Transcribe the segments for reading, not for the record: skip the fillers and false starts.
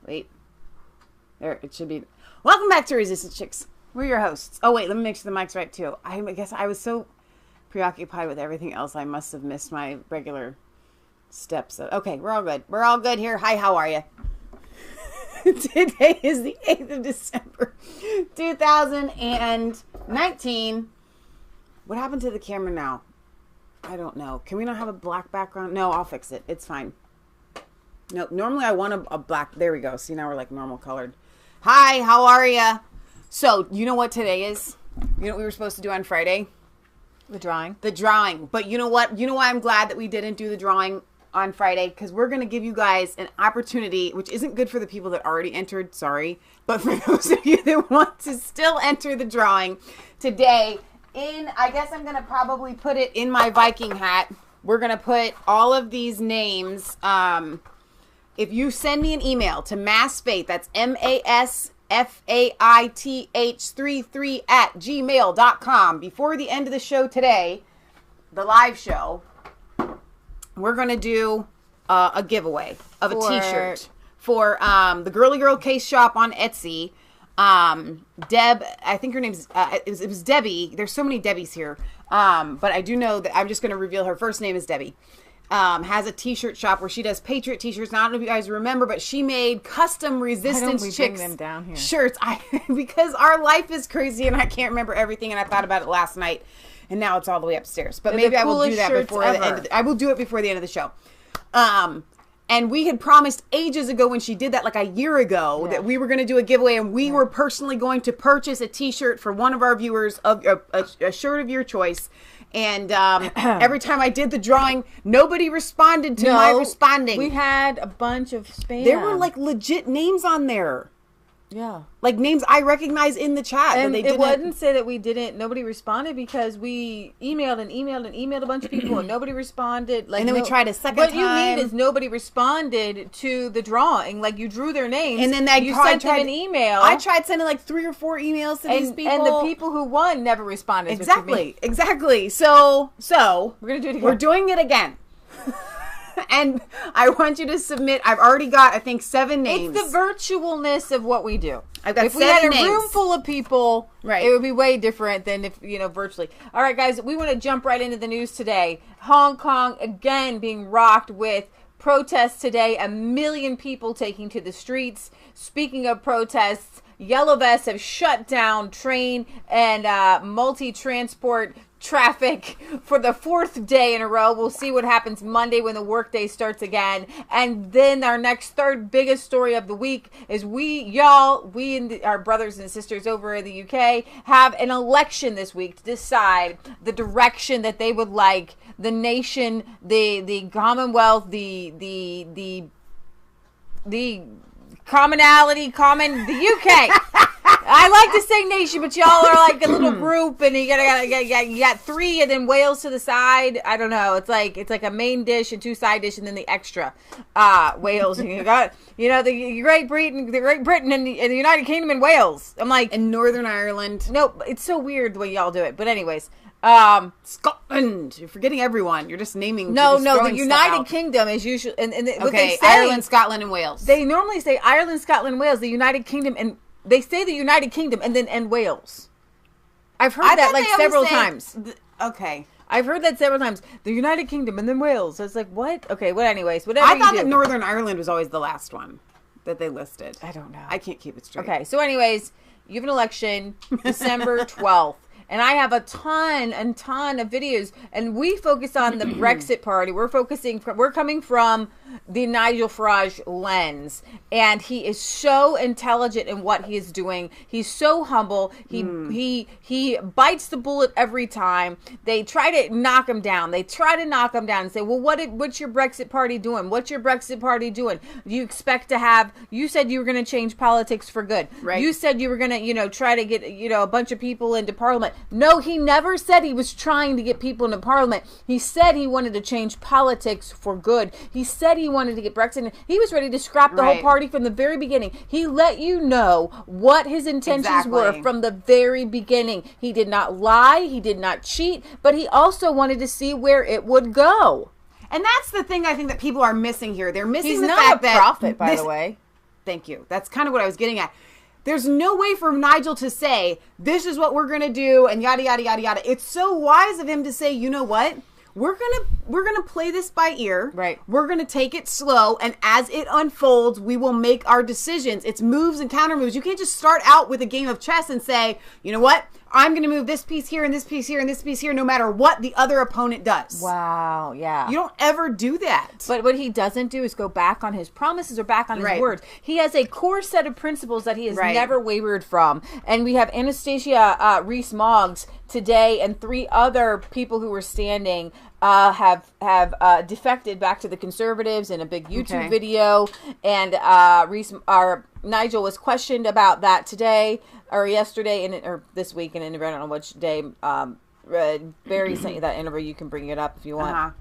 Wait. There, it should be. Welcome back to Resistance Chicks. We're your hosts. Oh, wait, let me make sure the mic's right, too. I guess I was so preoccupied with everything else, I must have missed my regular steps. Okay, we're all good. We're all good here. Hi, how are you? Today is the 8th of December, 2019. What happened to the camera now? I don't know. Can we not have a black background? No, I'll fix it. It's fine. No, normally I want a black. There we go. See, now we're like normal colored. Hi, how are you? So, you know what today is? You know what we were supposed to do on Friday? The drawing. The drawing. But you know what? You know why I'm glad that we didn't do the drawing on Friday? Because we're going to give you guys an opportunity, which isn't good for the people that already entered, sorry. But for those of you that want to still enter the drawing today, I guess I'm going to probably put it in my Viking hat. We're going to put all of these names. If you send me an email to Masfaith, that's MASFAITH33 before the end of the show today, the live show, we're going to do a giveaway of a t-shirt for the Girly Girl Case Shop on Etsy. Deb, I think her name's, it was Debbie. There's so many Debbies here. But I do know that I'm just going to reveal her first name is Debbie. Has a t-shirt shop where she does Patriot t-shirts. Now, I don't know if you guys remember, but she made custom Resistance Chicks them down here. Shirts. Because our life is crazy and I can't remember everything, and I thought about it last night, and now it's all the way upstairs. But maybe I will do that before the end. I will do it before the end of the show. And we had promised ages ago when she did that, like a year ago, that we were going to do a giveaway, and we were personally going to purchase a t-shirt for one of our viewers of a shirt of your choice. And every time I did the drawing, nobody responded to my responding. We had a bunch of spam. There were like legit names on there. Yeah. Like names I recognize in the chat. And it wouldn't say that we didn't, nobody responded because we emailed a bunch of people and nobody responded. Like, and then we tried a second time. What you mean is nobody responded to the drawing. Like you drew their names. And then you sent them an email. I tried sending like 3 or 4 emails to these people. And the people who won never responded. Exactly. So we're going to do it again. We're doing it again. And I want you to submit. I've already got, I think, 7 names. It's the virtualness of what we do. I've got 7 names. If we had a room full of people, it would be way different than if, virtually. All right, guys, we want to jump right into the news today. Hong Kong, again, being rocked with protests today. 1 million people taking to the streets. Speaking of protests, Yellow Vests have shut down train and multi-transport traffic for the 4th day in a row. We'll see what happens Monday when the workday starts again. And then our next 3rd biggest story of the week is we and our brothers and sisters over in the UK have an election this week to decide the direction that they would like the nation, the Commonwealth, the commonality, the UK. I like to say nation, but y'all are like a little group, and you got 3, and then Wales to the side. I don't know. It's like a main dish and 2 side dish, and then the extra Wales. And you got the Great Britain, and the United Kingdom and Wales. I'm like, and Northern Ireland. No, it's so weird the way y'all do it. But anyways. Scotland. You're forgetting everyone. You're just naming. No. The United Kingdom is usually and what they say, Ireland, Scotland, and Wales. They normally say Ireland, Scotland, Wales. The United Kingdom, and they say the United Kingdom and Wales. I've heard that like several times. Okay. I've heard that several times. The United Kingdom and then Wales. So it's like, what? Okay. Well, anyways, whatever. I thought that Northern Ireland was always the last one that they listed. I don't know. I can't keep it straight. Okay. So, anyways, you have an election December 12th. And I have a ton of videos, and we focus on the Brexit party. We're coming from the Nigel Farage lens, and he is so intelligent in what he is doing. He's so humble. He bites the bullet every time. They try to knock him down. And say, well, what's your Brexit party doing? What's your Brexit party doing? Do you expect to have? You said you were going to change politics for good. Right. You said you were going to, try to get, a bunch of people into Parliament. No, he never said he was trying to get people into Parliament. He said he wanted to change politics for good. He said he wanted to get Brexit. He was ready to scrap the whole party from the very beginning. He let you know what his intentions were from the very beginning. He did not lie. He did not cheat. But he also wanted to see where it would go. And that's the thing I think that people are missing here. They're missing He's the not fact a that prophet, by the way. Thank you. That's kind of what I was getting at. There's no way for Nigel to say, this is what we're going to do, and yada, yada, yada, yada. It's so wise of him to say, you know what? We're gonna play this by ear. Right. We're gonna take it slow, and as it unfolds, we will make our decisions. It's moves and counter moves. You can't just start out with a game of chess and say, you know what? I'm gonna move this piece here and this piece here and this piece here, no matter what the other opponent does. Wow. Yeah. You don't ever do that. But what he doesn't do is go back on his promises or back on his words. He has a core set of principles that he has never wavered from. And we have Anastasia Rees-Mogg today, and 3 other people who were standing have defected back to the conservatives in a big YouTube video. And Nigel was questioned about that today or yesterday or this week, and I don't know which day. Barry sent you that interview. You can bring it up if you want.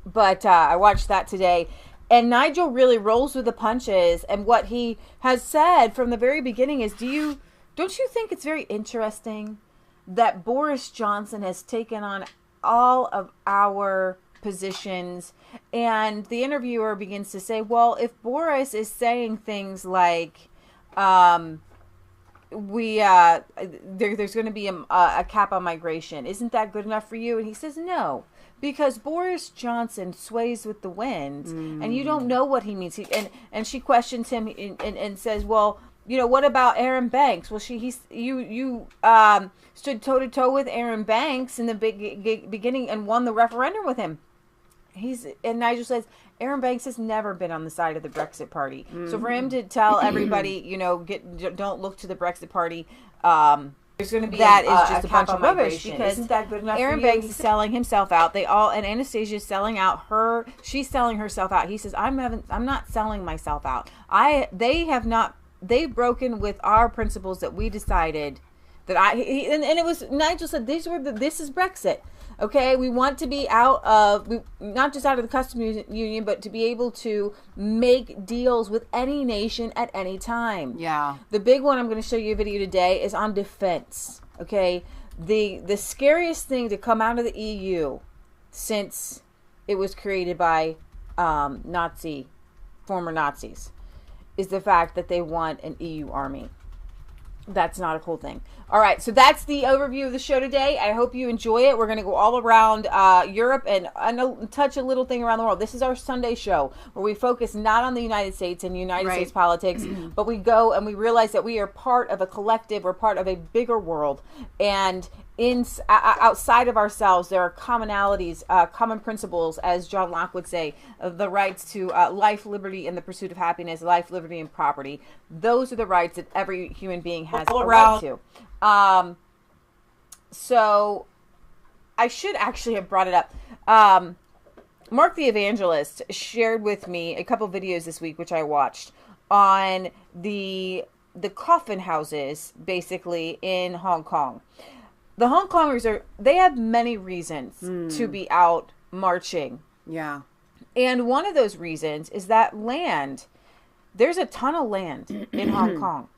But I watched that today, and Nigel really rolls with the punches. And what he has said from the very beginning is, don't you think it's very interesting that Boris Johnson has taken on all of our positions? And the interviewer begins to say, well, if Boris is saying things like, there's going to be a cap on migration, isn't that good enough for you? And he says, no, because Boris Johnson sways with the wind, and you don't know what he means. And she questions him and says, well, you know, what about Aaron Banks? Well, you stood toe to toe with Aaron Banks in the beginning and won the referendum with him. And Nigel says, Aaron Banks has never been on the side of the Brexit party. So for him to tell everybody, you know, don't look to the Brexit party, there's going to be that is just a bunch of rubbish, because isn't that good enough Aaron Banks is selling himself out. And Anastasia is selling out her. She's selling herself out. He says, I'm not selling myself out. They've broken with our principles that we decided that and it was, Nigel said, this is Brexit. Okay, we want to be not just out of the customs union, but to be able to make deals with any nation at any time. Yeah. The big one I'm going to show you a video today is on defense. Okay, the scariest thing to come out of the EU since it was created by former Nazis is the fact that they want an EU army. That's not a cool thing. All right, so that's the overview of the show today. I hope you enjoy it. We're going to go all around Europe and touch a little thing around the world. This is our Sunday show where we focus not on the United States and United States politics, but we go and we realize that we are part of a collective. We're part of a bigger world. And outside of ourselves, there are commonalities, common principles, as John Locke would say, the rights to life, liberty, and the pursuit of happiness, life, liberty, and property. Those are the rights that every human being has a right to. So I should actually have brought it up. Mark the Evangelist shared with me a couple videos this week, which I watched, on the coffin houses, basically, in Hong Kong. The Hong Kongers they have many reasons to be out marching. Yeah. And one of those reasons is that land, there's a ton of land in Hong Kong.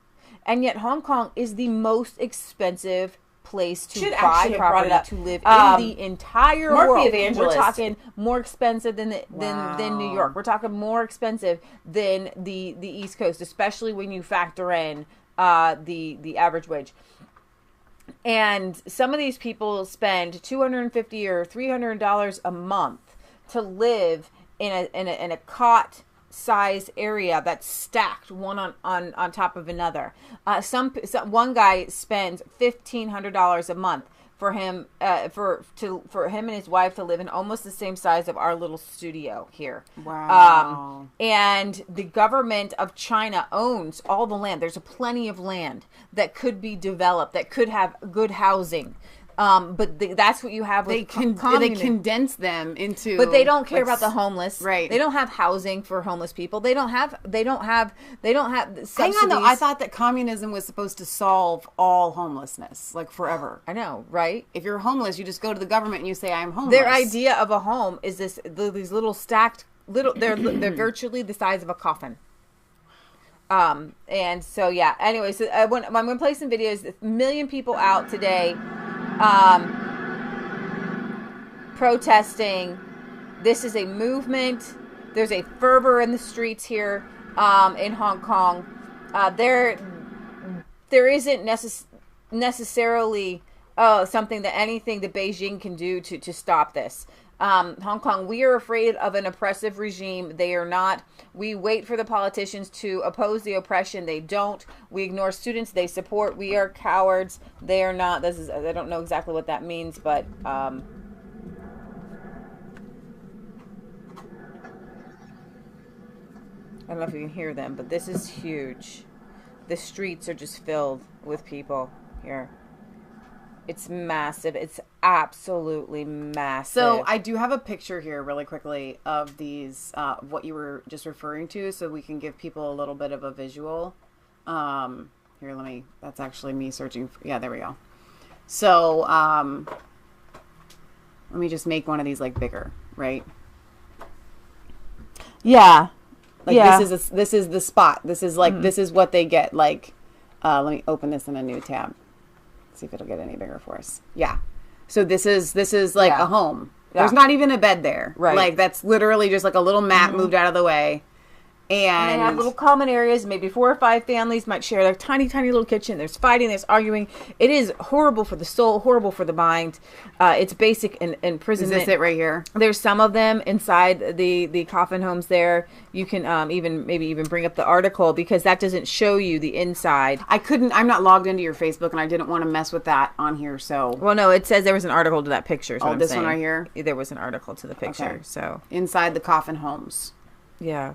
And yet Hong Kong is the most expensive place to buy property, to live in the entire world. The Evangelist. We're talking more expensive than New York. We're talking more expensive than the East Coast, especially when you factor in the average wage. And some of these people spend $250 or $300 a month to live in a cot size area that's stacked one on top of another. One guy spends $1,500 a month for him for him and his wife to live in almost the same size of our little studio here. Wow. And the government of China owns all the land. There's plenty of land that could be developed, that could have good housing. But that's what you have with they condense them into. But they don't care about the homeless. Right. They don't have housing for homeless people. They don't have subsidies. Hang on though, I thought that communism was supposed to solve all homelessness, like forever. I know, right? If you're homeless, you just go to the government and you say, I'm homeless. Their idea of a home is these little stacked they're virtually the size of a coffin. And so yeah. Anyway, so I'm going to play some videos. 1 million people out today. Protesting. This is a movement. There's a fervor in the streets here. in Hong Kong. There isn't necessarily something that anything that Beijing can do to stop this. Hong Kong, we are afraid of an oppressive regime. They are not. We wait for the politicians to oppose the oppression. They don't. We ignore students. They support. We are cowards. They are not. I don't know exactly what that means, but I don't know if you can hear them, but this is huge. The streets are just filled with people here. It's massive. It's absolutely massive. So I do have a picture here really quickly of these, what you were just referring to, so we can give people a little bit of a visual. Here, that's actually me searching. Yeah, there we go. So let me just make one of these like bigger, right? Yeah. This is the spot. This is like, this is what they get. Like, let me open this in a new tab. See if it'll get any bigger for us. Yeah. So this is like a home. Yeah. There's not even a bed there. Right. Like that's literally just like a little mat moved out of the way. And they have little common areas. Maybe 4 or 5 families might share their tiny, tiny little kitchen. There's fighting. There's arguing. It is horrible for the soul. Horrible for the mind. It's basic imprisonment. Is this it right here? There's some of them inside the coffin homes there. You can maybe even bring up the article because that doesn't show you the inside. I'm not logged into your Facebook and I didn't want to mess with that on here. So. Well, no, it says there was an article to that picture. Oh, this one right here? There was an article to the picture. Okay. So inside the coffin homes. Yeah.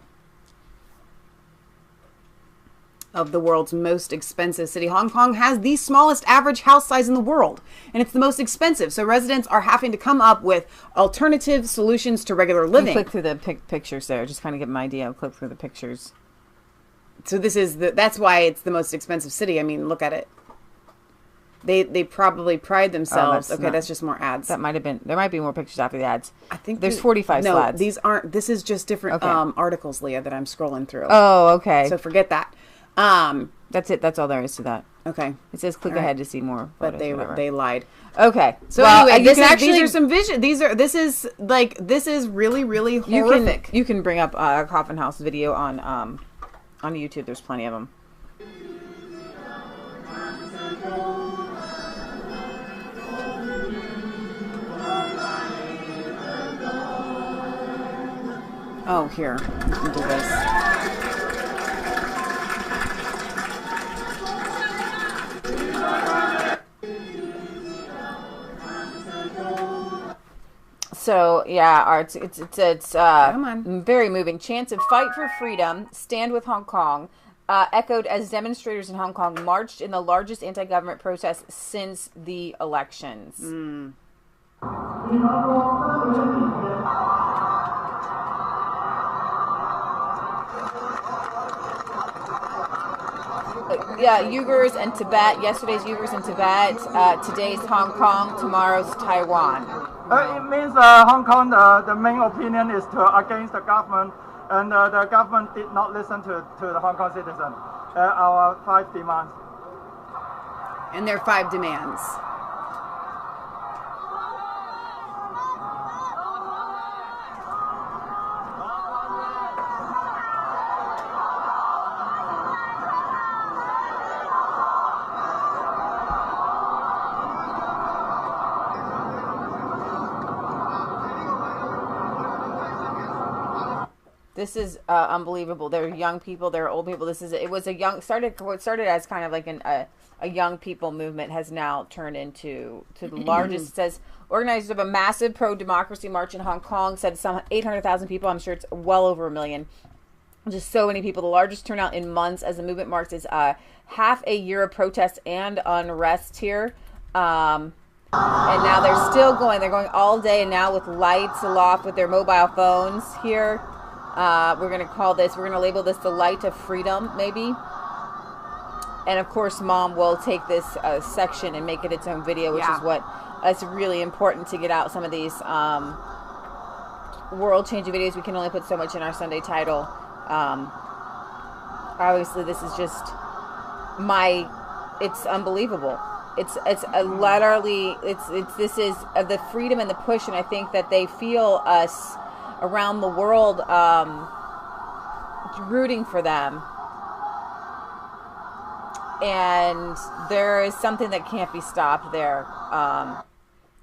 Of the world's most expensive city. Hong Kong has the smallest average house size in the world, and it's the most expensive. So residents are having to come up with alternative solutions to regular living. Click through the pictures there, just kind of get an idea. Click through the pictures. So that's why it's the most expensive city. I mean, look at it. They probably pride themselves. That's just more ads. That might have been. There might be more pictures after the ads. I think there's 45 slides. These aren't. This is just different articles, Leah, that I'm scrolling through. Oh, okay. So forget that. That's it. That's all there is to that. Okay. It says click ahead to see more photos, but they lied. Okay. So anyway, these are some vision. This is really, really horrific. You can bring up a coffin house video on YouTube. There's plenty of them. Oh, here. We can do this. So yeah, it's very moving. Chants of fight for freedom, stand with Hong Kong, echoed as demonstrators in Hong Kong marched in the largest anti-government protest since the elections. Yeah, Uyghurs and Tibet. Yesterday's Uyghurs and Tibet. Today's Hong Kong. Tomorrow's Taiwan. It means Hong Kong, the main opinion is against the government, and the government did not listen to the Hong Kong citizen. Our 5 demands. And their 5 demands. This is unbelievable. There are young people, there are old people. What started as kind of like a young people movement has now turned into the largest. It says organizers of a massive pro-democracy march in Hong Kong said some 800,000 people. I'm sure it's well over 1 million. Just so many people. The largest turnout in months as the movement marks is half a year of protests and unrest here. And now they're still going. They're going all day, and now with lights aloft with their mobile phones here. We're going to label this the light of freedom, maybe. And of course, Mom will take this section and make it its own video, which is what it's really important to get out some of these world-changing videos. We can only put so much in our Sunday title. Obviously, this is just it's unbelievable. It's literally, this is the freedom and the push, and I think that they feel us around the world rooting for them. And there is something that can't be stopped there.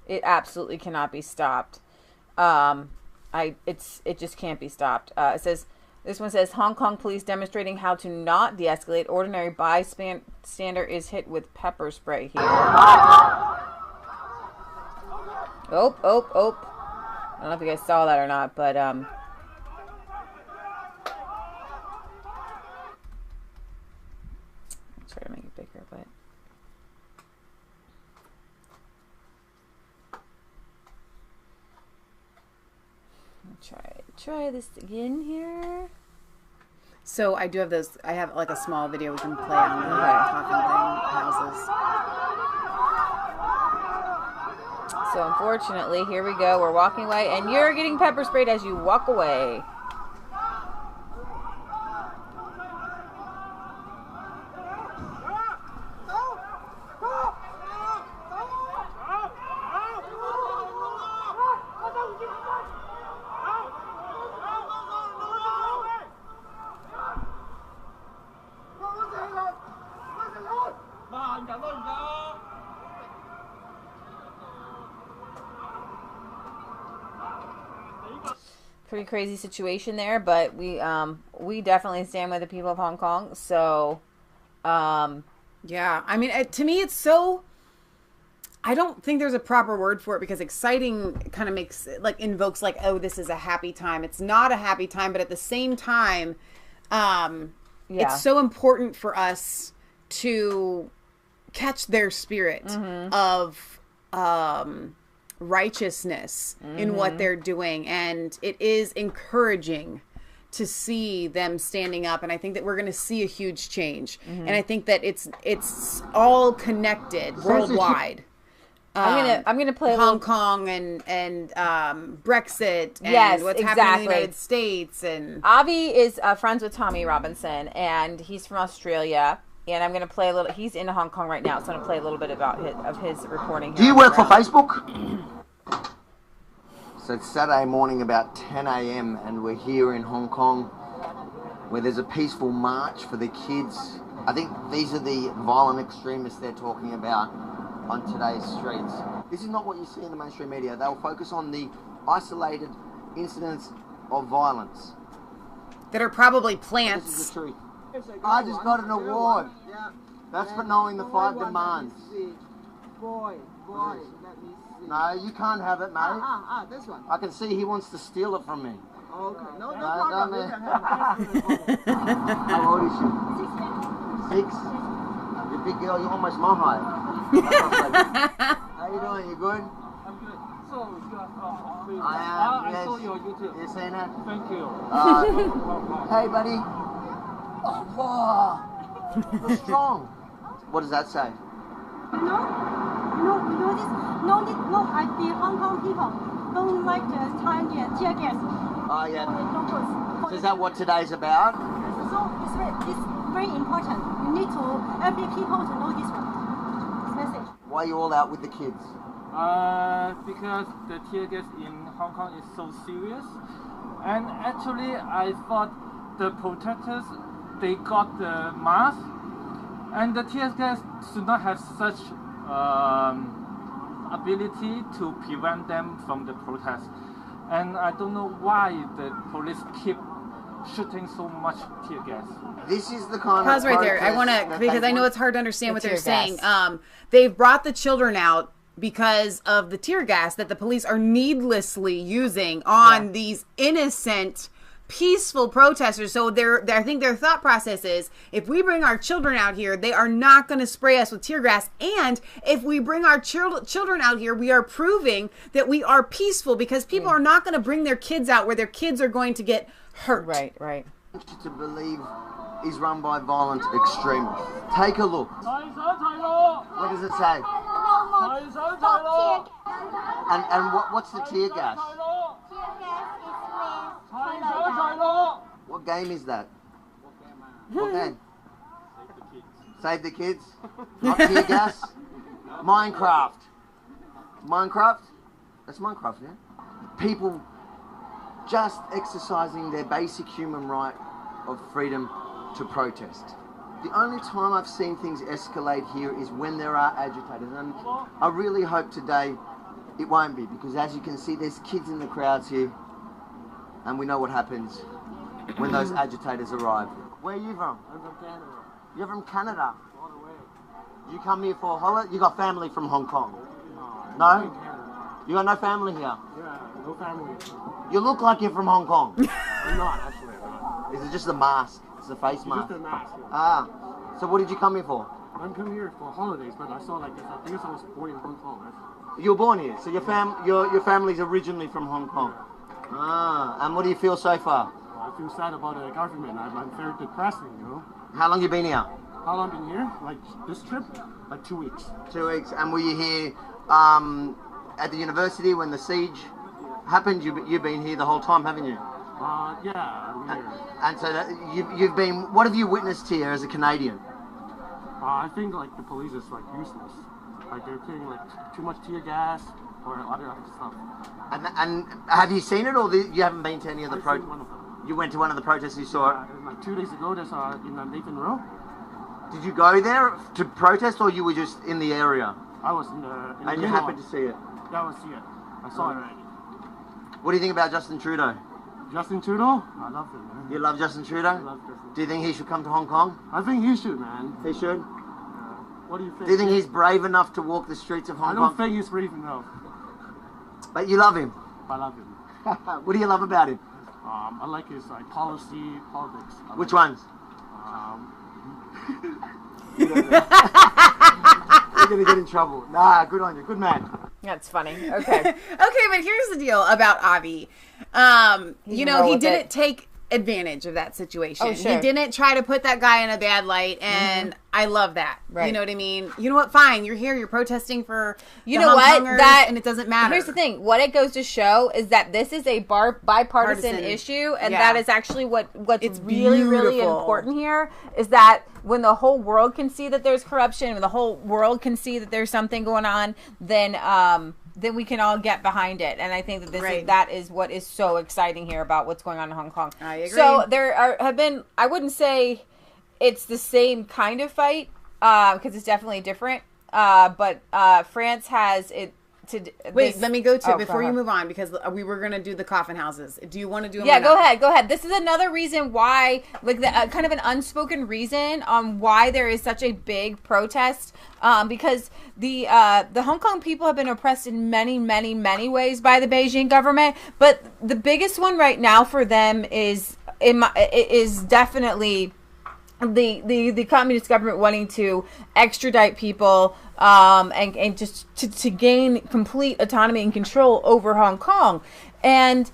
It absolutely cannot be stopped. It just can't be stopped. It says, this one says, Hong Kong police demonstrating how to not de-escalate. Ordinary bystander is hit with pepper spray here. Oh. I don't know if you guys saw that or not, but try to make it bigger, but try this again here. So I do have those. I have like a small video we can play on the talking thing houses. So unfortunately, here we go. We're walking away, and you're getting pepper sprayed as you walk away. Pretty crazy situation there, but we definitely stand with the people of Hong Kong. So, yeah, I mean, to me, it's so. I don't think there's a proper word for it because exciting kind of makes like invokes like, oh, this is a happy time. It's not a happy time, but at the same time, it's so important for us to catch their spirit of righteousness in what they're doing, and it is encouraging to see them standing up, and I think that we're going to see a huge change, and I think that it's all connected worldwide. I'm gonna play Hong Kong and Brexit and what's happening in the United States, and Avi is friends with Tommy Robinson, and he's from Australia. And I'm going to play a little. He's in Hong Kong right now, so I'm going to play a little bit about his reporting. Do you work for Facebook? So it's Saturday morning about 10 a.m. and we're here in Hong Kong where there's a peaceful march for the kids. I think these are the violent extremists they're talking about on today's streets. This is not what you see in the mainstream media. They'll focus on the isolated incidents of violence. That are probably plants. This is the truth. I just got an award. That's for knowing the 5 demands. Boy, let me see. No, you can't have it, mate. This one. I can see he wants to steal it from me. Okay, no problem. You can have it. How old is she? 6. You're a big girl. You're almost my height. How you doing? You good? I'm good. So, you are from I am. I saw your YouTube. You seen it? Thank you. Hey, buddy. Oh, wow. You're strong. What does that say? You know this? No, the Hong Kong people don't like the tyranny and tear gas. Oh, yeah. Don't put. So is that what today's about? So it's very important. You need to every people to know this message. Why are you all out with the kids? Because the tear gas in Hong Kong is so serious. And actually, I thought the protesters, they got the mask, and the tear gas should not have such ability to prevent them from the protest. And I don't know why the police keep shooting so much tear gas. This is the kind Pause of right there. I want to, because I know it's hard to understand what they're saying. They've brought the children out because of the tear gas that the police are needlessly using on these innocent, peaceful protesters. So I think their thought process is, if we bring our children out here, they are not going to spray us with tear gas. And if we bring our children out here, we are proving that we are peaceful, because people are not going to bring their kids out where their kids are going to get hurt. Right. To believe is run by violent extremists. Take a look. What does it say? And what's the tear gas? What game is that? What game? Save the kids. Not tear gas. Minecraft. That's Minecraft, yeah? People just exercising their basic human right of freedom to protest. The only time I've seen things escalate here is when there are agitators, and I really hope today it won't be, because as you can see, there's kids in the crowds here, and we know what happens when those agitators arrive. Where are you from? I'm from Canada. You're from Canada. All the way. You come here for a holiday? You got family from Hong Kong? No? No? I'm in Canada. You got no family here? Yeah, no family. You look like you're from Hong Kong. I'm not, actually. I'm not. Is it just a mask? It's a face mask? Just a mask. Yeah. Ah. So what did you come here for? I'm coming here for holidays, but I saw like this. I guess I was born in Hong Kong. Right? You were born here, so your family's originally from Hong Kong. Yeah. Ah. And what do you feel so far? I feel sad about the government. I'm very depressing, you know. How long you been here? How long been here? Like this trip? Like 2 weeks. 2 weeks. And were you here at the university when the siege happened? You've been here the whole time, haven't you? Yeah, I'm here. And so you've been. What have you witnessed here as a Canadian? I think like the police is like useless. Like they're putting like too much tear gas or other stuff. And have you seen it, or you haven't been to any of the I've seen one of them. You went to one of the protests, you saw it? Like 2 days ago, there's in Nathan Row. Did you go there to protest, or you were just in the area? I was in the And you happened to see it? Yeah, I was here. I saw it already. What do you think about Justin Trudeau? Justin Trudeau? I love him, man. You love Justin I Trudeau? love Justin. Do you think he should come to Hong Kong? I think he should, man. He should? What do you think? Do you think he's brave enough to walk the streets of Hong I Kong? don't think he's brave enough. But you love him? I love him. What do you love about him? I like his like politics. Which ones? You're gonna get in trouble. Nah, good on you. Good man. That's funny. Okay. Okay, but here's the deal about Avi. You know, he didn't take advantage of that situation. Oh, sure. He didn't try to put that guy in a bad light, and I love that. Right. You know what I mean? You know what? Fine, you're here. You're protesting for You the know what? Hong Kongers, That and it doesn't matter. Here's the thing. What it goes to show is that this is a bipartisan Partisan. issue, and Yeah. that is actually what's It's really, really beautiful. important here is that when the whole world can see that there's corruption, when the whole world can see that there's something going on, then we can all get behind it. And I think that that is what is so exciting here about what's going on in Hong Kong. I agree. So there have been, I wouldn't say it's the same kind of fight, because it's definitely different. But France has it. Wait, let me go to Oh, before go you ahead. move on, because we were going to do the coffin houses. Do you want to do them? Yeah, or go not? ahead. This is another reason why, like, the kind of an unspoken reason on why there is such a big protest, because the Hong Kong people have been oppressed in many, many, many ways by the Beijing government, but the biggest one right now for them is definitely the communist government wanting to extradite people and just to gain complete autonomy and control over Hong Kong. And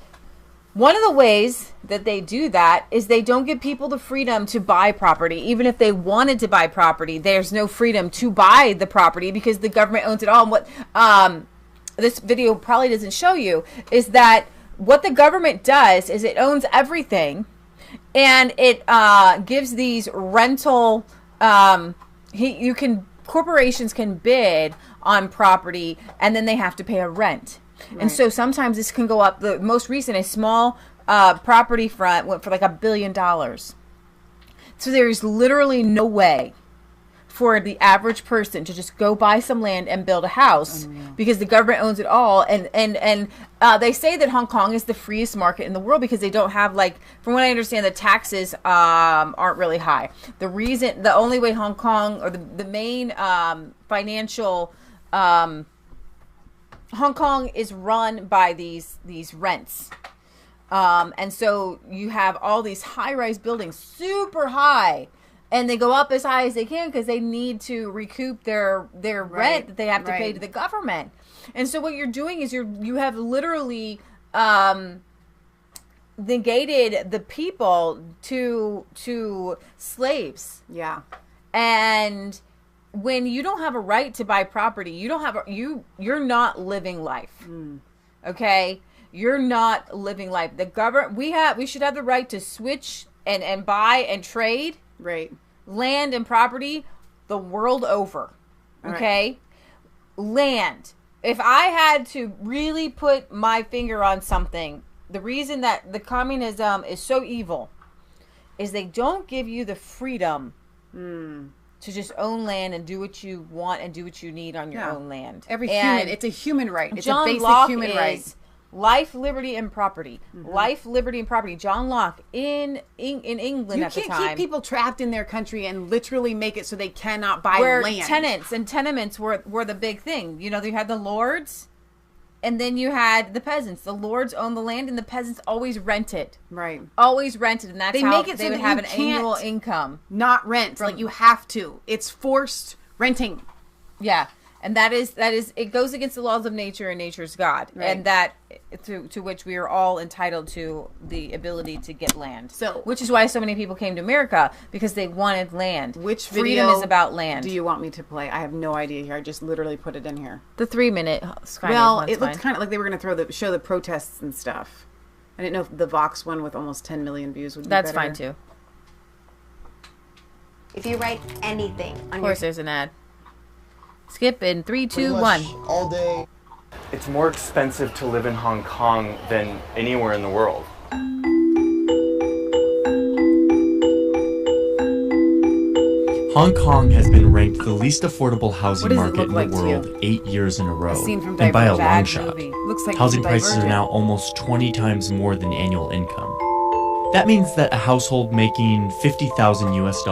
one of the ways that they do that is they don't give people the freedom to buy property. Even if they wanted to buy property, there's no freedom to buy the property because the government owns it all. And what this video probably doesn't show you is that what the government does is it owns everything. And it gives these rental. Corporations can bid on property, and then they have to pay a rent. Right. And so sometimes this can go up. The most recent, a small property front went for like $1 billion. So there is literally no way for the average person to just go buy some land and build a house because the government owns it all. And they say that Hong Kong is the freest market in the world because they don't have, like, from what I understand, the taxes aren't really high. The only way Hong Kong, or the main financial, Hong Kong is run by these rents. And so you have all these high-rise buildings, super high, and they go up as high as they can because they need to recoup their rent that they have to pay to the government. And so what you're doing is you have literally negated the people to slaves. Yeah. And when you don't have a right to buy property, you're not living life. Okay? You're not living life. The government, we should have the right to switch and buy and trade land and property the world over. Okay? Land. If I had to really put my finger on something, the reason that the communism is so evil is they don't give you the freedom to just own land and do what you want and do what you need on your own land. It's a human right. It's John a basic Locke human right. Life, liberty, and property. Life, liberty, and property. John Locke in England at the time. You can't keep people trapped in their country and literally make it so they cannot buy land. Tenants and tenements were the big thing. You know, you had the lords, and then you had the peasants. The lords owned the land, and the peasants always rented. Right. Always rented, and that's they how make it they so would that have you an can't annual income. Not rent. Like, you have to. It's forced renting. Yeah. And that is it goes against the laws of nature and nature's God. Right. And that to which we are all entitled to the ability to get land. So, which is why so many people came to America, because they wanted land. Which freedom video is about land. do you want me to play? I have no idea here. I just literally put it in here. The 3-minute Well, it looked kind of like they were going to show the protests and stuff. I didn't know if the Vox one with almost 10 million views would be That's better. fine too. If you write anything on Of course there's an ad. Skip in 3, 2, 1. All day. It's more expensive to live in Hong Kong than anywhere in the world. Hong Kong has been ranked the least affordable housing market in the like world 8 years in a row, scene from and by a Divergent. long Bad shot. movie. Looks like Housing from prices are Divergent. now almost 20 times more than annual income. That means that a household making $50,000 US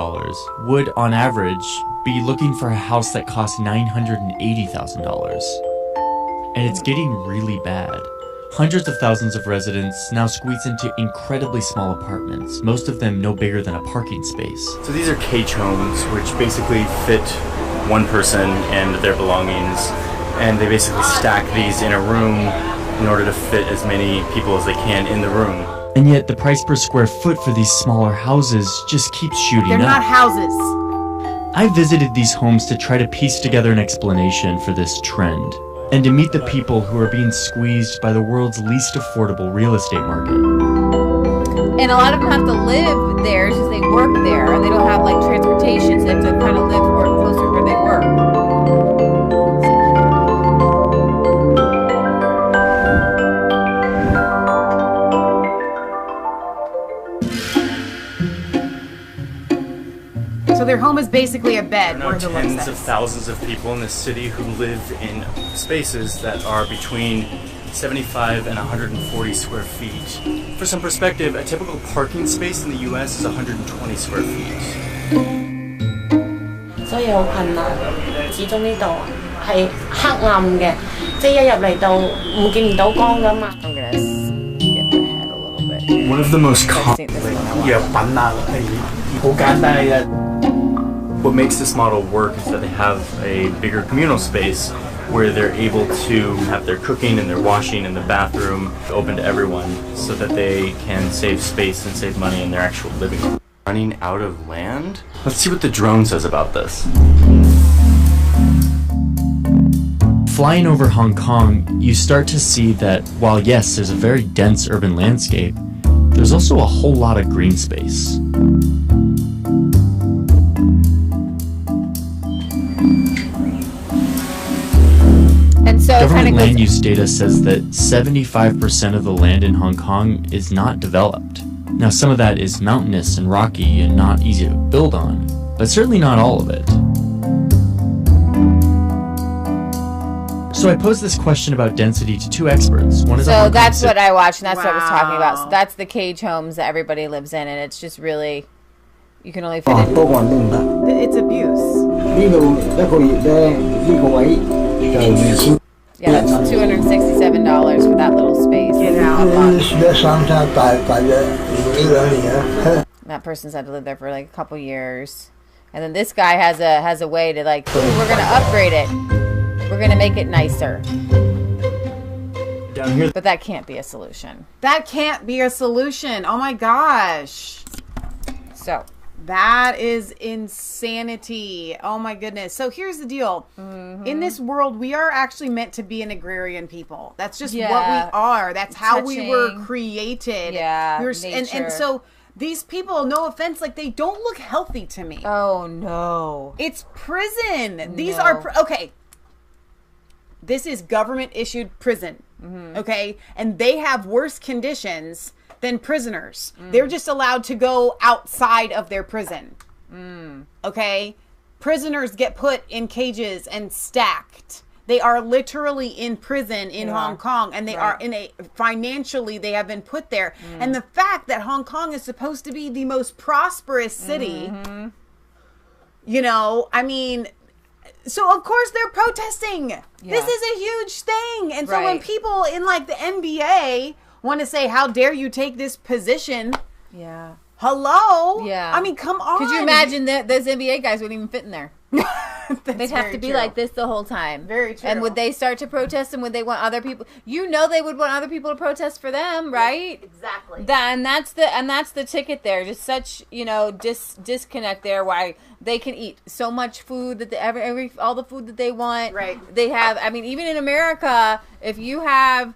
would, on average, be looking for a house that costs $980,000. And it's getting really bad. Hundreds of thousands of residents now squeeze into incredibly small apartments, most of them no bigger than a parking space. So these are cage homes, which basically fit one person and their belongings, and they basically stack these in a room in order to fit as many people as they can in the room. And yet the price per square foot for these smaller houses just keeps shooting They're up. not houses. I visited these homes to try to piece together an explanation for this trend, and to meet the people who are being squeezed by the world's least affordable real estate market. And a lot of them have to live there because they work there, and they don't have like transportation, so they have to kind of live or closer to where they work. So their home is basically a bed. There are tens of thousands of people in this city who live in spaces that are between 75 and 140 square feet. For some perspective, a typical parking space in the US is 120 square feet. 所以好困難，始終呢度係黑暗嘅，即係一入嚟到唔見唔到光㗎嘛。 I'm gonna skip ahead a little bit. One of the most I've seen this one a while. 藥品啊，好簡單嘅啫。 What makes this model work is that they have a bigger communal space where they're able to have their cooking and their washing in the bathroom open to everyone so that they can save space and save money in their actual living room. Running out of land? Let's see what the drone says about this. Flying over Hong Kong, you start to see that while yes, there's a very dense urban landscape, there's also a whole lot of green space. And so Government land use data says that 75% of the land in Hong Kong is not developed. Now, some of that is mountainous and rocky and not easy to build on, but certainly not all of it. So I posed this question about density to two experts. One is so that's what I watched, and that's what I was talking about. So that's the cage homes that everybody lives in, and it's just really, you can only fit in. It's abuse. Yeah, that's $267 for that little space. Get out. That person's had to live there for like a couple years, and then this guy has a way to like, ooh, we're gonna upgrade it. We're gonna make it nicer. Down here. But that can't be a solution. That can't be a solution. Oh my gosh. So that is insanity. Oh my goodness. So here's the deal. In this world, we are actually meant to be an agrarian people. That's just what we are. That's how we were created. Yeah. And so these people, no offense, like they don't look healthy to me. Oh no. It's prison. These are okay. This is government issued prison. Okay? And they have worse conditions than prisoners. They're just allowed to go outside of their prison. Okay? Prisoners get put in cages and stacked. They are literally in prison in Hong Kong, and they are financially, they have been put there. And the fact that Hong Kong is supposed to be the most prosperous city, you know, I mean, so of course they're protesting. This is a huge thing. And so when people in like the NBA want to say, how dare you take this position? Hello? I mean, come on. Could you imagine that those NBA guys wouldn't even fit in there? They'd have to be like this the whole time. Very true. And would they start to protest, and would they want other people? You know, they would want other people to protest for them, right? Exactly. And that's the ticket there. Just such, you know, disconnect there. Why they can eat so much food that they, all the food that they want. Right. They have. I mean, even in America, if you have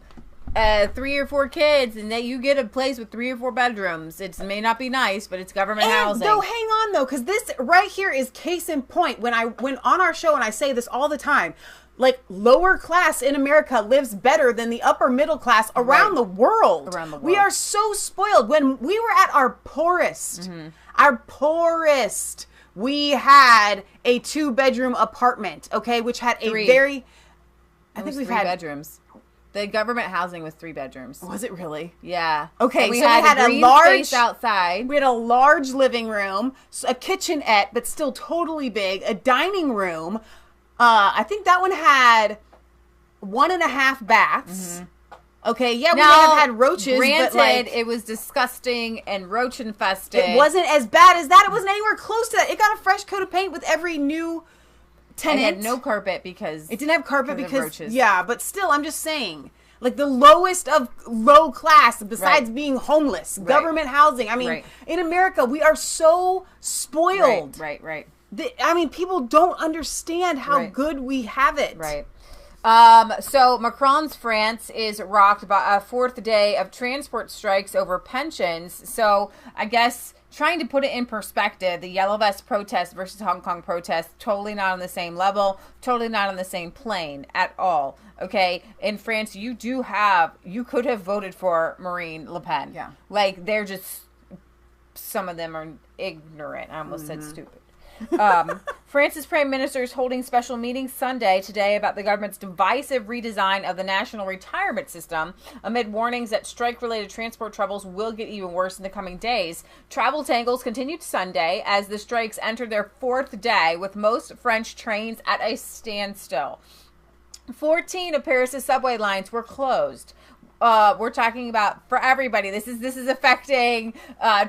3 or 4 kids and that you get a place with 3 or 4 bedrooms, it may not be nice, but it's government housing. Though, hang on though, because this right here is case in point. When on our show, and I say this all the time, like lower class in America lives better than the upper middle class around the world. We are so spoiled. When we were at our poorest, we had a 2-bedroom apartment, okay, which had a very, I think we've 3 had bedrooms. The government housing was 3 bedrooms. Was it really? Yeah. Okay, and we so had we had a large space outside. We had a large living room, a kitchenette, but still totally big, a dining room. I think that one had 1.5 baths. Okay, yeah, we may have had roaches, granted, but like, it was disgusting and roach infested. It wasn't as bad as that. It wasn't anywhere close to that. It got a fresh coat of paint with every new tenant. It had no carpet because it didn't have carpet because roaches. Yeah, but still, I'm just saying, like the lowest of low class, besides being homeless, government housing. I mean, in America, we are so spoiled. Right. I mean, people don't understand how good we have it. Right. So Macron's France is rocked by a 4th day of transport strikes over pensions. So I guess trying to put it in perspective, the Yellow Vest protest versus Hong Kong protest, totally not on the same level, totally not on the same plane at all. Okay, in France, you could have voted for Marine Le Pen. Yeah. Like, they're just, some of them are ignorant. I almost said stupid. France's prime minister is holding special meetings today about the government's divisive redesign of the national retirement system amid warnings that strike-related transport troubles will get even worse in the coming days. Travel tangles continued Sunday as the strikes entered their 4th day, with most French trains at a standstill. 14 of Paris' subway lines were closed. We're talking about for everybody. This is affecting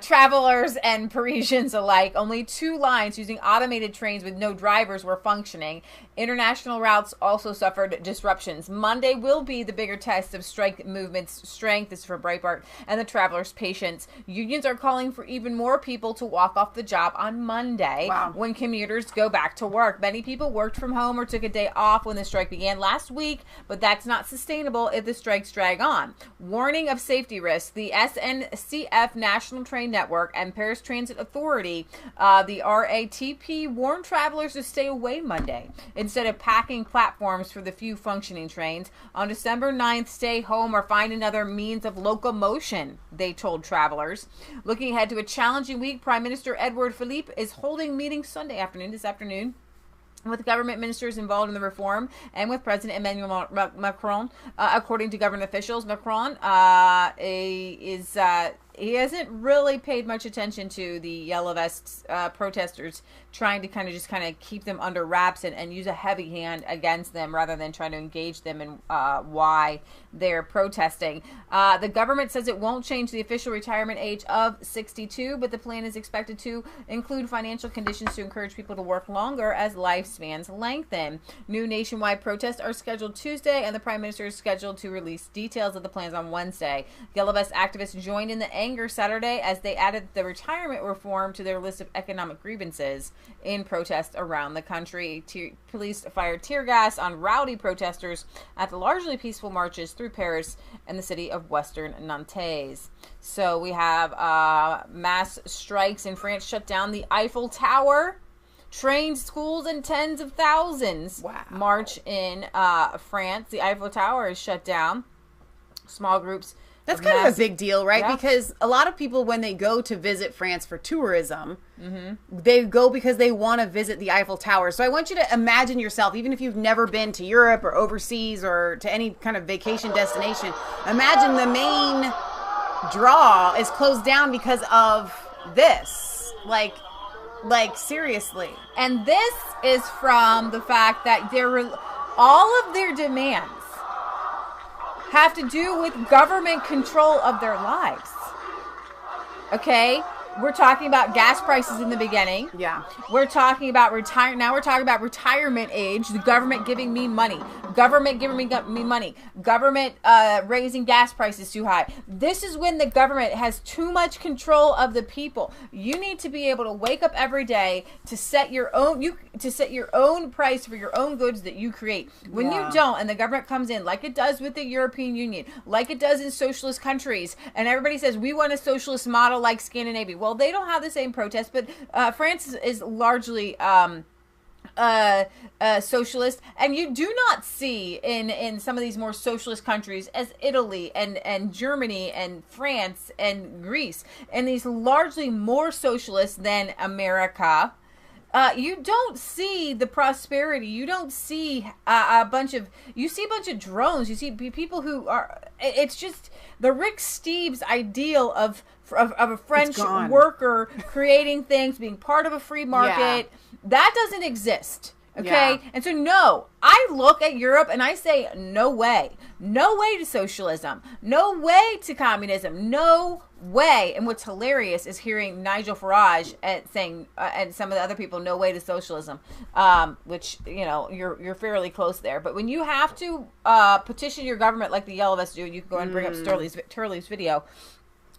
travelers and Parisians alike. Only 2 lines using automated trains with no drivers were functioning. International routes also suffered disruptions. Monday will be the bigger test of strike movement's strength. This is for Breitbart and the travelers' patience. Unions are calling for even more people to walk off the job on Monday when commuters go back to work. Many people worked from home or took a day off when the strike began last week, but that's not sustainable if the strikes drag on. Warning of safety risks. The SNCF National Train Network and Paris Transit Authority, the RATP, warned travelers to stay away Monday instead of packing platforms for the few functioning trains. On December 9th, stay home or find another means of locomotion, they told travelers. Looking ahead to a challenging week, Prime Minister Edouard Philippe is holding meetings this afternoon, with government ministers involved in the reform and with President Emmanuel Macron. According to government officials, Macron he hasn't really paid much attention to the Yellow Vests protesters, trying to kind of keep them under wraps and use a heavy hand against them rather than trying to engage them in why they're protesting. The government says it won't change the official retirement age of 62, but the plan is expected to include financial conditions to encourage people to work longer as lifespans lengthen. New nationwide protests are scheduled Tuesday, and the Prime Minister is scheduled to release details of the plans on Wednesday. Yellow Vest activists joined in the anger Saturday as they added the retirement reform to their list of economic grievances in protests around the country. Police fired tear gas on rowdy protesters at the largely peaceful marches through Paris and the city of Western Nantes. So we have mass strikes in France shut down the Eiffel Tower. Trains, schools, and tens of thousands march in France. The Eiffel Tower is shut down. Small groups That's kind of a big deal, right? Yeah. Because a lot of people, when they go to visit France for tourism, they go because they want to visit the Eiffel Tower. So I want you to imagine yourself, even if you've never been to Europe or overseas or to any kind of vacation destination, imagine the main draw is closed down because of this. Like seriously. And this is from the fact that all of their demands have to do with government control of their lives. Okay? We're talking about gas prices in the beginning. Yeah. We're talking about now we're talking about retirement age. The government giving me money. Government giving me money. Government raising gas prices too high. This is when the government has too much control of the people. You need to be able to wake up every day to set your own price for your own goods that you create. When you don't, and the government comes in like it does with the European Union, like it does in socialist countries, and everybody says we want a socialist model like Scandinavia. Well, they don't have the same protests, but France is largely socialist, and you do not see in some of these more socialist countries as Italy and Germany and France and Greece, and these largely more socialist than America. You don't see the prosperity. You don't see a bunch of drones. You see people who are. It's just the Rick Steves ideal of a French worker creating things, being part of a free market. Yeah. That doesn't exist. Okay? Yeah. And so, no, I look at Europe and I say, no way. No way to socialism. No way to communism. No way. And what's hilarious is hearing Nigel Farage saying, and some of the other people, no way to socialism, which, you're fairly close there. But when you have to petition your government like the Yellow Vests do, you can go and bring up Turley's video.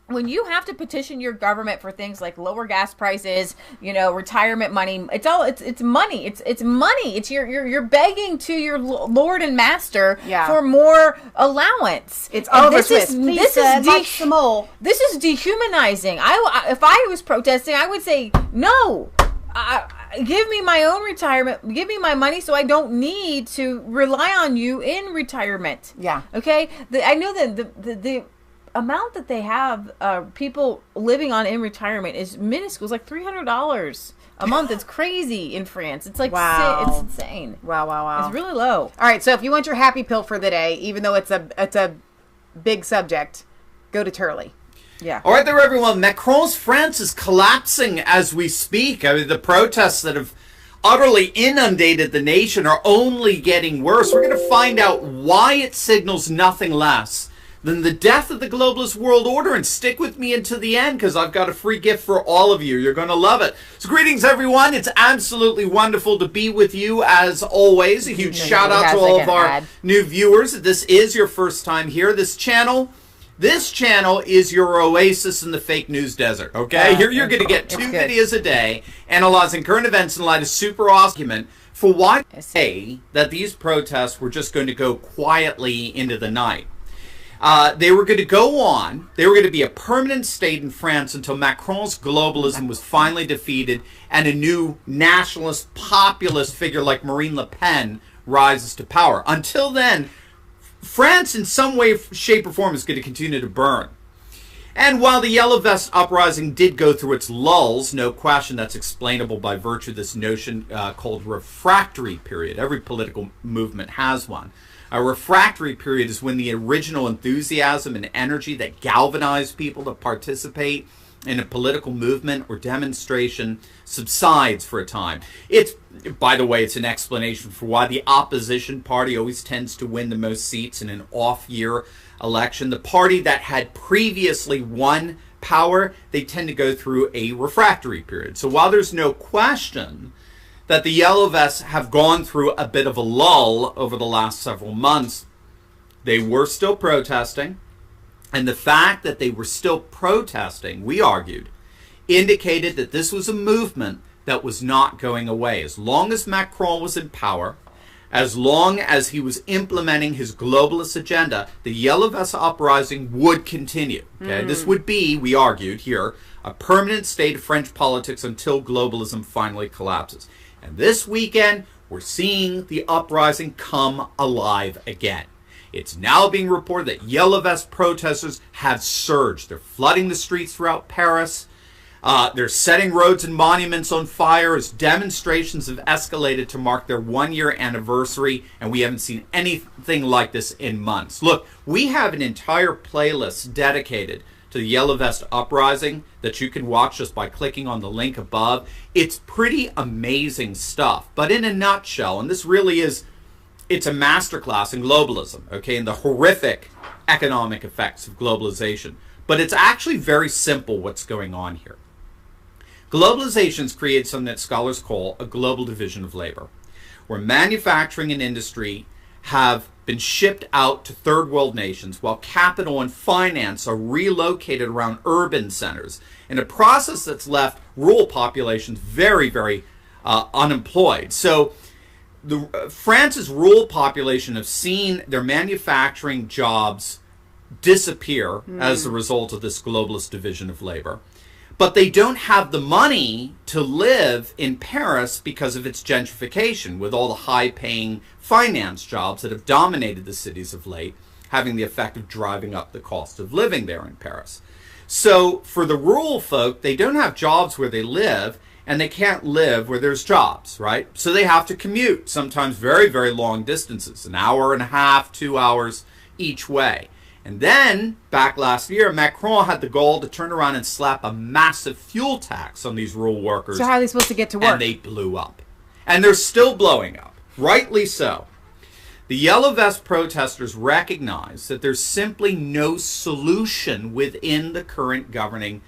When you have to petition your government for things like lower gas prices, retirement money, it's money. It's money. It's you're begging to your Lord and Master for more allowance. It's all this is This is dehumanizing. If I was protesting, I would say no. Give me my own retirement. Give me my money so I don't need to rely on you in retirement. Yeah. Okay. I know that the amount that they have people living on in retirement is minuscule. It's like $300 a month. It's crazy in France. It's like it's insane. Wow. It's really low. All right, so if you want your happy pill for the day, even though it's a big subject, go to Turley. Yeah. All right there, everyone. Macron's France is collapsing as we speak. I mean, the protests that have utterly inundated the nation are only getting worse. We're going to find out why it signals nothing less than the death of the globalist world order, and stick with me into the end because I've got a free gift for all of you. You're going to love it. So greetings, everyone. It's absolutely wonderful to be with you as always. A huge shout out to all of our new viewers. If this is your first time here, this channel is your oasis in the fake news desert, okay? Here you're going to get 2 videos a day analyzing current events in light of super argument for why I say that these protests were just going to go quietly into the night. They were going to go on. They were going to be a permanent state in France until Macron's globalism was finally defeated and a new nationalist populist figure like Marine Le Pen rises to power. Until then, France in some way, shape, or form is going to continue to burn. And while the Yellow Vest uprising did go through its lulls, no question that's explainable by virtue of this notion called refractory period. Every political movement has one. A refractory period is when the original enthusiasm and energy that galvanized people to participate in a political movement or demonstration subsides for a time. By the way, it's an explanation for why the opposition party always tends to win the most seats in an off-year election. The party that had previously won power, they tend to go through a refractory period. So while there's no question that the Yellow Vests have gone through a bit of a lull over the last several months, they were still protesting. And the fact that they were still protesting, we argued, indicated that this was a movement that was not going away. As long as Macron was in power, as long as he was implementing his globalist agenda, the Yellow Vest uprising would continue. Okay? This would be, we argued here, a permanent state of French politics until globalism finally collapses. And this weekend, we're seeing the uprising come alive again. It's now being reported that Yellow Vest protesters have surged. They're flooding the streets throughout Paris. They're setting roads and monuments on fire as demonstrations have escalated to mark their 1-year anniversary, and we haven't seen anything like this in months. Look, we have an entire playlist dedicated to the Yellow Vest uprising that you can watch just by clicking on the link above. It's pretty amazing stuff. But in a nutshell, and this really is, it's a masterclass in globalism, okay, and the horrific economic effects of globalization. But it's actually very simple what's going on here. Globalization's created something that scholars call a global division of labor, where manufacturing and industry have been shipped out to third world nations while capital and finance are relocated around urban centers in a process that's left rural populations very, very unemployed. So France's rural population have seen their manufacturing jobs disappear as a result of this globalist division of labor. But they don't have the money to live in Paris because of its gentrification, with all the high-paying finance jobs that have dominated the cities of late, having the effect of driving up the cost of living there in Paris. So for the rural folk, they don't have jobs where they live, and they can't live where there's jobs, right? So they have to commute, sometimes very, very long distances, an hour and a half, 2 hours each way. And then, back last year, Macron had the goal to turn around and slap a massive fuel tax on these rural workers. So how are they supposed to get to work? And they blew up. And they're still blowing up, rightly so. The Yellow Vest protesters recognize that there's simply no solution within the current governing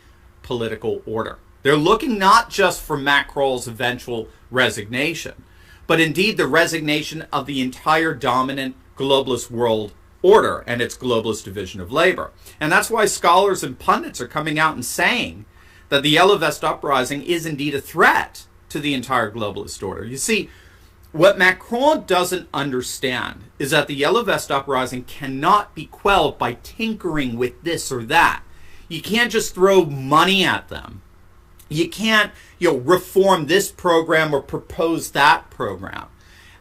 political order. They're looking not just for Macron's eventual resignation, but indeed the resignation of the entire dominant globalist world order and its globalist division of labor. And that's why scholars and pundits are coming out and saying that the Yellow Vest uprising is indeed a threat to the entire globalist order. You see, what Macron doesn't understand is that the Yellow Vest uprising cannot be quelled by tinkering with this or that. You can't just throw money at them. You can't, reform this program or propose that program.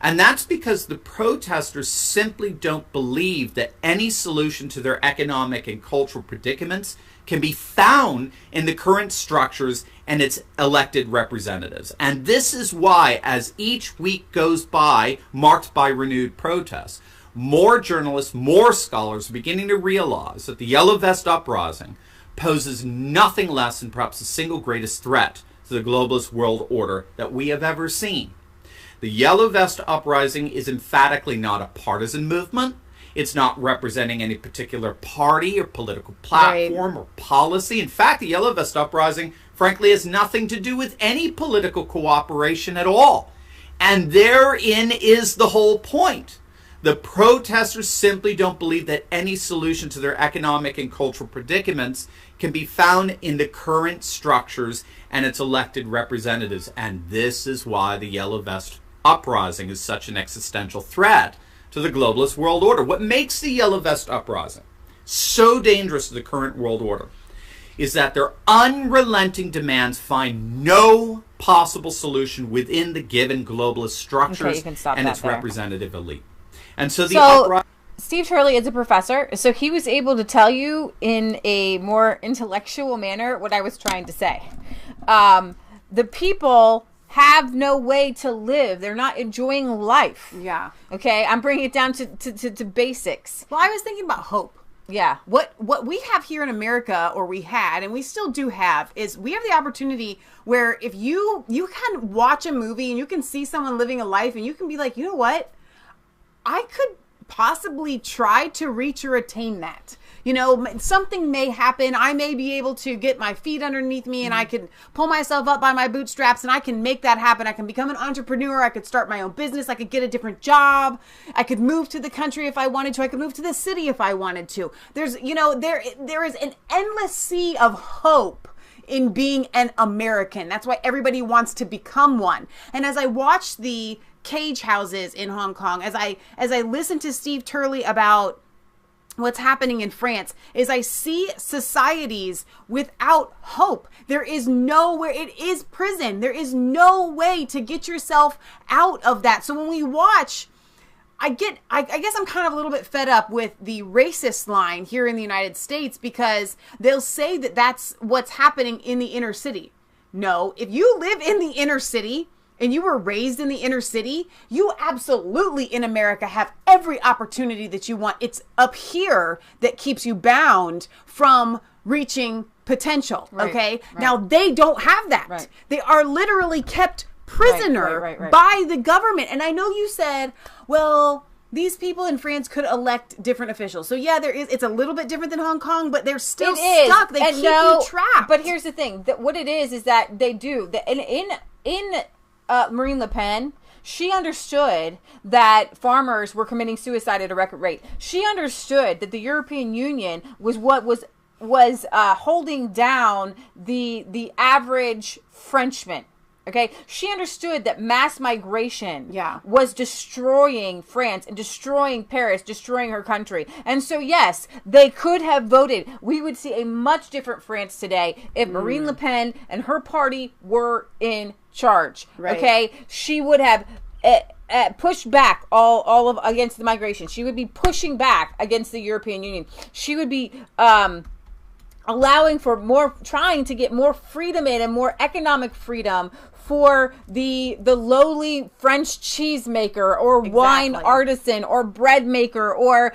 And that's because the protesters simply don't believe that any solution to their economic and cultural predicaments can be found in the current structures and its elected representatives. And this is why, as each week goes by, marked by renewed protests, more journalists, more scholars are beginning to realize that the Yellow Vest uprising poses nothing less than perhaps the single greatest threat to the globalist world order that we have ever seen. The Yellow Vest uprising is emphatically not a partisan movement. It's not representing any particular party or political platform or policy. In fact, the Yellow Vest uprising, frankly, has nothing to do with any political cooperation at all. And therein is the whole point. The protesters simply don't believe that any solution to their economic and cultural predicaments can be found in the current structures and its elected representatives. And this is why the Yellow Vest uprising is such an existential threat to the globalist world order. What makes the Yellow Vest uprising so dangerous to the current world order is that their unrelenting demands find no possible solution within the given globalist structures and its representative elite. And so Steve Turley is a professor, so he was able to tell you in a more intellectual manner what I was trying to say. The people have no way to live. They're not enjoying life. Yeah. Okay? I'm bringing it down to basics. Well, I was thinking about hope. Yeah. What we have here in America, or we had, and we still do have, is we have the opportunity where if you can watch a movie and you can see someone living a life and you can be like, you know what? I could possibly try to reach or attain that. Something may happen. I may be able to get my feet underneath me and I can pull myself up by my bootstraps and I can make that happen. I can become an entrepreneur. I could start my own business. I could get a different job. I could move to the country if I wanted to. I could move to the city if I wanted to. There's, there is an endless sea of hope in being an American. That's why everybody wants to become one. And as I watch the cage houses in Hong Kong, as I listen to Steve Turley about what's happening in France, is I see societies without hope. There is nowhere. It is prison. There is no way to get yourself out of that. So when we watch, I guess I'm kind of a little bit fed up with the racist line here in the United States, because they'll say that that's what's happening in the inner city. No, if you live in the inner city and you were raised in the inner city, you absolutely in America have every opportunity that you want. It's up here that keeps you bound from reaching potential. Okay. Right. Now they don't have that. Right. They are literally kept prisoner by the government. And I know you said, well, these people in France could elect different officials. So yeah, it's a little bit different than Hong Kong, but they're still stuck. They keep you trapped. But here's the thing: that what it is that they do. In Marine Le Pen, she understood that farmers were committing suicide at a record rate. She understood that the European Union was what was holding down the average Frenchman. Okay, she understood that mass migration was destroying France and destroying Paris, destroying her country. And so, yes, they could have voted. We would see a much different France today if Marine Le Pen and her party were in charge. Right. Okay, she would have pushed back all of against the migration. She would be pushing back against the European Union. She would be allowing for more, trying to get more freedom in and more economic freedom for the lowly French cheesemaker or wine artisan or bread maker or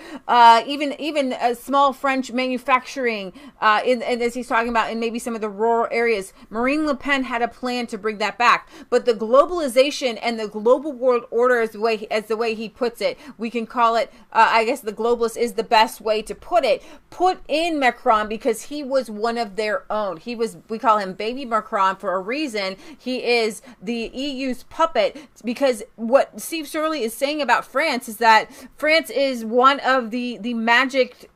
even a small French manufacturing and as he's talking about in maybe some of the rural areas. Marine Le Pen had a plan to bring that back, but the globalization and the global world order is the way he puts it. We can call it I guess the globalist is the best way to put it. Put in Macron because he was one of their own. We call him Baby Macron for a reason. He is the EU's puppet, because what Steve Shirley is saying about France is that France is one of the magic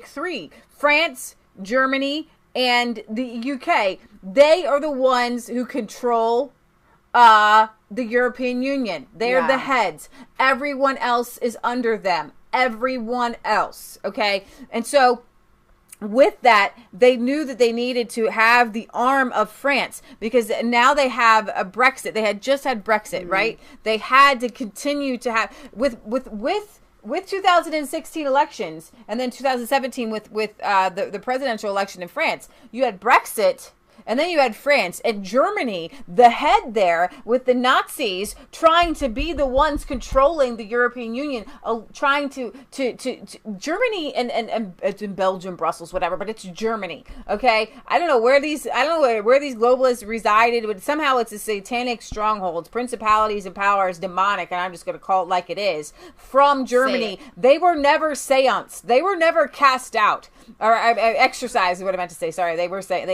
three. France, Germany, and the UK. They are the ones who control the European Union. They're the heads. Everyone else is under them. Everyone else. Okay? And so with that, they knew that they needed to have the arm of France, because now they have a Brexit. They had just had Brexit, right? They had to continue to have with 2016 elections and then 2017 with the presidential election in France. You had Brexit. And then you had France and Germany, the head there with the Nazis trying to be the ones controlling the European Union, trying to Germany and it's in Belgium, Brussels, whatever, but it's Germany. Okay. I don't know where these globalists resided, but somehow it's a satanic stronghold, principalities and powers, demonic. And I'm just going to call it like it is from Germany. They were never seanced. They were never cast out. Or exercise is what I meant to say. Sorry, they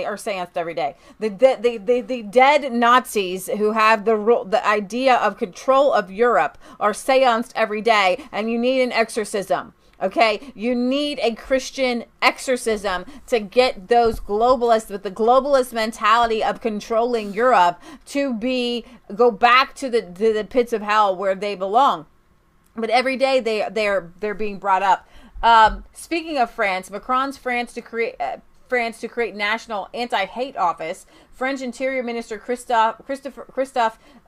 are seanced every day. The dead Nazis who have the idea of control of Europe are seanced every day, and you need an exorcism. Okay, you need a Christian exorcism to get those globalists with the globalist mentality of controlling Europe to go back to the pits of hell where they belong. But every day they're being brought up. Speaking of France, Macron's France to create national anti-hate office. French Interior Minister Christophe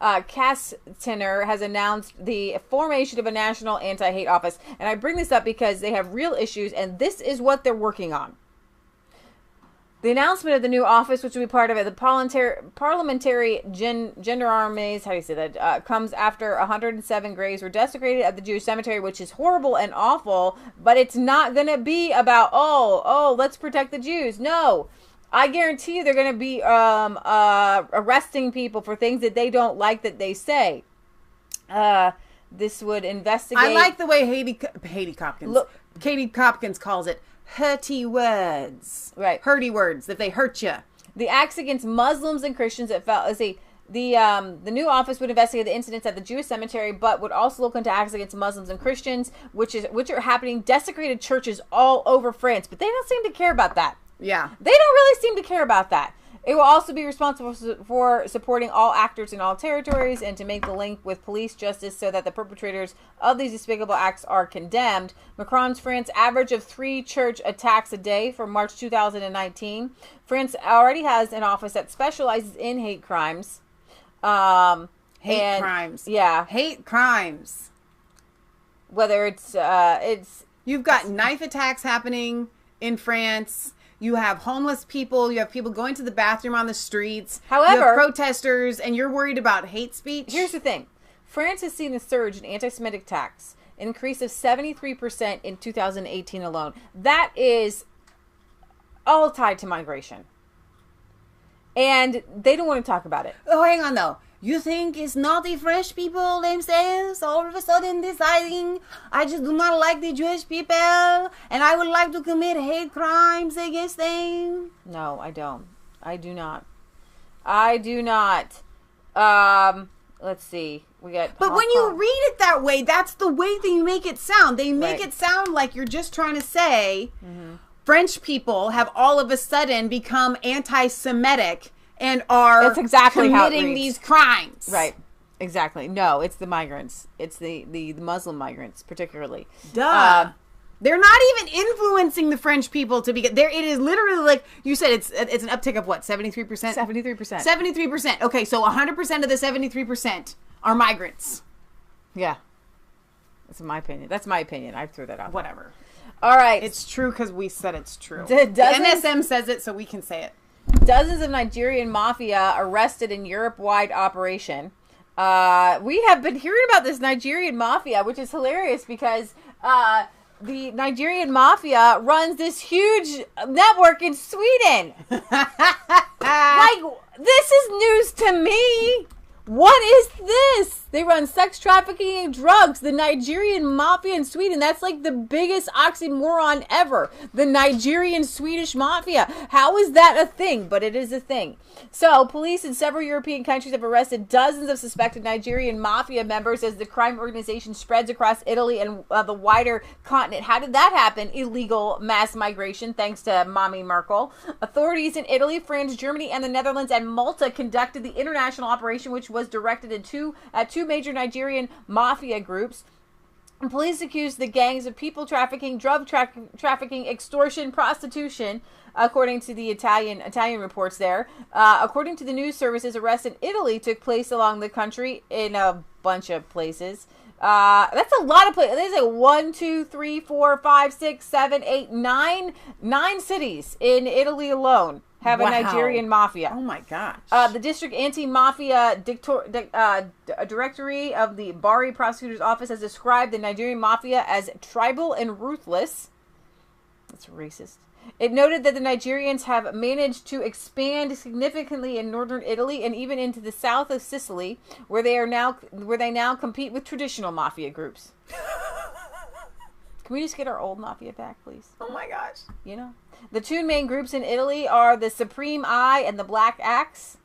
Castaner has announced the formation of a national anti-hate office. And I bring this up because they have real issues, and this is what they're working on. The announcement of the new office, which will be part of it, the parliamentary gendarmes, how do you say that, comes after 107 graves were desecrated at the Jewish cemetery, which is horrible and awful, but it's not going to be about, let's protect the Jews. No, I guarantee you they're going to be arresting people for things that they don't like that they say. This would investigate. I like the way Katie Hopkins calls it. Hurty words. Right. Hurty words, if they hurt you. The acts against Muslims and Christians that fell, the new office would investigate the incidents at the Jewish cemetery, but would also look into acts against Muslims and Christians, which are happening, desecrated churches all over France. But they don't seem to care about that. Yeah. They don't really seem to care about that. It will also be responsible for supporting all actors in all territories and to make the link with police justice so that the perpetrators of these despicable acts are condemned. Macron's France average of 3 church attacks a day from March 2019. France already has an office that specializes in hate crimes. Hate crimes. Yeah. Hate crimes. Whether it's you've got knife attacks happening in France. You have homeless people. You have people going to the bathroom on the streets. However, you have protesters, and you're worried about hate speech. Here's the thing. France has seen a surge in anti-Semitic attacks, an increase of 73% in 2018 alone. That is all tied to migration. And they don't want to talk about it. Oh, hang on, though. You think it's not the French people themselves all of a sudden deciding, I just do not like the Jewish people and I would like to commit hate crimes against them? No, I don't. I do not. Let's see. But when you read it that way, that's the way they make it sound. They make it sound like you're just trying to say French people have all of a sudden become anti-Semitic and are That's exactly committing these crimes. Right. Exactly. No, it's the migrants. It's the Muslim migrants, particularly. Duh. They're not even influencing the French people to be there. It is literally like you said. It's an uptick of what? 73%. 73%. 73%. Okay, so 100% of the 73% are migrants. Yeah. That's my opinion. I threw that out. Whatever. All right. It's true because we said it's true. The NSM says it, so we can say it. Dozens of Nigerian mafia arrested in Europe-wide operation. We have been hearing about this Nigerian mafia, which is hilarious because the Nigerian mafia runs this huge network in Sweden. Like, this is news to me. What is this? They run sex trafficking and drugs. The Nigerian mafia in Sweden. That's like the biggest oxymoron ever. The Nigerian Swedish mafia. How is that a thing? But it is a thing. So, police in several European countries have arrested dozens of suspected Nigerian mafia members as the crime organization spreads across Italy and the wider continent. How did that happen? Illegal mass migration, thanks to Mommy Merkel. Authorities in Italy, France, Germany, and the Netherlands and Malta conducted the international operation, which was directed at two major Nigerian mafia groups. And police accused the gangs of people trafficking, drug trafficking, extortion, prostitution, according to the Italian reports there. According to the news services, arrests in Italy took place along the country in a bunch of places. That's a lot of places. There's like 1, 2, 3, 4, 5, 6, 7, 8, 9 cities in Italy alone have a Nigerian mafia. Oh my gosh. The district anti-mafia directory of the Bari prosecutor's office has described the Nigerian mafia as tribal and ruthless. That's racist. It noted that the Nigerians have managed to expand significantly in northern Italy and even into the south of Sicily, where they now compete with traditional mafia groups. Can we just get our old mafia back, please? Oh my gosh. You know? The two main groups in Italy are the Supreme Eye and the Black Axe,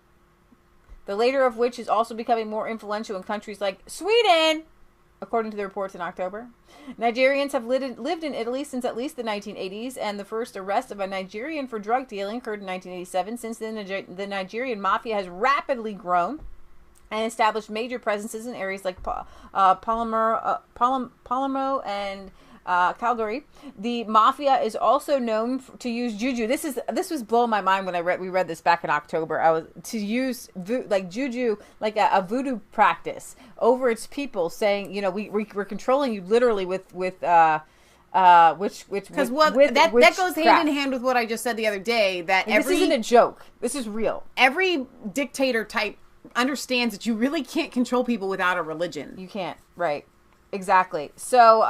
the later of which is also becoming more influential in countries like Sweden, according to the reports in October. Nigerians have lived in Italy since at least the 1980s, and the first arrest of a Nigerian for drug dealing occurred in 1987. Since then, the Nigerian mafia has rapidly grown and established major presences in areas like Palermo and Calgary. The mafia is also known to use juju. This was blowing my mind when we read this back in October. To use juju, like a voodoo practice over its people, saying, you know, we're controlling you literally with that goes hand in hand with what I just said the other day. That this isn't a joke. This is real. Every dictator type understands that you really can't control people without a religion. You can't, right? Exactly. So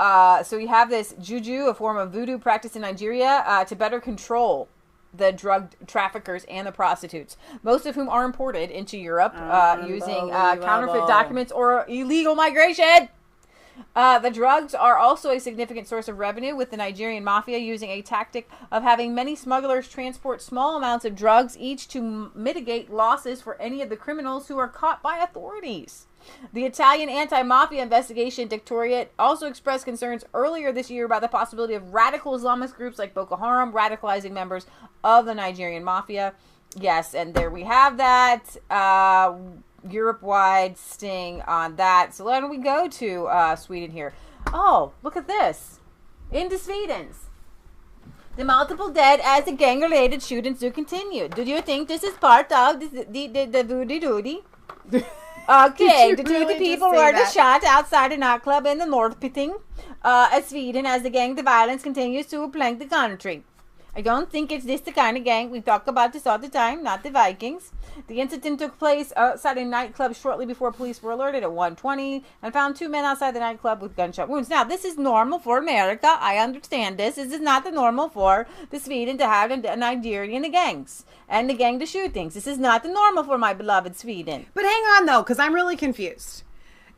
you have this juju, a form of voodoo practice in Nigeria, to better control the drug traffickers and the prostitutes, most of whom are imported into Europe using counterfeit documents or illegal migration. The drugs are also a significant source of revenue, with the Nigerian mafia using a tactic of having many smugglers transport small amounts of drugs each to mitigate losses for any of the criminals who are caught by authorities. The Italian anti-mafia investigation directorate also expressed concerns earlier this year about the possibility of radical Islamist groups like Boko Haram radicalizing members of the Nigerian mafia. Yes, and there we have that Europe-wide sting on that. So why don't we go to Sweden here? Oh, look at this. Into Sweden's. The multiple dead as the gang-related shootings do continue. Do you think this is part of the voodoo doody? Okay, the two people were shot outside a nightclub in the North Pitting. Sweden as the gang the violence continues to plague the country. I don't think it's this the kind of gang. We talk about this all the time, not the Vikings. The incident took place outside a nightclub shortly before police were alerted at 1:20 and found 2 men outside the nightclub with gunshot wounds. Now, this is normal for America. I understand this. This is not the normal for the Sweden to have a Nigerian gangs and the gang to shoot things. This is not the normal for my beloved Sweden. But hang on, though, because I'm really confused.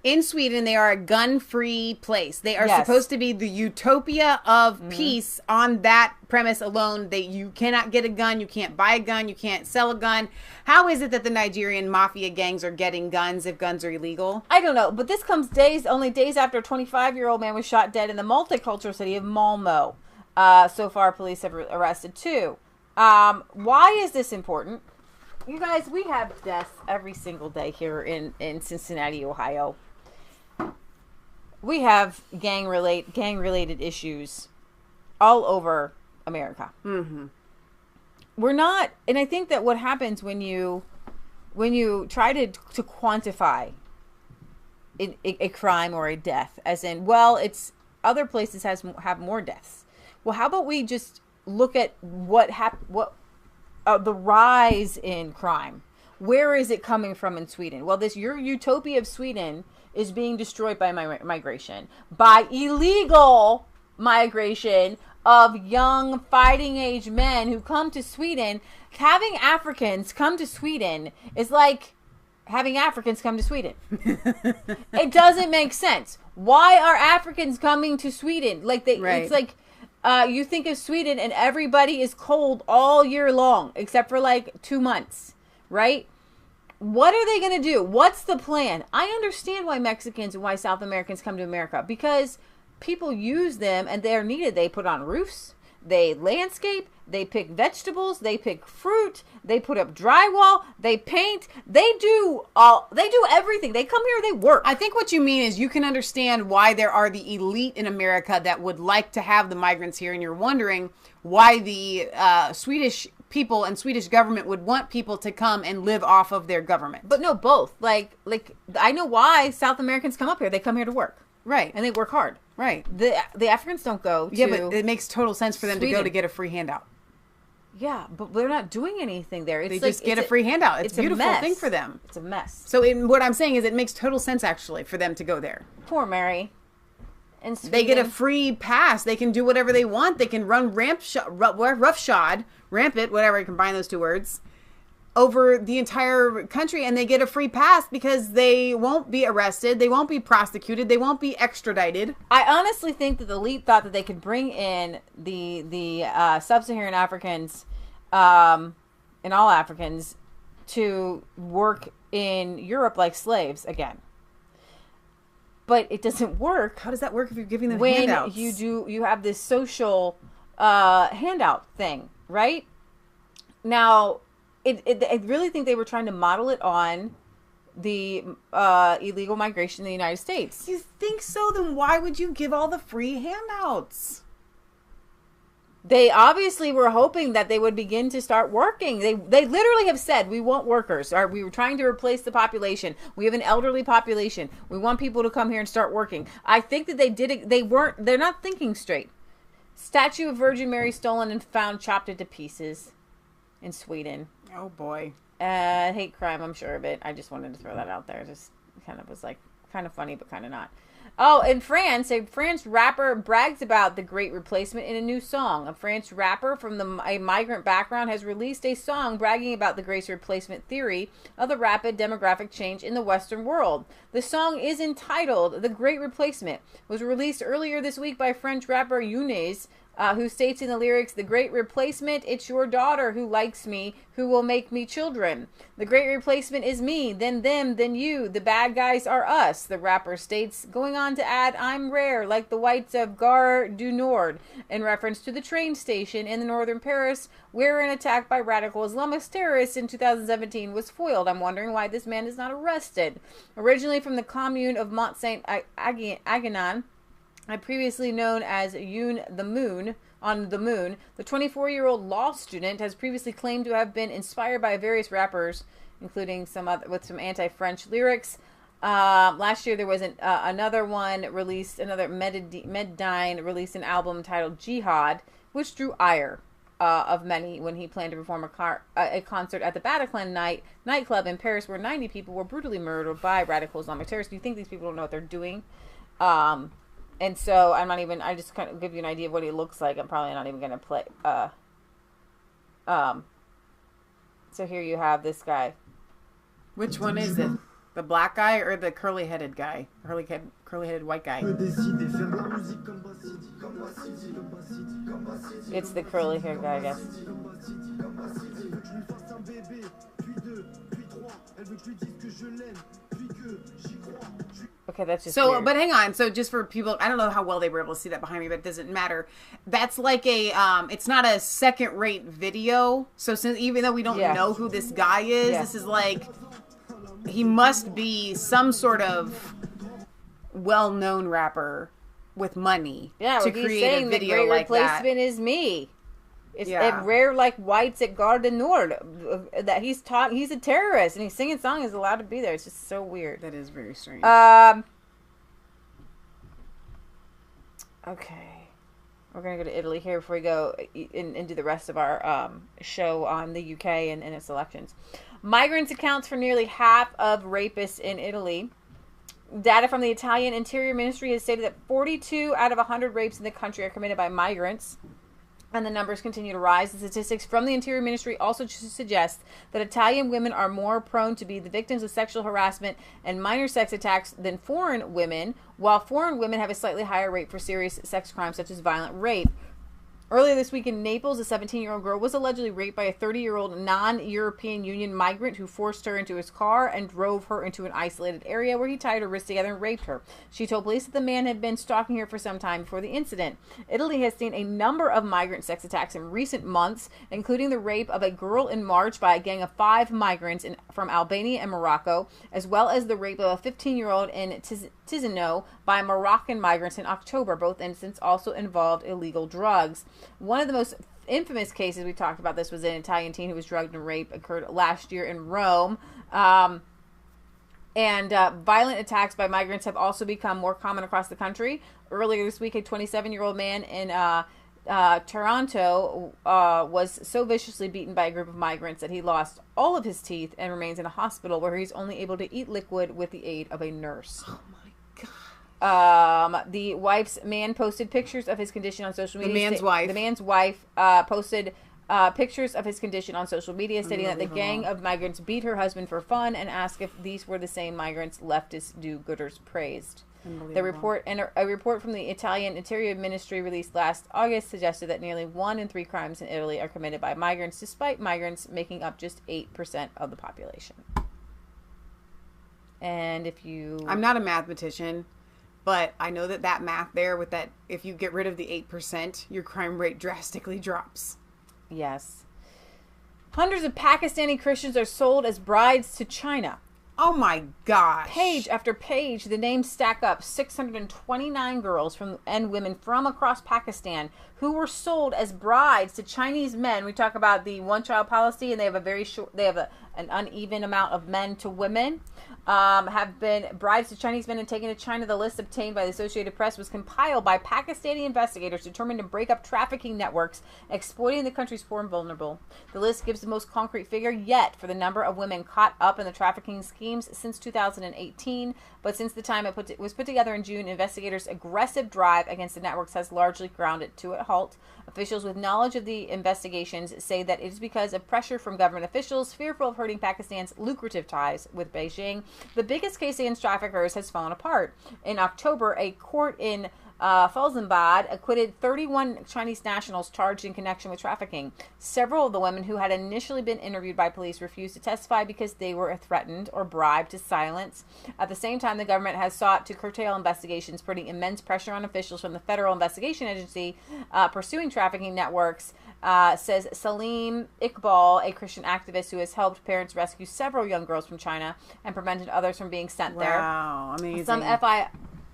In Sweden, they are a gun-free place. They are supposed to be the utopia of peace on that premise alone. You cannot get a gun, you can't buy a gun, you can't sell a gun. How is it that the Nigerian mafia gangs are getting guns if guns are illegal? I don't know, but this comes only days after a 25-year-old man was shot dead in the multicultural city of Malmo. So far, police have arrested 2. Why is this important? You guys, we have deaths every single day here in Cincinnati, Ohio. We have gang-related issues all over America. Mm-hmm. We're not, and I think that what happens when you try to quantify a crime or a death, as in, well, it's other places have more deaths. Well, how about we just look at the rise in crime? Where is it coming from in Sweden? Well, your utopia of Sweden is being destroyed by migration, by illegal migration of young fighting age men who come to Sweden. Having Africans come to Sweden is like having Africans come to Sweden. It doesn't make sense. Why are Africans coming to Sweden? It's like you think of Sweden and everybody is cold all year long except for like 2 months, right? What are they going to do? What's the plan? I understand why Mexicans and why South Americans come to America, because people use them and they're needed. They put on roofs, they landscape, they pick vegetables, they pick fruit, they put up drywall, they paint, they do everything. They come here, they work. I think what you mean is you can understand why there are the elite in America that would like to have the migrants here, and you're wondering why the Swedish people and Swedish government would want people to come and live off of their government. But no, both. Like I know why South Americans come up here. They come here to work. Right. And they work hard. Right. The Africans don't go to Yeah, but it makes total sense for them Sweden to go to get a free handout. Yeah, but they're not doing anything there. They just get a free handout. It's a beautiful thing for them. It's a mess. So what I'm saying is it makes total sense, actually, for them to go there. Poor Mary. And they get a free pass. They can do whatever they want. They can run roughshod, rampant, whatever, I combine those 2 words, over the entire country, and they get a free pass because they won't be arrested, they won't be prosecuted, they won't be extradited. I honestly think that the elite thought that they could bring in the sub-Saharan Africans and all Africans to work in Europe like slaves again. But it doesn't work. How does that work if you're giving them handouts? When you have this social handout thing, right? Now, I really think they were trying to model it on the illegal migration in the United States. You think so? Then why would you give all the free handouts? They obviously were hoping that they would begin to start working. They literally have said, we want workers. Or we were trying to replace the population. We have an elderly population. We want people to come here and start working. I think that they did it. They're not thinking straight. Statue of Virgin Mary stolen and found chopped into pieces in Sweden. Oh boy. Hate crime, I'm sure of it. I just wanted to throw that out there. Just kind of was like, kind of funny, but kind of not. Oh, in France, a French rapper brags about the Great Replacement in a new song. A French rapper from a migrant background has released a song bragging about the Great Replacement theory of the rapid demographic change in the Western world. The song is entitled The Great Replacement. It was released earlier this week by French rapper Younes, who states in the lyrics, "The Great Replacement, it's your daughter who likes me, who will make me children. The Great Replacement is me, then them, then you. The bad guys are us," the rapper states, going on to add, "I'm rare, like the whites of Gare du Nord," in reference to the train station in the northern Paris, where an attack by radical Islamist terrorists in 2017 was foiled. I'm wondering why this man is not arrested. Originally from the commune of Mont Saint-Aignan, previously known as Yoon the Moon, on the Moon, the 24-year-old law student has previously claimed to have been inspired by various rappers, including with some anti-French lyrics. Last year there was another one released, another Meddyne released an album titled Jihad, which drew ire of many when he planned to perform a concert at the Bataclan nightclub in Paris, where 90 people were brutally murdered by radical Islamic terrorists. Do you think these people don't know what they're doing? And so I just kind of give you an idea of what he looks like. I'm probably not even going to play. So here you have this guy. Which one is it? The black guy or the curly-headed guy? Curly-headed white guy? It's the curly-haired guy, I guess. Okay, that's just weird. But hang on. So just for people, I don't know how well they were able to see that behind me, but it doesn't matter. That's like it's not a second-rate video. So even though we don't know who this guy is, this is like, he must be some sort of well-known rapper with money to create a video like that. The great replacement is me. It's rare like whites at Gare du Nord that he's a terrorist and he's singing song is allowed to be there. It's just so weird. That is very strange. Okay. We're going to go to Italy here before we go into the rest of our show on the UK and its elections. Migrants accounts for nearly half of rapists in Italy. Data from the Italian Interior Ministry has stated that 42 out of 100 rapes in the country are committed by migrants. And the numbers continue to rise. The statistics from the Interior Ministry also suggest that Italian women are more prone to be the victims of sexual harassment and minor sex attacks than foreign women, while foreign women have a slightly higher rate for serious sex crimes such as violent rape. Earlier this week in Naples, a 17-year-old girl was allegedly raped by a 30-year-old non-European Union migrant who forced her into his car and drove her into an isolated area where he tied her wrists together and raped her. She told police that the man had been stalking her for some time before the incident. Italy has seen a number of migrant sex attacks in recent months, including the rape of a girl in March by a gang of 5 migrants from Albania and Morocco, as well as the rape of a 15-year-old in Ticino by Moroccan migrants in October. Both incidents also involved illegal drugs. One of the most infamous cases, we talked about this, was an Italian teen who was drugged and raped, occurred last year in Rome. Violent attacks by migrants have also become more common across the country. Earlier this week, a 27-year-old man in Taranto was so viciously beaten by a group of migrants that he lost all of his teeth and remains in a hospital where he's only able to eat liquid with the aid of a nurse. Oh my God. The wife's man posted pictures of his condition on social media. The man's wife posted pictures of his condition on social media, stating that the gang of migrants beat her husband for fun and asked if these were the same migrants leftist do-gooders praised. The report a report from the Italian Interior Ministry released last August suggested that nearly 1 in 3 crimes in Italy are committed by migrants, despite migrants making up just 8% of the population. And I'm not a mathematician, but I know that math there with that, if you get rid of the 8%, your crime rate drastically drops. Yes. Hundreds of Pakistani Christians are sold as brides to China. Oh my gosh. Page after page, the names stack up. 629 girls and women from across Pakistan who were sold as brides to Chinese men. We talk about the one-child policy, and they have an uneven amount of men to women. Have been brides to Chinese men and taken to China. The list obtained by the Associated Press was compiled by Pakistani investigators determined to break up trafficking networks exploiting the country's poor and vulnerable. The list gives the most concrete figure yet for the number of women caught up in the trafficking schemes since 2018. But since the time it was put together in June, investigators' aggressive drive against the networks has largely ground it to a halt. Officials with knowledge of the investigations say that it is because of pressure from government officials fearful of hurting Pakistan's lucrative ties with Beijing. The biggest case against traffickers has fallen apart. In October, a court in Faisalabad acquitted 31 Chinese nationals charged in connection with trafficking. Several of the women who had initially been interviewed by police refused to testify because they were threatened or bribed to silence. At the same time, the government has sought to curtail investigations, putting immense pressure on officials from the Federal Investigation Agency pursuing trafficking networks, says Salim Iqbal, a Christian activist who has helped parents rescue several young girls from China and prevented others from being sent there. Wow, amazing.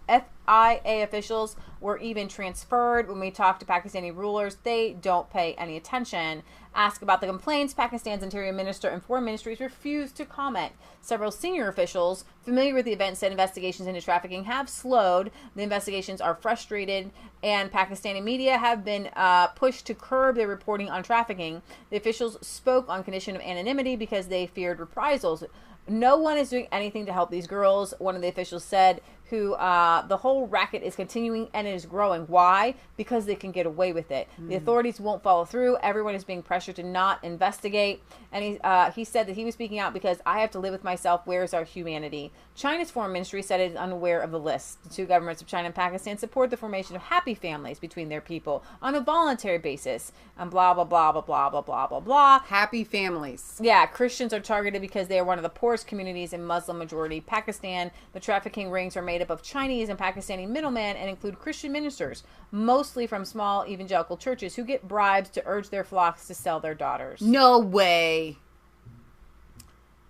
FIA officials were even transferred. When we talk to Pakistani rulers, they don't pay any attention. Asked about the complaints, Pakistan's Interior Minister and Foreign Ministries refused to comment. Several senior officials familiar with the event said investigations into trafficking have slowed. The investigations are frustrated, and Pakistani media have been pushed to curb their reporting on trafficking. The officials spoke on condition of anonymity because they feared reprisals. No one is doing anything to help these girls, one of the officials said, who the whole racket is continuing and it is growing. Why? Because they can get away with it. The authorities won't follow through. Everyone is being pressured to not investigate. And he said that he was speaking out because I have to live with myself. Where's our humanity? China's foreign ministry said it is unaware of the list. The two governments of China and Pakistan support the formation of happy families between their people on a voluntary basis. And blah, blah, blah, blah, blah, blah, blah, blah, blah. Happy families. Yeah, Christians are targeted because they are one of the poorest communities in Muslim-majority Pakistan. The trafficking rings are made up of Chinese and Pakistani middlemen and include Christian ministers, mostly from small evangelical churches, who get bribes to urge their flocks to sell their daughters. No way.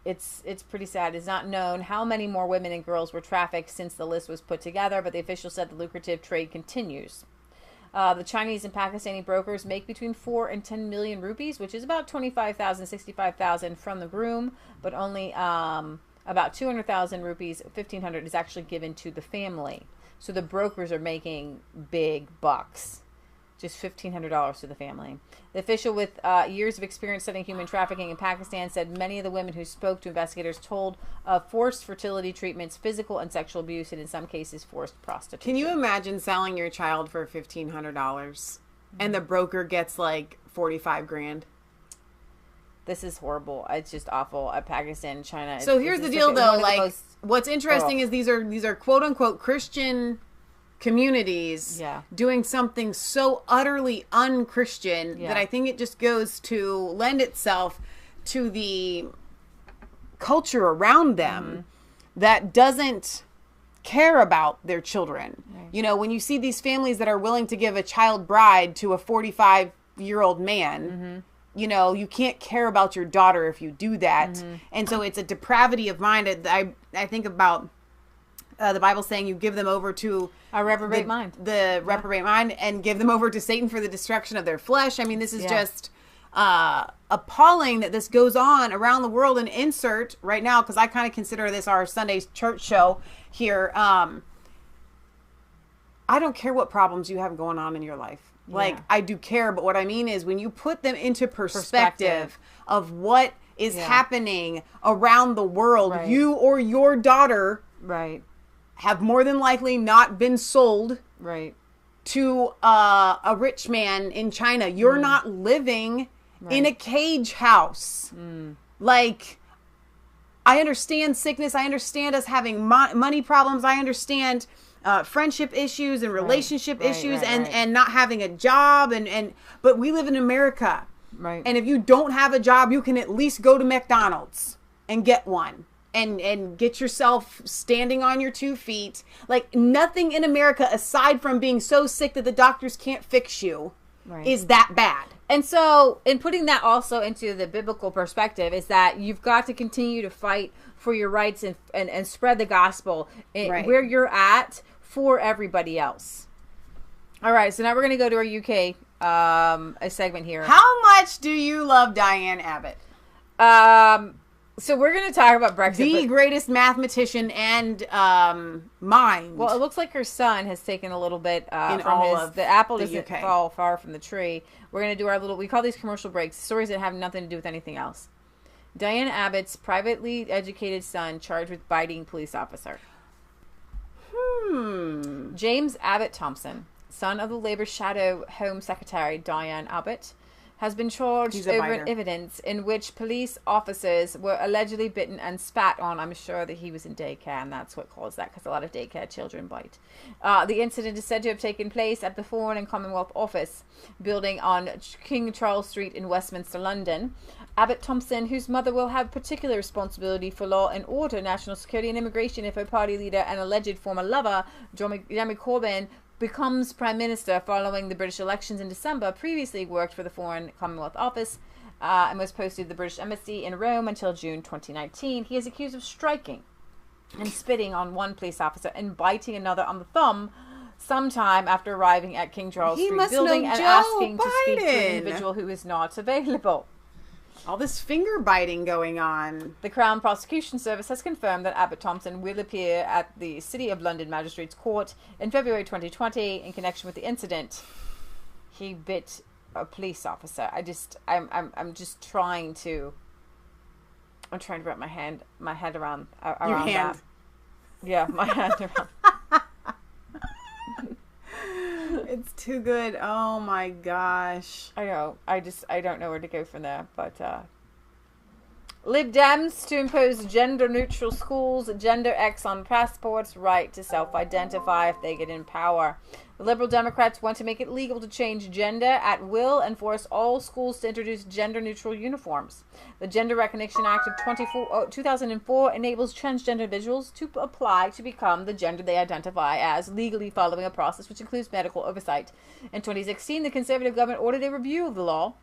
It's pretty sad. It's not known how many more women and girls were trafficked since the list was put together, but the officials said the lucrative trade continues. The Chinese and Pakistani brokers make between 4 and 10 million rupees, which is about 25,000, 65,000 from the groom, but only about 200,000 rupees, 1,500 is actually given to the family. So the brokers are making big bucks. Just $1,500 to the family. The official with years of experience studying human trafficking in Pakistan said many of the women who spoke to investigators told of forced fertility treatments, physical and sexual abuse, and in some cases forced prostitution. Can you imagine selling your child for $1,500 and the broker gets like 45 grand? This is horrible. It's just awful. Pakistan, China. So here's the deal, though. Like, what's interesting is these are quote unquote Christian communities doing something so utterly unchristian that I think it just goes to lend itself to the culture around them that doesn't care about their children. Right. You know, when you see these families that are willing to give a child bride to a 45-year-old man, you know, you can't care about your daughter if you do that. And so it's a depravity of mind. I think about the Bible saying you give them over to a reprobate mind. The reprobate mind, and give them over to Satan for the destruction of their flesh. I mean, this is just appalling that this goes on around the world. And insert right now, because I kind of consider this our Sunday church show here. I don't care what problems you have going on in your life. Like, I do care, but what I mean is when you put them into perspective of what is happening around the world, you or your daughter have more than likely not been sold to a rich man in China. You're not living in a cage house. Like, I understand sickness. I understand us having money problems. I understand friendship issues and relationship issues and not having a job. But we live in America. And if you don't have a job, you can at least go to McDonald's and get one. And get yourself standing on your 2 feet. Like, nothing in America, aside from being so sick that the doctors can't fix you, is that bad. And so, in putting that also into the biblical perspective, is that you've got to continue to fight for your rights and spread the gospel where you're at for everybody else. All right, so now we're going to go to our UK a segment here. How much do you love Diane Abbott? So we're going to talk about Brexit. The greatest mathematician and mind. Well, it looks like her son has taken a little bit the apple doesn't fall far from the tree. We're going to do our we call these commercial breaks, stories that have nothing to do with anything else. Diane Abbott's privately educated son charged with biting police officer. James Abbott Thompson, son of the Labour Shadow Home Secretary Diane Abbott, has been charged over an evidence in which police officers were allegedly bitten and spat on. I'm sure that he was in daycare, and that's what caused that, because a lot of daycare children bite. The incident is said to have taken place at the Foreign and Commonwealth Office building on King Charles Street in Westminster, London. Abbott Thompson, whose mother will have particular responsibility for law and order, national security and immigration if her party leader and alleged former lover, Jeremy Corbyn, becomes Prime Minister following the British elections in December, previously worked for the Foreign Commonwealth Office and was posted to the British Embassy in Rome until June 2019. He is accused of striking and spitting on one police officer and biting another on the thumb sometime after arriving at King Charles Street building and asking to speak to an individual who is not available. All this finger biting going on. The Crown Prosecution Service has confirmed that Abbott Thompson will appear at the City of London Magistrates Court in February 2020 in connection with the incident. He bit a police officer. I'm trying to wrap my head around your hand. That. Yeah, my hand around. It's too good. Oh my gosh. I know. I don't know where to go from there. But Lib Dems to impose gender-neutral schools, gender X on passports, right to self-identify if they get in power. The Liberal Democrats want to make it legal to change gender at will and force all schools to introduce gender-neutral uniforms. The Gender Recognition Act of 2004 enables transgender individuals to apply to become the gender they identify as, legally following a process which includes medical oversight. In 2016, the Conservative government ordered a review of the law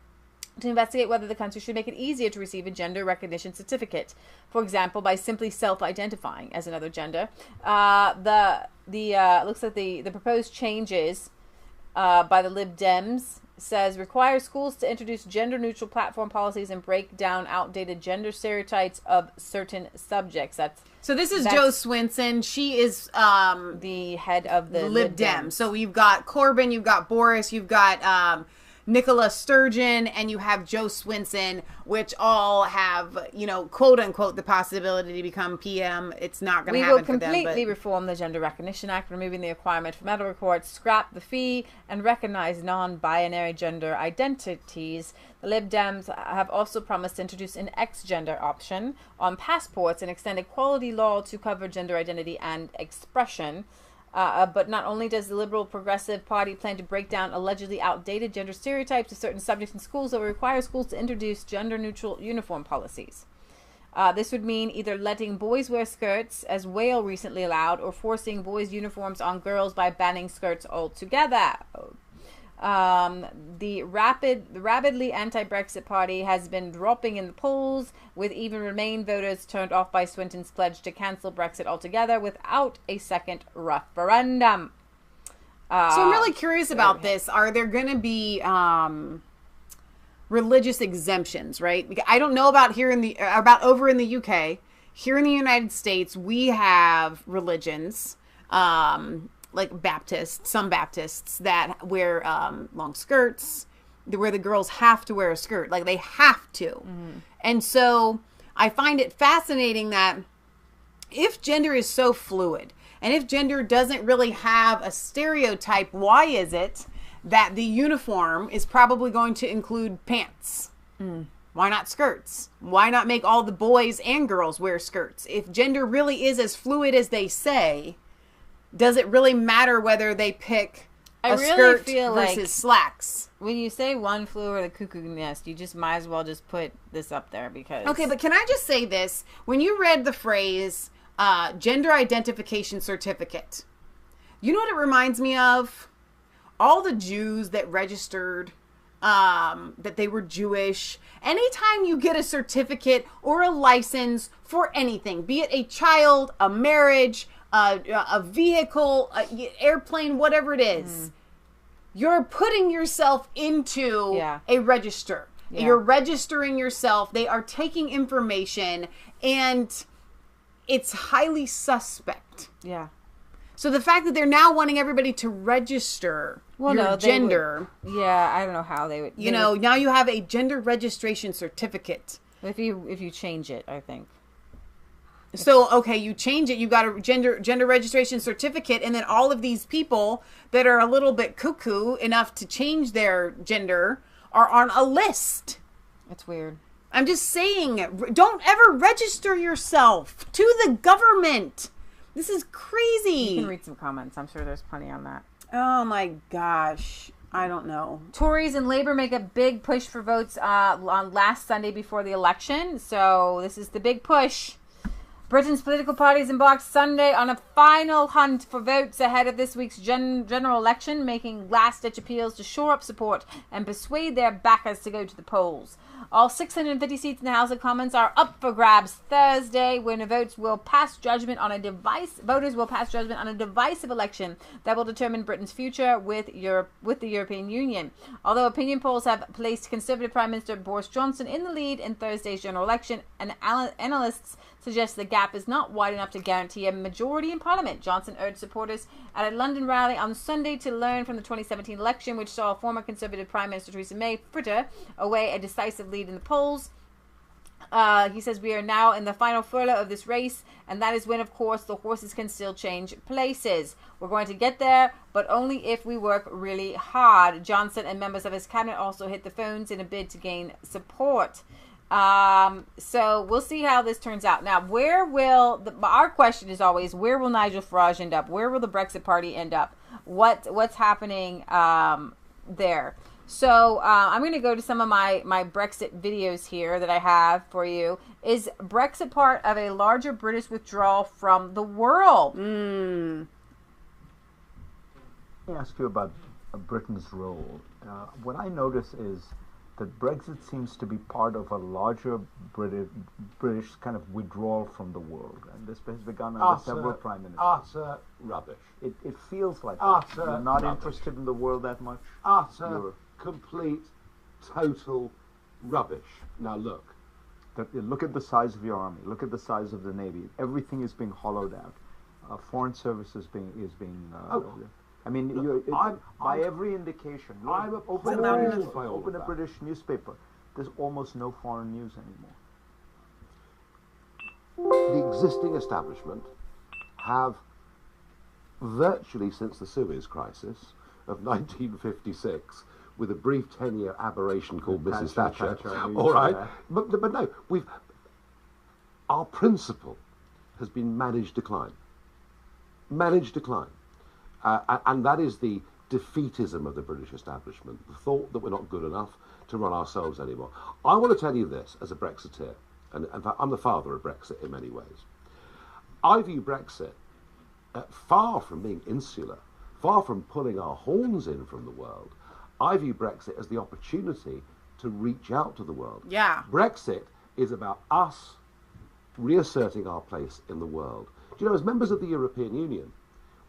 to investigate whether the country should make it easier to receive a gender recognition certificate, for example, by simply self-identifying as another gender. Looks like the proposed changes by the Lib Dems says require schools to introduce gender-neutral platform policies and break down outdated gender stereotypes of certain subjects. So this is Jo Swinson. She is the head of the Lib Dems. So you've got Corbyn, you've got Boris, you've got Nicola Sturgeon, and you have Jo Swinson, which all have, quote unquote, the possibility to become PM. It's not going to happen for them. We will completely reform the Gender Recognition Act, removing the requirement for medical records, scrap the fee, and recognize non-binary gender identities. The Lib Dems have also promised to introduce an X-gender option on passports and extend equality law to cover gender identity and expression. But not only does the Liberal Progressive Party plan to break down allegedly outdated gender stereotypes of certain subjects in schools, it will require schools to introduce gender-neutral uniform policies. This would mean either letting boys wear skirts, as Wales recently allowed, or forcing boys' uniforms on girls by banning skirts altogether. The rabidly anti-Brexit party has been dropping in the polls, with even Remain voters turned off by Swinton's pledge to cancel Brexit altogether without a second referendum. So I'm really curious about this. Are there going to be religious exemptions, right? Because I don't know about over in the UK. Here in the United States, we have religions. Like Baptists, some Baptists that wear long skirts, where the girls have to wear a skirt, like they have to. Mm-hmm. And so I find it fascinating that if gender is so fluid, and if gender doesn't really have a stereotype, why is it that the uniform is probably going to include pants? Mm. Why not skirts? Why not make all the boys and girls wear skirts? If gender really is as fluid as they say, does it really matter whether they pick a skirt versus slacks? When you say one flew over the cuckoo nest, you just might as well just put this up there because... Okay, but can I just say this? When you read the phrase gender identification certificate, you know what it reminds me of? All the Jews that registered that they were Jewish. Anytime you get a certificate or a license for anything, be it a child, a marriage, a vehicle, airplane, whatever it is, you're putting yourself into a register. Yeah. You're registering yourself. They are taking information, and it's highly suspect. Yeah. So the fact that they're now wanting everybody to register your gender. I don't know how they would. Now you have a gender registration certificate. If you change it, I think. So, okay, you change it, you got a gender registration certificate, and then all of these people that are a little bit cuckoo enough to change their gender are on a list. It's weird. I'm just saying, don't ever register yourself to the government. This is crazy. You can read some comments. I'm sure there's plenty on that. Oh my gosh. I don't know. Tories and Labour make a big push for votes on last Sunday before the election. So this is the big push. Britain's political parties embarked Sunday on a final hunt for votes ahead of this week's general election, making last-ditch appeals to shore up support and persuade their backers to go to the polls. All 650 seats in the House of Commons are up for grabs Thursday, when voters will pass judgment on a divisive election that will determine Britain's future with the European Union. Although opinion polls have placed Conservative Prime Minister Boris Johnson in the lead in Thursday's general election, and analysts suggest the gap is not wide enough to guarantee a majority in Parliament. Johnson urged supporters at a London rally on Sunday to learn from the 2017 election, which saw former Conservative Prime Minister Theresa May fritter away a decisive lead in the polls. He says we are now in the final furlong of this race, and that is when, of course, the horses can still change places. We're going to get there, but only if we work really hard. Johnson and members of his cabinet also hit the phones in a bid to gain support. So we'll see how this turns out. Now, where will our question is always, where will Nigel Farage end up? Where will the Brexit party end up? What's happening there? So I'm going to go to some of my Brexit videos here that I have for you. Is Brexit part of a larger British withdrawal from the world? Let me ask you about Britain's role. What I notice is that Brexit seems to be part of a larger British kind of withdrawal from the world. And this has begun under several prime ministers. Utter rubbish. It feels like that. You're not rubbish. Interested in the world that much. Utter, complete, total rubbish. Now look. Look at the size of your army. Look at the size of the navy. Everything is being hollowed out. Foreign service is being. I mean, by every indication, open a British newspaper. There's almost no foreign news anymore. The existing establishment have virtually since the Suez Crisis of 1956, with a brief 10-year aberration called Mrs. Thatcher. All right, but no, our principle has been managed decline. Managed decline. And that is the defeatism of the British establishment, the thought that we're not good enough to run ourselves anymore. I want to tell you this as a Brexiteer, and in fact, I'm the father of Brexit in many ways. I view Brexit far from being insular, far from pulling our horns in from the world. I view Brexit as the opportunity to reach out to the world. Yeah. Brexit is about us reasserting our place in the world. Do you know, as members of the European Union,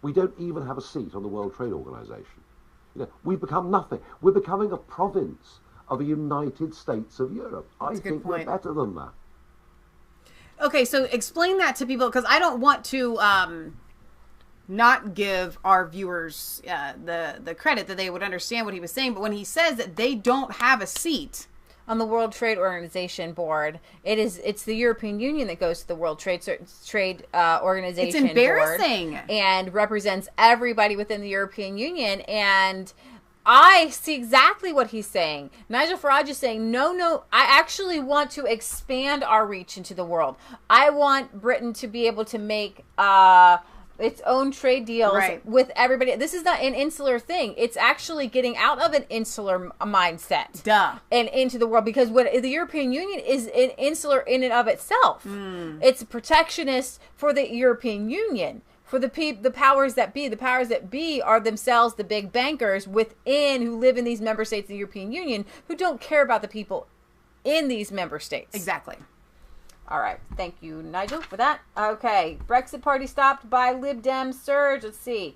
we don't even have a seat on the World Trade Organization. You know, we've become nothing. We're becoming a province of the United States of Europe. I think we're better than that. Okay, so explain that to people, because I don't want to not give our viewers the credit that they would understand what he was saying. But when he says that they don't have a seat on the World Trade Organization board, it's the European Union that goes to the World Trade Organization. It's embarrassing board and represents everybody within the European Union. And I see exactly what he's saying. Nigel Farage is saying, no, I actually want to expand our reach into the world. I want Britain to be able to make its own trade deals with everybody. This is not an insular thing. It's actually getting out of an insular mindset. And into the world, because what the European Union is an insular in and of itself. It's protectionist for the European Union, for the powers that be. The powers that be are themselves the big bankers within, who live in these member states of the European Union, who don't care about the people in these member states. Exactly. All right. Thank you, Nigel, for that. Okay. Brexit party stopped by Lib Dem surge. Let's see.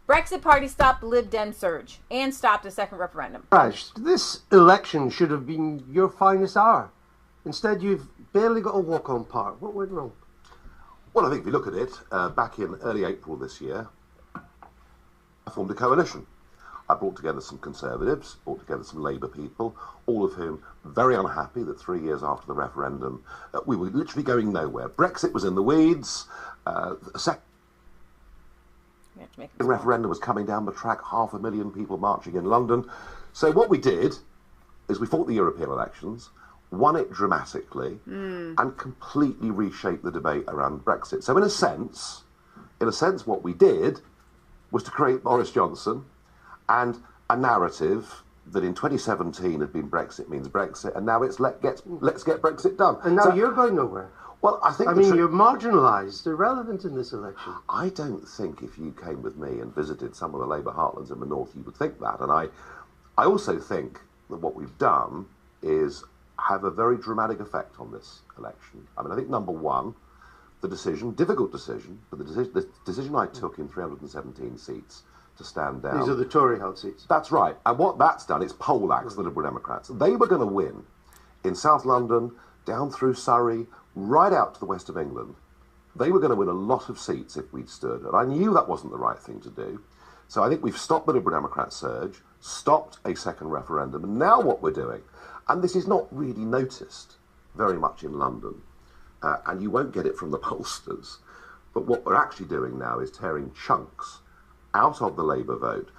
Brexit party stopped Lib Dem surge and stopped a second referendum. Raj, this election should have been your finest hour. Instead, you've barely got a walk-on part. What went wrong? Well, I think if you look at it, back in early April this year, I formed a coalition. I brought together some Conservatives, brought together some Labour people, all of whom very unhappy that 3 years after the referendum, we were literally going nowhere. Brexit was in the weeds. The second referendum was coming down the track, 500,000 people marching in London. So what we did is we fought the European elections, won it dramatically, and completely reshaped the debate around Brexit. So in a sense, what we did was to create Boris Johnson and a narrative that in 2017 had been Brexit means Brexit, and now it's let's get Brexit done. And now you're going nowhere. Well, I think... you're marginalised, irrelevant in this election. I don't think if you came with me and visited some of the Labour heartlands in the north, you would think that. And I also think that what we've done is have a very dramatic effect on this election. I mean, I think number one, the decision, difficult decision, but the decision I took in 317 seats to stand down. These are the Tory-held seats. That's right. And what that's done, it's poleaxed the Liberal Democrats. They were going to win in South London, down through Surrey, right out to the west of England. They were going to win a lot of seats if we'd stood. And I knew that wasn't the right thing to do. So I think we've stopped the Liberal Democrat surge, stopped a second referendum, and now what we're doing, and this is not really noticed very much in London, and you won't get it from the pollsters, but what we're actually doing now is tearing chunks out of the Labour vote.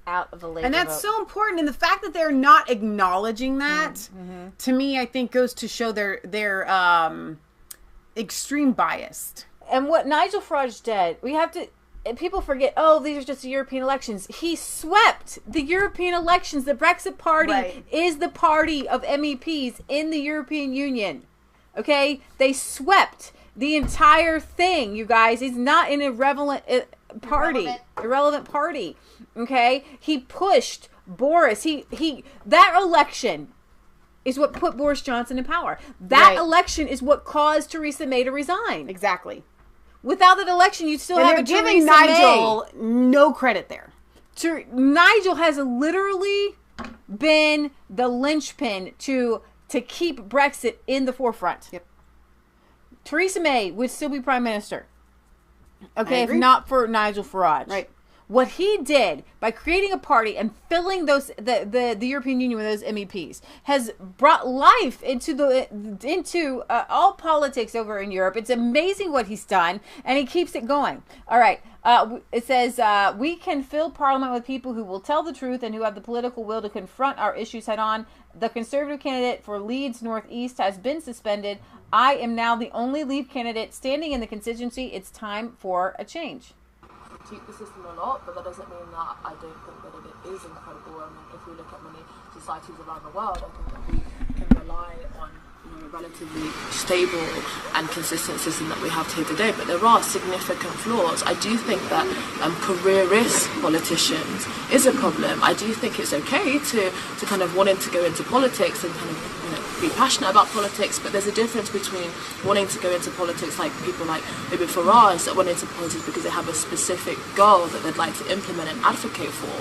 Out of the Labour And that's vote. so important. And the fact that they're not acknowledging that, to me, I think goes to show their extreme bias. And what Nigel Farage did, we have to... People forget, oh, these are just the European elections. He swept the European elections. The Brexit Party is the party of MEPs in the European Union. Okay? They swept the entire thing, you guys. He's not an irrelevant party. Okay? He pushed Boris. That election is what put Boris Johnson in power. That election is what caused Theresa May to resign. Exactly. Without that election, you'd still have a giving Theresa Nigel May. no credit there. Nigel has literally been the linchpin to keep Brexit in the forefront. Yep. Theresa May would still be prime minister. Okay, if not for Nigel Farage. Right. What he did by creating a party and filling the European Union with those MEPs has brought life into all politics over in Europe. It's amazing what he's done, and he keeps it going. All right. It says, we can fill Parliament with people who will tell the truth and who have the political will to confront our issues head on. The Conservative candidate for Leeds North East has been suspended. I am now the only Leave candidate standing in the constituency. It's time for a change. Critique the system a lot, but that doesn't mean that I don't think that it is incredible. I mean, if we look at many societies around the world, I think that we can rely on a relatively stable and consistent system that we have here today, but there are significant flaws. I do think that careerist politicians is a problem. I do think it's okay to kind of wanting to go into politics and kind of be passionate about politics, but there's a difference between wanting to go into politics, like people like maybe Farage that went into politics because they have a specific goal that they'd like to implement and advocate for,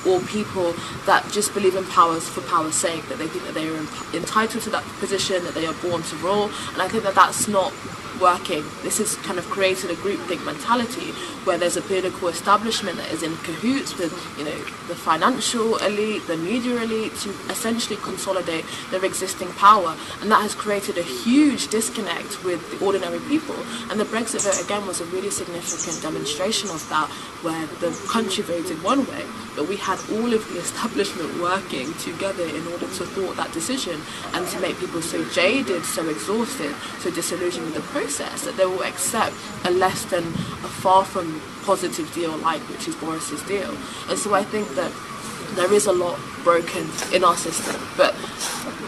or people that just believe in powers for power's sake, that they think that they are entitled to that position, that they are born to rule, and I think that that's not working. This has kind of created a groupthink mentality where there's a political establishment that is in cahoots with, the financial elite, the media elite, to essentially consolidate their existing power, and that has created a huge disconnect with the ordinary people. And the Brexit vote again was a really significant demonstration of that, where the country voted one way, but we had all of the establishment working together in order to thwart that decision and to make people so jaded, so exhausted, so disillusioned with the process that they will accept a less than a far from positive deal which is Boris's deal. And so I think that there is a lot broken in our system, but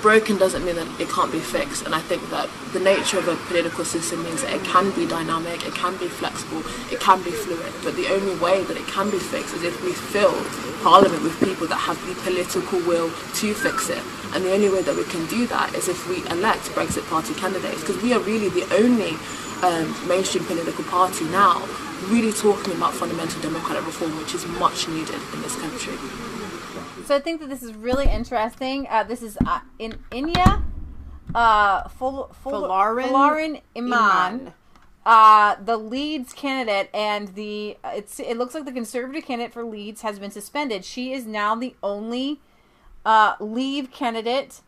broken doesn't mean that it can't be fixed. And I think that the nature of a political system means that it can be dynamic, it can be flexible, it can be fluid, but the only way that it can be fixed is if we fill Parliament with people that have the political will to fix it. And the only way that we can do that is if we elect Brexit Party candidates, because we are really the only mainstream political party now really talking about fundamental democratic reform, which is much needed in this country. So I think that this is really interesting. This is in Inya Folarin Iman, the Leeds candidate, and it looks like the Conservative candidate for Leeds has been suspended. She is now the only Leave candidate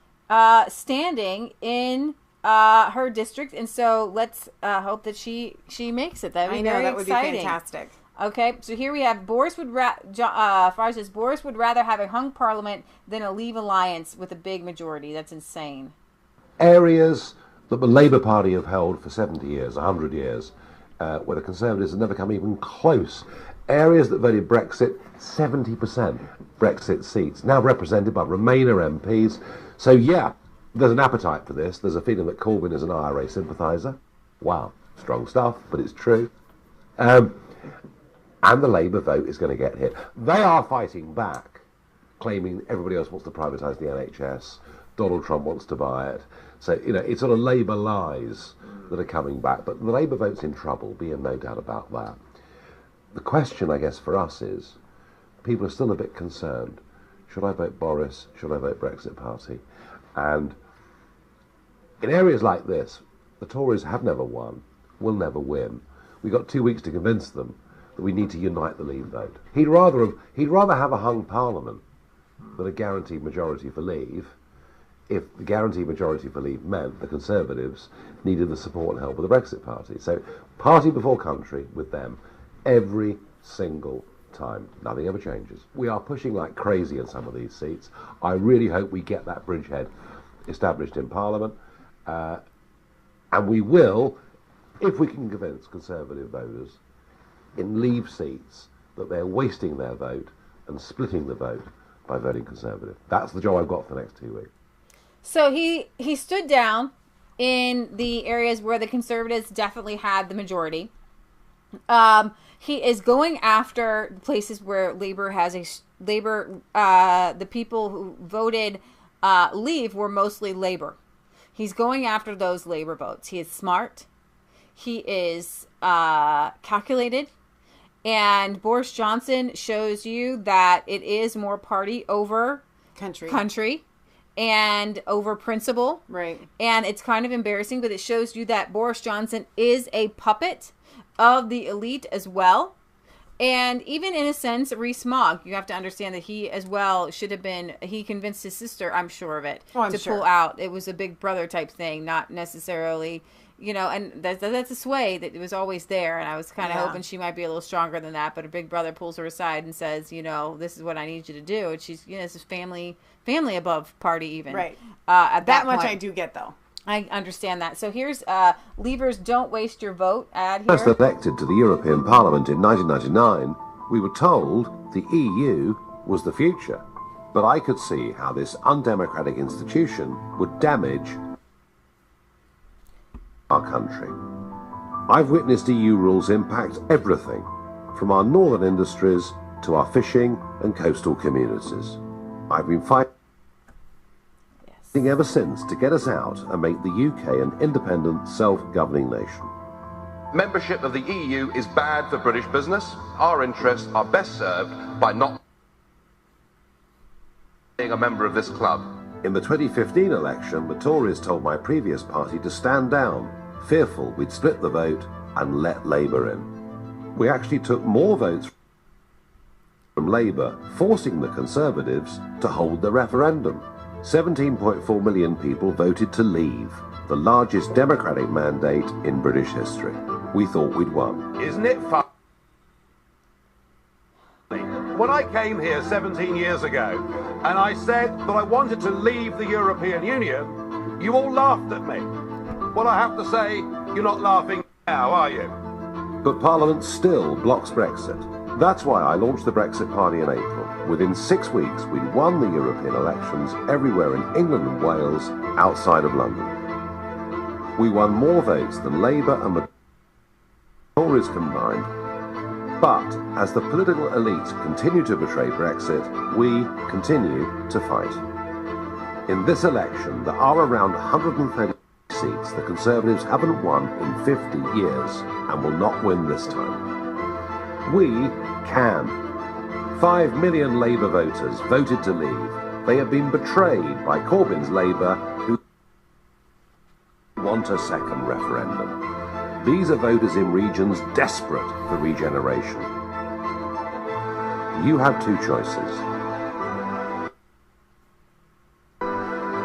standing in her district, and so let's hope that she makes it. That would be very exciting. Be fantastic. Okay, so here we have Farage says Boris would rather have a hung parliament than a Leave alliance with a big majority. That's insane. Areas that the Labour Party have held for 70 years, 100 years, where the Conservatives have never come even close. Areas that voted Brexit, 70% Brexit seats, now represented by Remainer MPs. So yeah, there's an appetite for this. There's a feeling that Corbyn is an IRA sympathiser. Wow, strong stuff, but it's true. And the Labour vote is going to get hit. They are fighting back, claiming everybody else wants to privatise the NHS. Donald Trump wants to buy it. So, you know, it's sort of Labour lies that are coming back. But the Labour vote's in trouble, be in no doubt about that. The question, I guess, for us is, people are still a bit concerned. Should I vote Boris? Should I vote Brexit Party? And in areas like this, the Tories have never won, will never win. We've got 2 weeks to convince them that we need to unite the Leave vote. He'd rather have a hung parliament than a guaranteed majority for Leave, if the guaranteed majority for Leave meant the Conservatives needed the support and help of the Brexit Party. So party before country with them every single time. Nothing ever changes. We are pushing like crazy in some of these seats. I really hope we get that bridgehead established in Parliament. And we will, if we can convince Conservative voters in Leave seats that they're wasting their vote and splitting the vote by voting Conservative. That's the job I've got for the next 2 weeks. So he stood down in the areas where the Conservatives definitely had the majority. He is going after places where Labour has the people who voted Leave were mostly Labour. He's going after those Labour votes. He is smart. He is calculated. And Boris Johnson shows you that it is more party over country and over principle. Right. And it's kind of embarrassing, but it shows you that Boris Johnson is a puppet of the elite as well. And even in a sense, Rees-Mogg, you have to understand that he as well should have been, he convinced his sister, I'm sure of it, to pull out. It was a big brother type thing, not necessarily, you know, and that's a sway that was always there. And I was kind of hoping she might be a little stronger than that. But her big brother pulls her aside and says, you know, this is what I need you to do. And she's, you know, this is family above party even. Right. At that much I do get, though. I understand that. So here's Leavers Don't Waste Your Vote ad here. First elected to the European Parliament in 1999, we were told the EU was the future. But I could see how this undemocratic institution would damage our country. I've witnessed EU rules impact everything, from our northern industries to our fishing and coastal communities. I've been fighting ever since to get us out and make the UK an independent, self-governing nation. Membership of the EU is bad for British business. Our interests are best served by not being a member of this club. In the 2015 election, the Tories told my previous party to stand down, fearful we'd split the vote and let Labour in. We actually took more votes from Labour, forcing the Conservatives to hold the referendum. 17.4 million people voted to leave, the largest democratic mandate in British history. We thought we'd won. Isn't it fun? When I came here 17 years ago and I said that I wanted to leave the European Union, you all laughed at me. Well, I have to say, you're not laughing now, are you? But Parliament still blocks Brexit. That's why I launched the Brexit Party in April. Within 6 weeks, we'd won the European elections everywhere in England and Wales outside of London. We won more votes than Labour and the Tories combined. But as the political elite continue to betray Brexit, we continue to fight. In this election, there are around 130 seats the Conservatives haven't won in 50 years and will not win this time. We can. 5 million Labour voters voted to leave. They have been betrayed by Corbyn's Labour, who want a second referendum. These are voters in regions desperate for regeneration. You have two choices.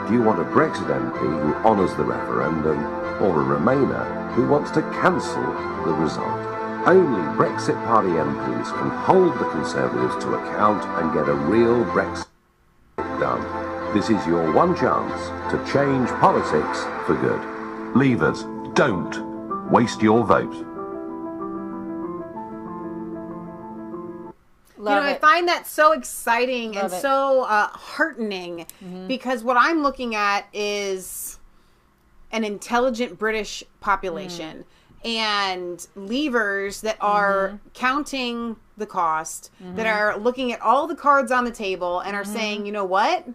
Do you want a Brexit MP who honours the referendum, or a Remainer who wants to cancel the result? Only Brexit Party MPs can hold the Conservatives to account and get a real Brexit done. This is your one chance to change politics for good. Leavers, don't waste your vote. I find that so exciting and so heartening because what I'm looking at is an intelligent British population and leavers that are counting the cost, that are looking at all the cards on the table and are saying, you know what?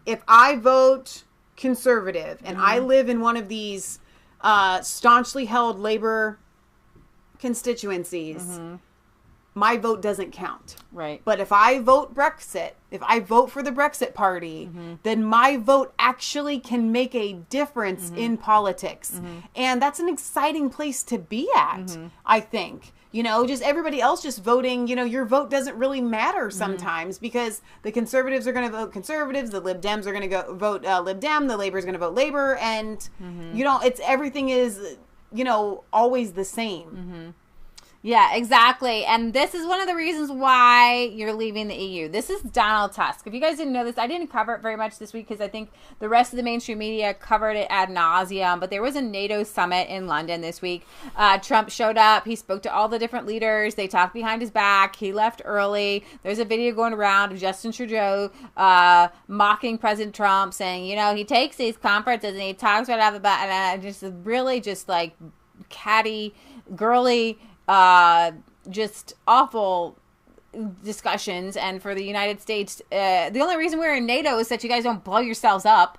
If I vote conservative and I live in one of these staunchly held labor constituencies, my vote doesn't count. Right. But if I vote Brexit, if I vote for the Brexit party, then my vote actually can make a difference in politics. And that's an exciting place to be at, I think. Just everybody else just voting, your vote doesn't really matter sometimes because the conservatives are going to vote conservatives, the Lib Dems are going to vote Lib Dem, the Labor is going to vote Labor, and, everything is, always the same. Yeah, exactly. And this is one of the reasons why you're leaving the EU. This is Donald Tusk. If you guys didn't know this, I didn't cover it very much this week because I think the rest of the mainstream media covered it ad nauseum. But there was a NATO summit in London this week. Trump showed up. He spoke to all the different leaders. They talked behind his back. He left early. There's a video going around of Justin Trudeau mocking President Trump, saying, he takes these conferences and he talks about and just really just like catty, girly, just awful discussions. And for the United States, the only reason we're in NATO is that you guys don't blow yourselves up,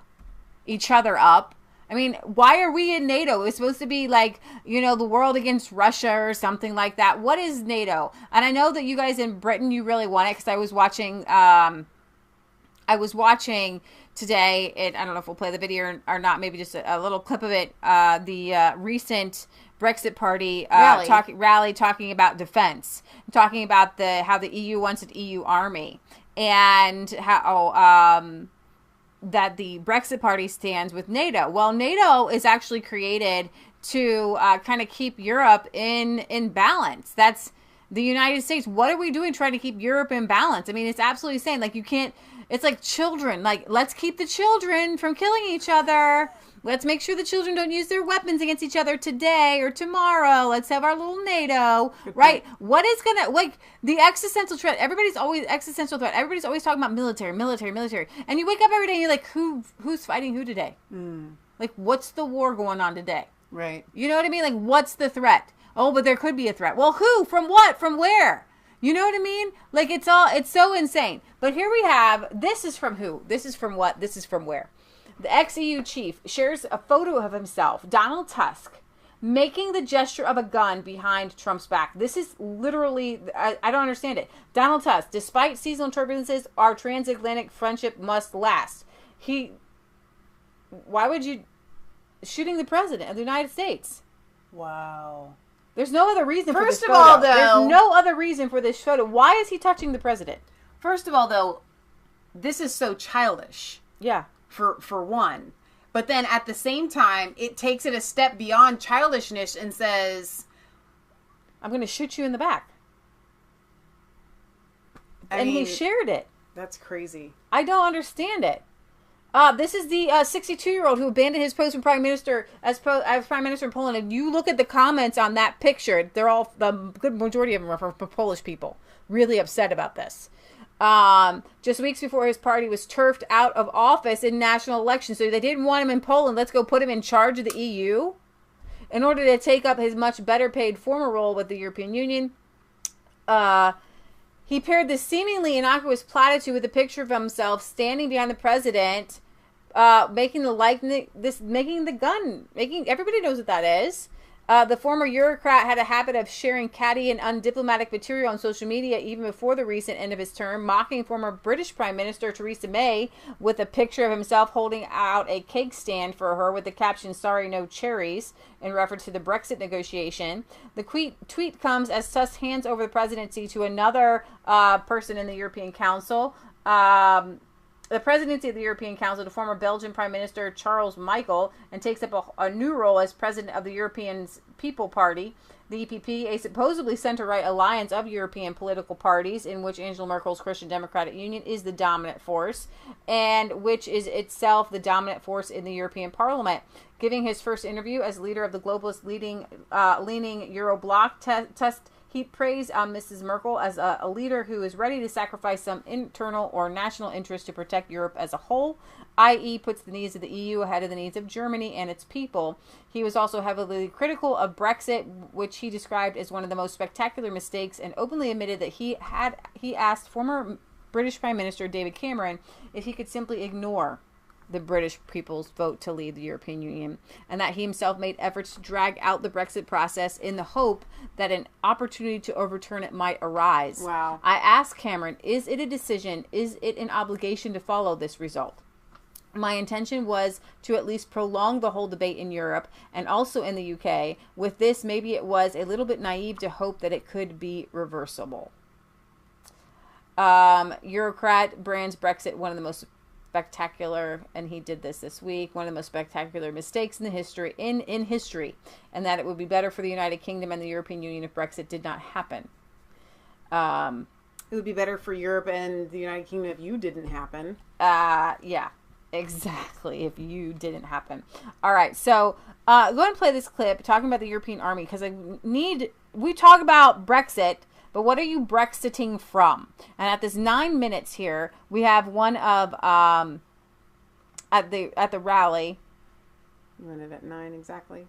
each other up. I mean, why are we in NATO? It's supposed to be like, the world against Russia or something like that. What is NATO? And I know that you guys in Britain, you really want it because I was watching today, I don't know if we'll play the video or not, maybe just a little clip of it, the recent Brexit party rally talking about defense, talking about how the EU wants an EU army and how that the Brexit party stands with NATO. Well, NATO is actually created to kind of keep Europe in balance. That's the United States. What are we doing trying to keep Europe in balance? I mean, it's absolutely insane. Like, you can't, it's like children. Like, let's keep the children from killing each other. Let's make sure the children don't use their weapons against each other today or tomorrow. Let's have our little NATO, right? What is going to, like, the existential threat? Everybody's always existential threat. Everybody's always talking about military. And you wake up every day and you're like, who's fighting who today? Like, what's the war going on today? Right. You know what I mean? Like, what's the threat? Oh, but there could be a threat. Well, who? From what? From where? You know what I mean? Like, it's so insane. But here we have, this is from who? This is from what? This is from where? The ex-EU chief shares a photo of himself, Donald Tusk, making the gesture of a gun behind Trump's back. This is literally, I don't understand it. Donald Tusk, despite seasonal turbulences, our transatlantic friendship must last. Why would you, shooting the president of the United States? Wow. There's no other reason for this photo. First of all, though, there's no other reason for this photo. Why is he touching the president? First of all, though, this is so childish. Yeah. For one. But then at the same time, it takes it a step beyond childishness and says, I'm going to shoot you in the back. I mean, he shared it. That's crazy. I don't understand it. This is the 62-year-old who abandoned his post as prime minister in Poland. And you look at the comments on that picture; they're all, the good majority of them are from Polish people, really upset about this. Just weeks before his party was turfed out of office in national elections, so they didn't want him in Poland. Let's go put him in charge of the EU in order to take up his much better paid former role with the European Union. He paired this seemingly innocuous platitude with a picture of himself standing behind the president, making the gun. Everybody knows what that is. The former Eurocrat had a habit of sharing catty and undiplomatic material on social media even before the recent end of his term, mocking former British Prime Minister Theresa May with a picture of himself holding out a cake stand for her with the caption, "Sorry, no cherries," in reference to the Brexit negotiation. The tweet comes as Tusk hands over the presidency to another person in the European Council. The presidency of the European Council to former Belgian Prime Minister Charles Michel, and takes up a new role as president of the European People Party, the EPP, a supposedly center-right alliance of European political parties in which Angela Merkel's Christian Democratic Union is the dominant force, and which is itself the dominant force in the European Parliament. Giving his first interview as leader of the globalist leaning Euro bloc, Tusk He praised Mrs. Merkel as a leader who is ready to sacrifice some internal or national interest to protect Europe as a whole, i.e. puts the needs of the EU ahead of the needs of Germany and its people. He was also heavily critical of Brexit, which he described as one of the most spectacular mistakes, and openly admitted that he asked former British Prime Minister David Cameron if he could simply ignore the British people's vote to leave the European Union, and that he himself made efforts to drag out the Brexit process in the hope that an opportunity to overturn it might arise. Wow. I asked Cameron, is it a decision? Is it an obligation to follow this result? My intention was to at least prolong the whole debate in Europe and also in the UK. With this, maybe it was a little bit naive to hope that it could be reversible. Eurocrat brands Brexit one of the most spectacular, and he did this week, one of the most spectacular mistakes in history, and that it would be better for the United Kingdom and the European Union if Brexit did not happen. It would be better for Europe and the United Kingdom if you didn't happen. Yeah, exactly. If you didn't happen. All right, so go ahead and play this clip talking about the European Army, because we talk about Brexit, but what are you Brexiting from? And at this 9 minutes here, we have one of at the rally. You want it at 9 exactly?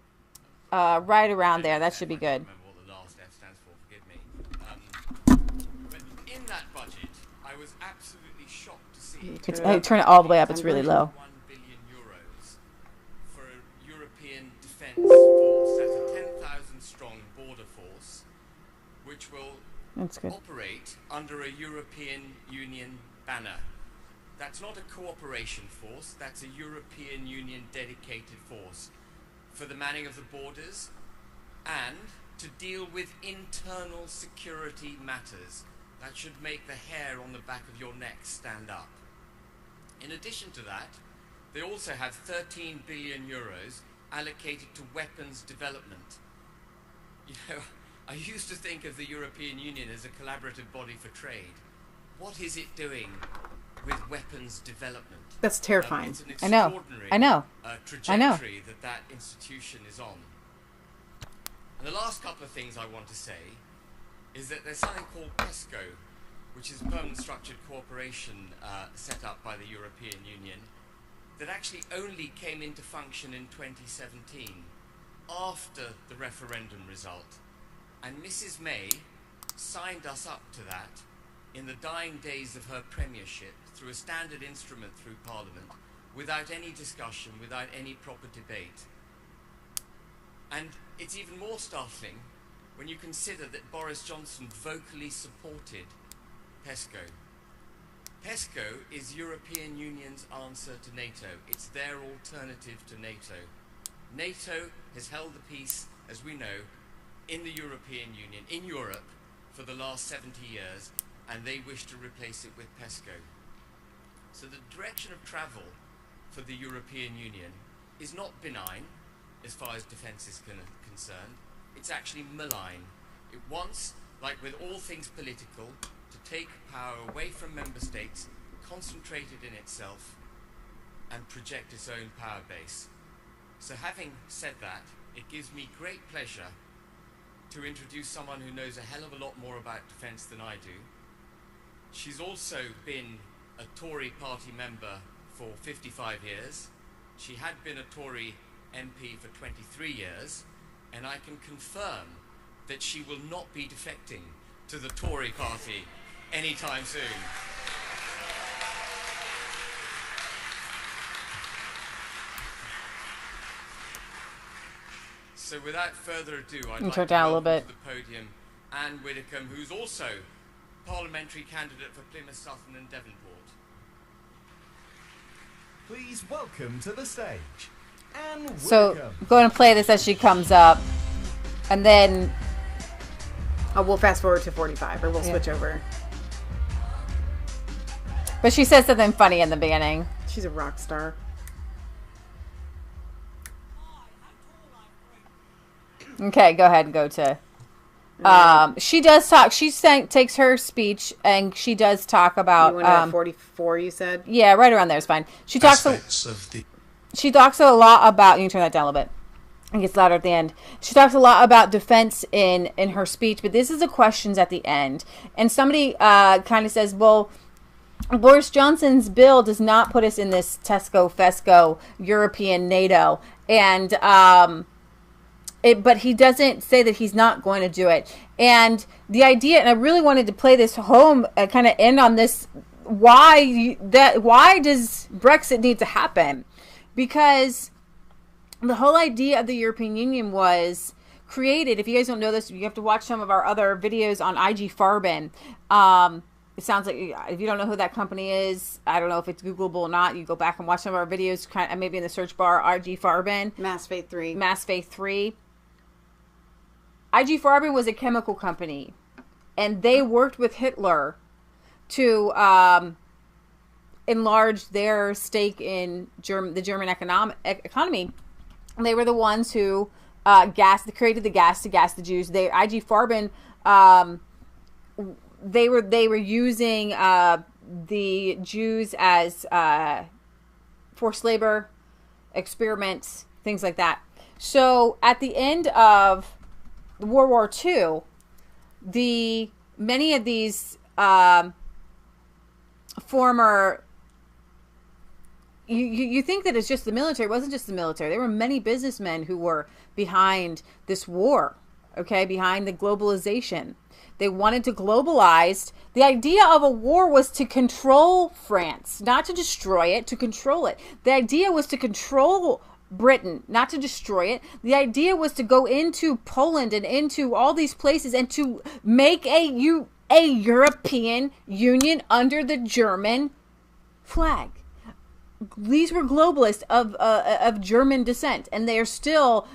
Right around there. That should be good. What the last F stands for, forgive me. But in that budget, I was absolutely shocked to see. Turn it all the way up. It's really low. 1 billion euros for a European defence force. That's a 10,000 strong border force, which will operate under a European Union banner. That's not a cooperation force, that's a European Union dedicated force for the manning of the borders and to deal with internal security matters. That should make the hair on the back of your neck stand up. In addition to that, they also have 13 billion euros allocated to weapons development. You know, I used to think of the European Union as a collaborative body for trade. What is it doing with weapons development? That's terrifying. It's an I know. trajectory that institution is on. And the last couple of things I want to say is that there's something called PESCO, which is a permanent structured cooperation set up by the European Union, that actually only came into function in 2017, after the referendum result. And Mrs. May signed us up to that in the dying days of her premiership through a standard instrument through Parliament, without any discussion, without any proper debate. And it's even more startling when you consider that Boris Johnson vocally supported PESCO. PESCO is European Union's answer to NATO. It's their alternative to NATO. NATO has held the peace, as we know, in the European Union, in Europe, for the last 70 years, and they wish to replace it with PESCO. So the direction of travel for the European Union is not benign, as far as defence is concerned. It's actually malign. It wants, like with all things political, to take power away from member states, concentrate it in itself, and project its own power base. So having said that, it gives me great pleasure to introduce someone who knows a hell of a lot more about defence than I do. She's also been a Tory party member for 55 years. She had been a Tory MP for 23 years, and I can confirm that she will not be defecting to the Tory party anytime soon. So without further ado, I'd like to welcome to the podium Anne Widdecombe, who's also parliamentary candidate for Plymouth, Sutton and Devonport. Please welcome to the stage, Anne Widdecombe. So go ahead and play this as she comes up, and then we'll fast forward to 45, or we'll switch over. But she says something funny in the beginning. She's a rock star. Okay, go ahead and go to. She does talk. She takes her speech and she does talk about. You went at 44, you said? Yeah, right around there is fine. She talks. She talks a lot about. You can turn that down a little bit. It gets louder at the end. She talks a lot about defense in her speech, but this is the questions at the end. And somebody kind of says, well, Boris Johnson's bill does not put us in this Tesco-Fesco European NATO. And but he doesn't say that he's not going to do it. And the idea, and I really wanted to play this home, kind of end on this, why does Brexit need to happen? Because the whole idea of the European Union was created. If you guys don't know this, you have to watch some of our other videos on IG Farben. It sounds like, if you don't know who that company is, I don't know if it's Googleable or not. You go back and watch some of our videos, kind of maybe in the search bar, IG Farben. Masfaith3. Masfaith3. IG Farben was a chemical company, and they worked with Hitler to enlarge their stake in the German economy. They were the ones who created the gas to gas the Jews. IG Farben, they were using the Jews as forced labor, experiments, things like that. So at the end of World War II, many of these former, you think that it's just the military. It wasn't just the military. There were many businessmen who were behind this war, okay, behind the globalization. They wanted to globalize. The idea of a war was to control France, not to destroy it, to control it. The idea was to control Britain, not to destroy it. The idea was to go into Poland and into all these places and to make a European Union under the German flag. These were globalists of German descent, and they are still.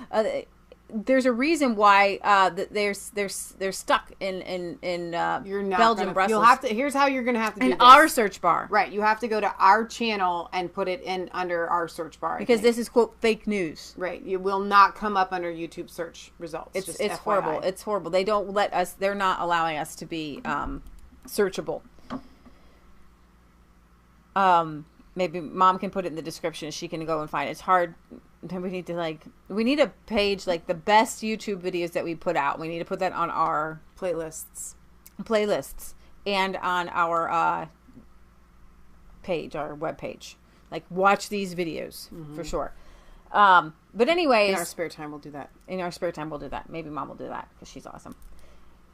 There's a reason why they're stuck in Belgium, Brussels. You'll have to. Here's how you're going to have to do in this. Our search bar. Right. You have to go to our channel and put it in under our search bar. Because this is, quote, fake news. Right. You will not come up under YouTube search results. It's horrible. It's horrible. They don't let us. They're not allowing us to be searchable. Maybe Mom can put it in the description. She can go and find it. It's hard. We need a page, like the best YouTube videos that we put out. We need to put that on our playlists and on our page, our webpage. Like, watch these videos for sure. But anyways, in our spare time we'll do that. Maybe Mom will do that because she's awesome.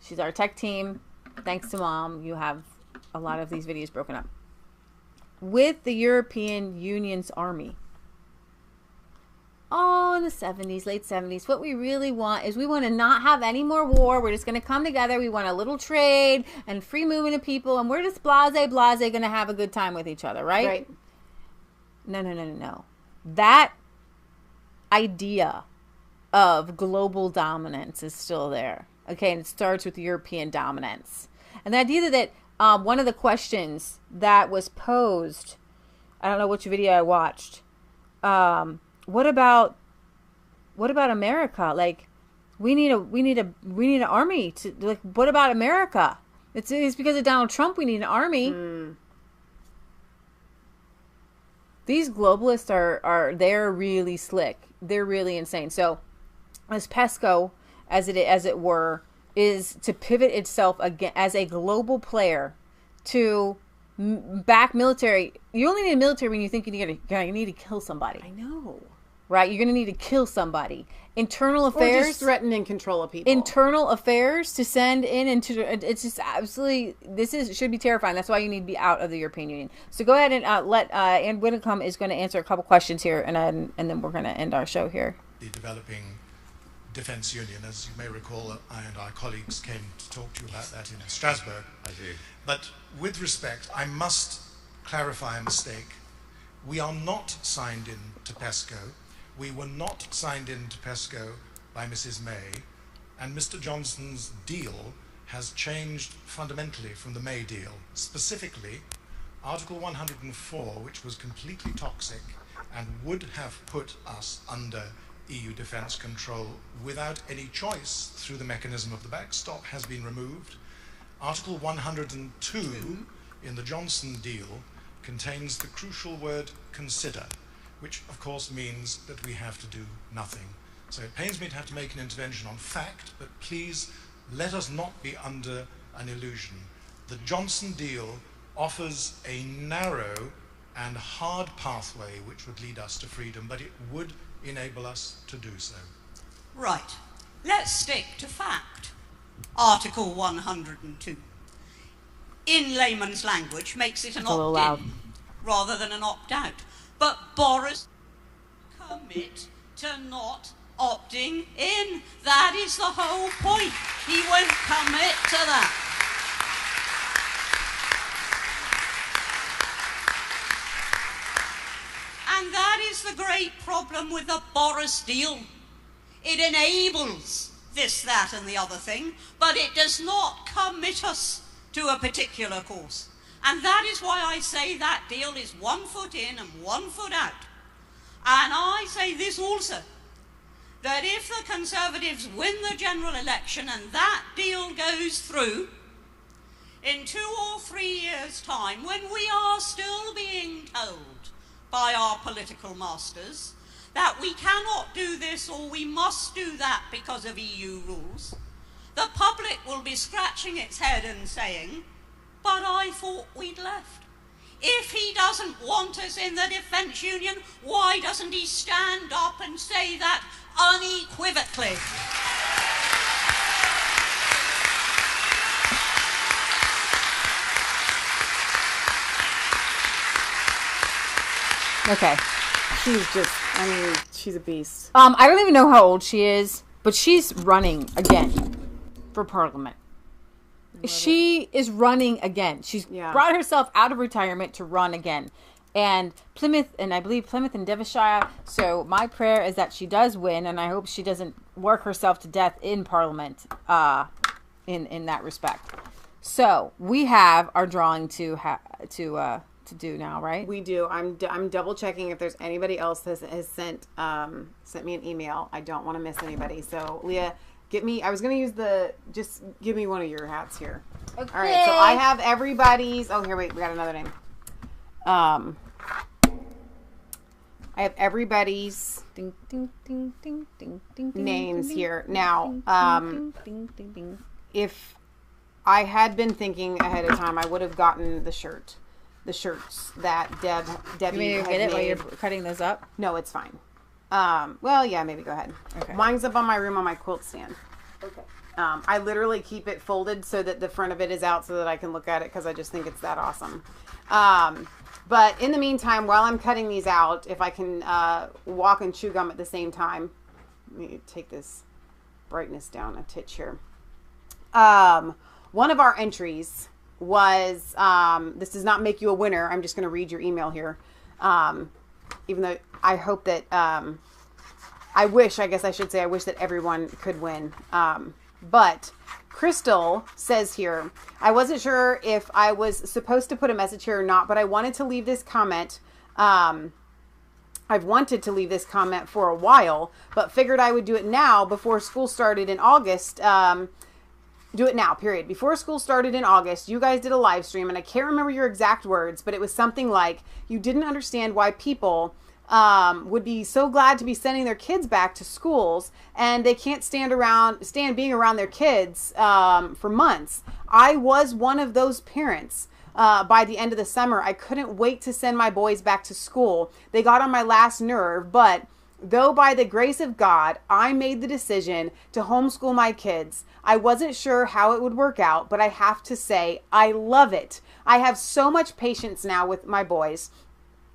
She's our tech team. Thanks to Mom, you have a lot of these videos broken up. With the European Union's army. Oh, in the 70s, late 70s, what we really want is we want to not have any more war. We're just going to come together. We want a little trade and free movement of people, and we're just blase going to have a good time with each other, right? Right. No. That idea of global dominance is still there. Okay, and it starts with European dominance. And the idea that one of the questions that was posed, I don't know which video I watched, what about America? Like, we need an army to, like, what about America? It's because of Donald Trump we need an army. These globalists they're really slick. They're really insane. So as PESCO, as it were, is to pivot itself again as a global player to back military. You only need a military when you think you need to kill somebody. I know. Right? You're going to need to kill somebody. Internal affairs. Or just threaten and control people. Internal affairs to send in into, it's just absolutely, should be terrifying. That's why you need to be out of the European Union. So go ahead and let Ann Widdicombe is going to answer a couple questions here, and then we're going to end our show here. The developing defense union, as you may recall, I and our colleagues came to talk to you about that in Strasbourg. I do. But with respect, I must clarify a mistake. We are not signed in to PESCO. We were not signed in to PESCO by Mrs. May, and Mr. Johnson's deal has changed fundamentally from the May deal. Specifically, Article 104, which was completely toxic and would have put us under EU defence control without any choice through the mechanism of the backstop, has been removed. Article 102 in the Johnson deal contains the crucial word consider, which of course means that we have to do nothing. So it pains me to have to make an intervention on fact, but please let us not be under an illusion. The Johnson deal offers a narrow and hard pathway which would lead us to freedom, but it would enable us to do so. Right. Let's stick to fact. Article 102. In layman's language, makes it an opt-in rather than an opt-out. But Boris commit to not opting in. That is the whole point. He won't commit to that. And that is the great problem with the Boris deal. It enables this, that and the other thing, but it does not commit us to a particular course. And that is why I say that deal is 1 foot in and 1 foot out. And I say this also, that if the Conservatives win the general election and that deal goes through, in 2 or 3 years' time, when we are still being told by our political masters that we cannot do this or we must do that because of EU rules, the public will be scratching its head and saying, but I thought we'd left. If he doesn't want us in the defence union, why doesn't he stand up and say that unequivocally? Okay. She's just, I mean, she's a beast. I don't even know how old she is, but she's running again for Parliament. She is running again. She's brought herself out of retirement to run again. And Plymouth, and I believe Plymouth and Devonshire. So my prayer is that she does win, and I hope she doesn't work herself to death in Parliament in that respect. So we have our drawing to do now, right? We do. I'm double checking if there's anybody else that has sent me an email. I don't want to miss anybody. So Leah, I was going to use just give me one of your hats here. Okay. All right. So I have everybody's, here, wait, we got another name. I have everybody's names here. Now, if I had been thinking ahead of time, I would have gotten the shirts that Debbie. You mean you get it while you're cutting those up? No, it's fine. Well, yeah, maybe go ahead. Okay. Mine's up on my room on my quilt stand. Okay. I literally keep it folded so that the front of it is out so that I can look at it because I just think it's that awesome. But in the meantime, while I'm cutting these out, if I can walk and chew gum at the same time, let me take this brightness down a titch here. One of our entries was, this does not make you a winner. I'm just going to read your email here. Even though I hope that, I wish that everyone could win. But Crystal says here, I wasn't sure if I was supposed to put a message here or not, but I wanted to leave this comment. I've wanted to leave this comment for a while, but figured I would do it now before school started in August. Do it now, period. Before school started in August, you guys did a live stream, and I can't remember your exact words, but it was something like, you didn't understand why people would be so glad to be sending their kids back to schools, and they can't stand being around their kids for months. I was one of those parents. By the end of the summer, I couldn't wait to send my boys back to school. They got on my last nerve, but though by the grace of God, I made the decision to homeschool my kids. I wasn't sure how it would work out, but I have to say, I love it. I have so much patience now with my boys,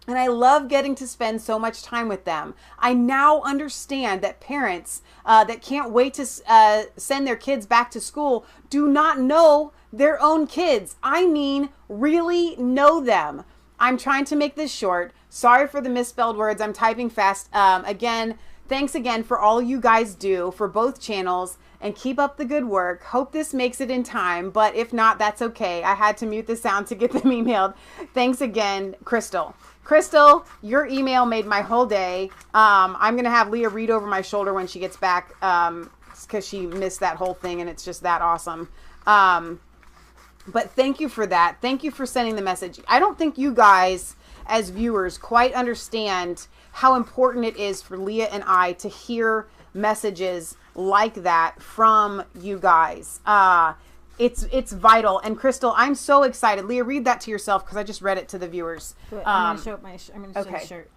and I love getting to spend so much time with them. I now understand that parents that can't wait to send their kids back to school do not know their own kids. I mean, really know them. I'm trying to make this short. Sorry for the misspelled words. I'm typing fast. Again, thanks again for all you guys do for both channels, and keep up the good work. Hope this makes it in time, but if not, that's okay. I had to mute the sound to get them emailed. Thanks again, Crystal. Crystal, your email made my whole day. I'm going to have Leah read over my shoulder when she gets back because she missed that whole thing, and it's just that awesome. But thank you for that. Thank you for sending the message. I don't think you guys as viewers quite understand how important it is for Leah and I to hear messages like that from you guys. It's vital. And Crystal, I'm so excited. Leah, read that to yourself because I just read it to the viewers. I'm going to show up I'm going to show the shirt.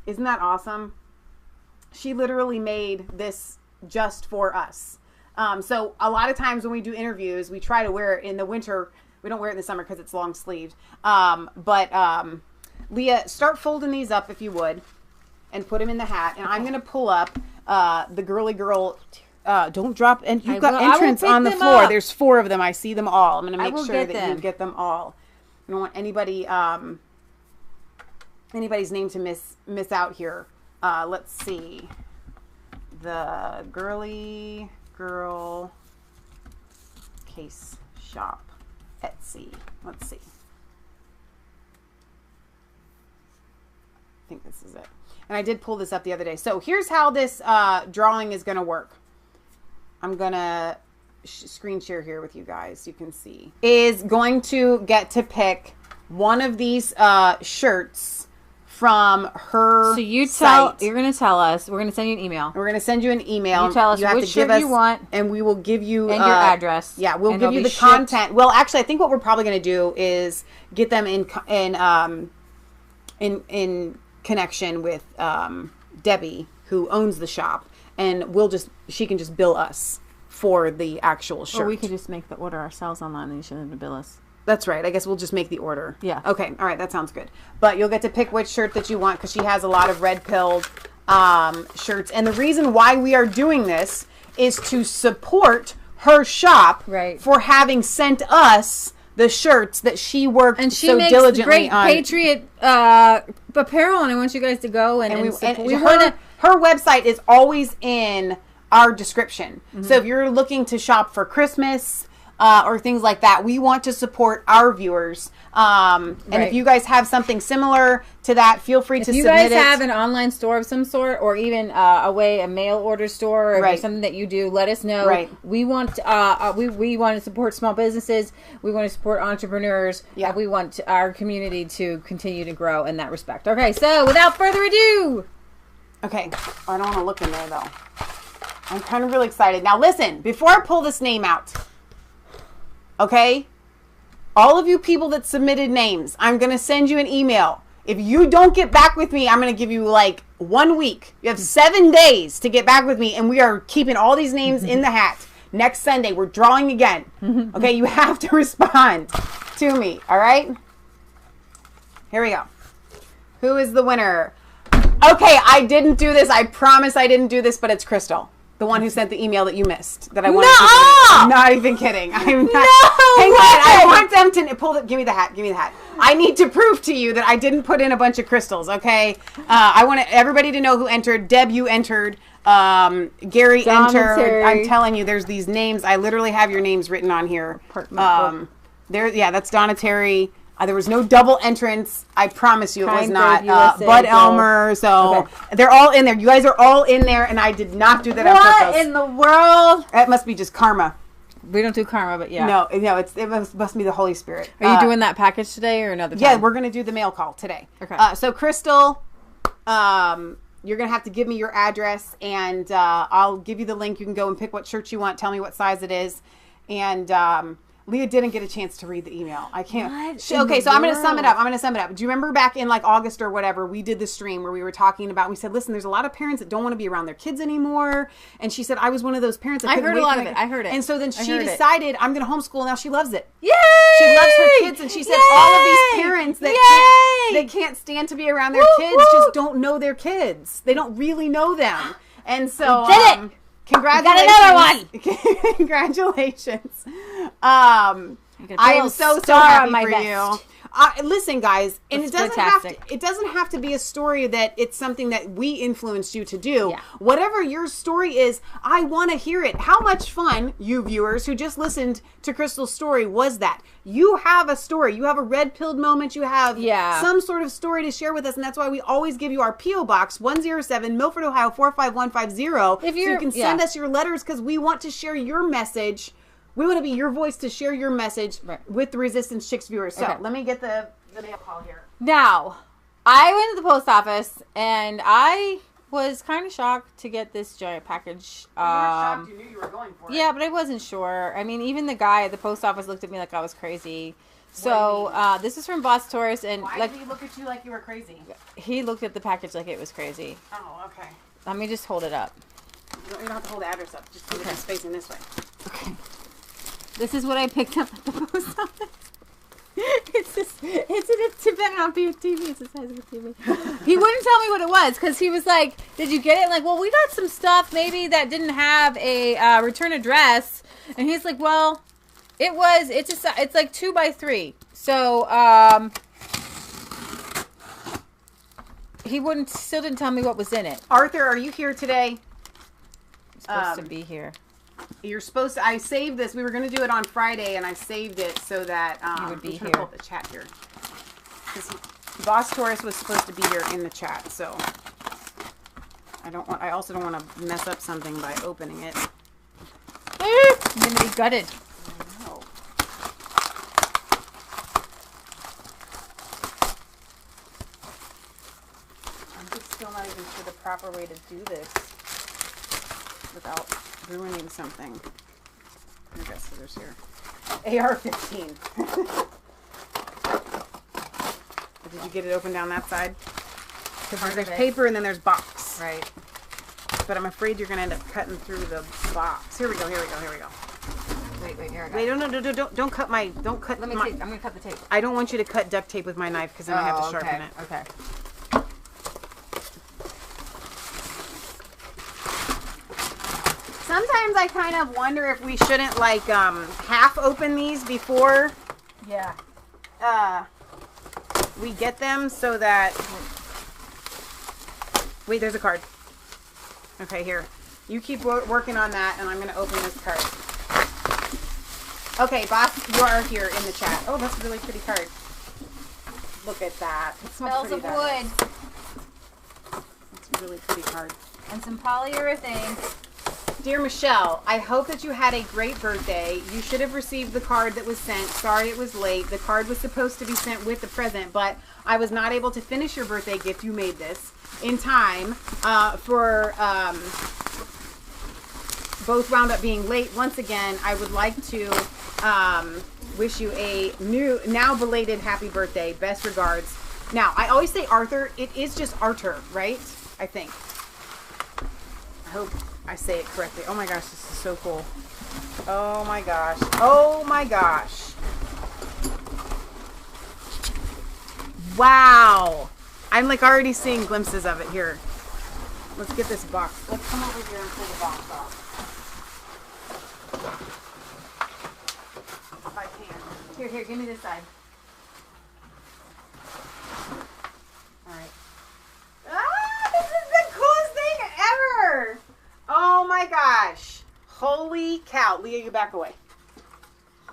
Isn't that awesome? She literally made this just for us. So a lot of times when we do interviews, we try to wear it in the winter. We don't wear it in the summer because it's long sleeved. But Leah, start folding these up if you would, and put them in the hat. And I'm going to pull up the girly girl. Don't drop. And you've got entrants on the floor. There's 4 of them. I see them all. I'm going to make sure that you get them all. I don't want anybody anybody's name to miss out here. Let's see. The girly girl case shop. Etsy. Let's see. I think this is it. And I did pull this up the other day. So here's how this drawing is going to work. I'm going to screen share here with you guys. You can see. Is going to get to pick one of these shirts from her. So you site. you're going to tell us. We're going to send you an email. We're going to send you an email. You tell us which shirt you want, and we will give you and your address. Yeah, we'll give you the content. Well, actually, I think what we're probably going to do is get them in connection with Debbie, who owns the shop, and she can just bill us for the actual shirt. Or we could just make the order ourselves online, and you shouldn't have to bill us. That's right. I guess we'll just make the order. Yeah. Okay. All right. That sounds good. But you'll get to pick which shirt that you want because she has a lot of red-pilled shirts. And the reason why we are doing this is to support her shop for having sent us the shirts that she worked and she so makes diligently great on. Patriot apparel, and I want you guys to go and her website is always in our description. Mm-hmm. So if you're looking to shop for Christmas or things like that, we want to support our viewers. And if you guys have something similar to that, feel free to submit it. If you guys have an online store of some sort, or even a mail order store, or if there's something that you do, let us know. Right. We want we want to support small businesses. We want to support entrepreneurs. Yeah. And we want our community to continue to grow in that respect. Okay, so without further ado. Okay, I don't want to look in there though. I'm kind of really excited. Now listen, before I pull this name out, okay? All of you people that submitted names, I'm going to send you an email. If you don't get back with me, I'm going to give you like 1 week. You have 7 days to get back with me, and we are keeping all these names in the hat. Next Sunday, we're drawing again. Okay, you have to respond to me, all right? Here we go. Who is the winner? Okay, I didn't do this. I promise I didn't do this, but it's Crystal. The one who sent the email that you missed. That I wanted to. I'm not even kidding. I'm not. Hang on. I want them to pull the. Give me the hat. Give me the hat. I need to prove to you that I didn't put in a bunch of crystals. Okay. I want everybody to know who entered. Deb, you entered. Gary entered. I'm telling you, there's these names. I literally have your names written on here. Yeah, that's Donna Terry. There was no double entrance. I promise you it was not. Bud Elmer. So they're all in there. You guys are all in there, and I did not do that on purpose. What in the world? That must be just karma. We don't do karma, but yeah. No, it must be the Holy Spirit. Are you doing that package today or another time? Yeah, we're going to do the mail call today. Okay. So, Crystal, you're going to have to give me your address, and I'll give you the link. You can go and pick what shirt you want. Tell me what size it is. And Leah didn't get a chance to read the email. I can't. Okay, so I'm going to sum it up. Do you remember back in like August or whatever, we did the stream where we were talking about, we said, listen, there's a lot of parents that don't want to be around their kids anymore. And she said, I was one of those parents. I heard a lot of it. I heard it. And so then she decided, I'm going to homeschool. Now she loves it. Yay! She loves her kids. And she said, all of these parents that can't stand to be around their kids just don't know their kids. They don't really know them. And so... We did it! Congratulations. Got another one. Congratulations. I am so happy for you. Listen, guys, and it doesn't have to be a story that it's something that we influenced you to do. Yeah. Whatever your story is, I want to hear it. How much fun, you viewers who just listened to Crystal's story, was that? You have a story. You have a red-pilled moment. You have some sort of story to share with us, and that's why we always give you our P.O. Box 107, Milford, Ohio 45150. So you can send us your letters because we want to share your message. We want to be your voice to share your message with the Resistance Chicks viewers. So let me get the mail call here. Now, I went to the post office and I was kind of shocked to get this giant package. You were shocked. You knew you were going for it. Yeah, but I wasn't sure. I mean, even the guy at the post office looked at me like I was crazy. So this is from Boss Taurus, and why like did he look at you like you were crazy? he looked at the package like it was crazy. Oh, okay. Let me just hold it up. You don't have to hold the address up. Just hold it facing this way. Okay. This is what I picked up at the post office. It's a Tibetan TV. It's the size of a TV. He wouldn't tell me what it was because he was like, "Did you get it?" Like, well, we got some stuff maybe that didn't have a return address, and he's like, "Well, it's like 2 by 3." So he still didn't tell me what was in it. Arthur, are you here today? Supposed to be here. You're supposed to. I saved this. We were going to do it on Friday, and I saved it so that you would be here. Pull up the chat here. Boss Taurus was supposed to be here in the chat, so I also don't want to mess up something by opening it. I'm gonna be gutted. I know. I'm just still not even sure the proper way to do this without ruining something. I got scissors here. AR-15. Did you get it open down that side? Because there's paper and then there's box. Right. But I'm afraid you're going to end up cutting through the box. Here we go. Wait, here I go. Wait, don't cut my, Let me take, I'm going to cut the tape. I don't want you to cut duct tape with my knife because then I have to sharpen it. Okay. Sometimes I kind of wonder if we shouldn't like half open these before we get them so that wait, there's a card. Okay, here. You keep working on that and I'm going to open this card. Okay, boss, you are here in the chat. Oh, that's a really pretty card. Look at that. It smells of wood. It's a really pretty card. And some polyurethane. Dear Michelle, I hope that you had a great birthday. You should have received the card that was sent. Sorry it was late. The card was supposed to be sent with the present, but I was not able to finish your birthday gift. You made this in time for both wound up being late. Once again, I would like to wish you a now belated happy birthday. Best regards. Now, I always say Arthur. It is just Arthur, right? I think. I hope I say it correctly. Oh my gosh, this is so cool. Oh my gosh. Oh my gosh. Wow. I'm like already seeing glimpses of it here. Let's get this box. Let's come over here and pull the box off. If I can. Here, give me this side. Alright. Ah, this is the coolest thing ever! Oh my gosh. Holy cow. Leah, you back away.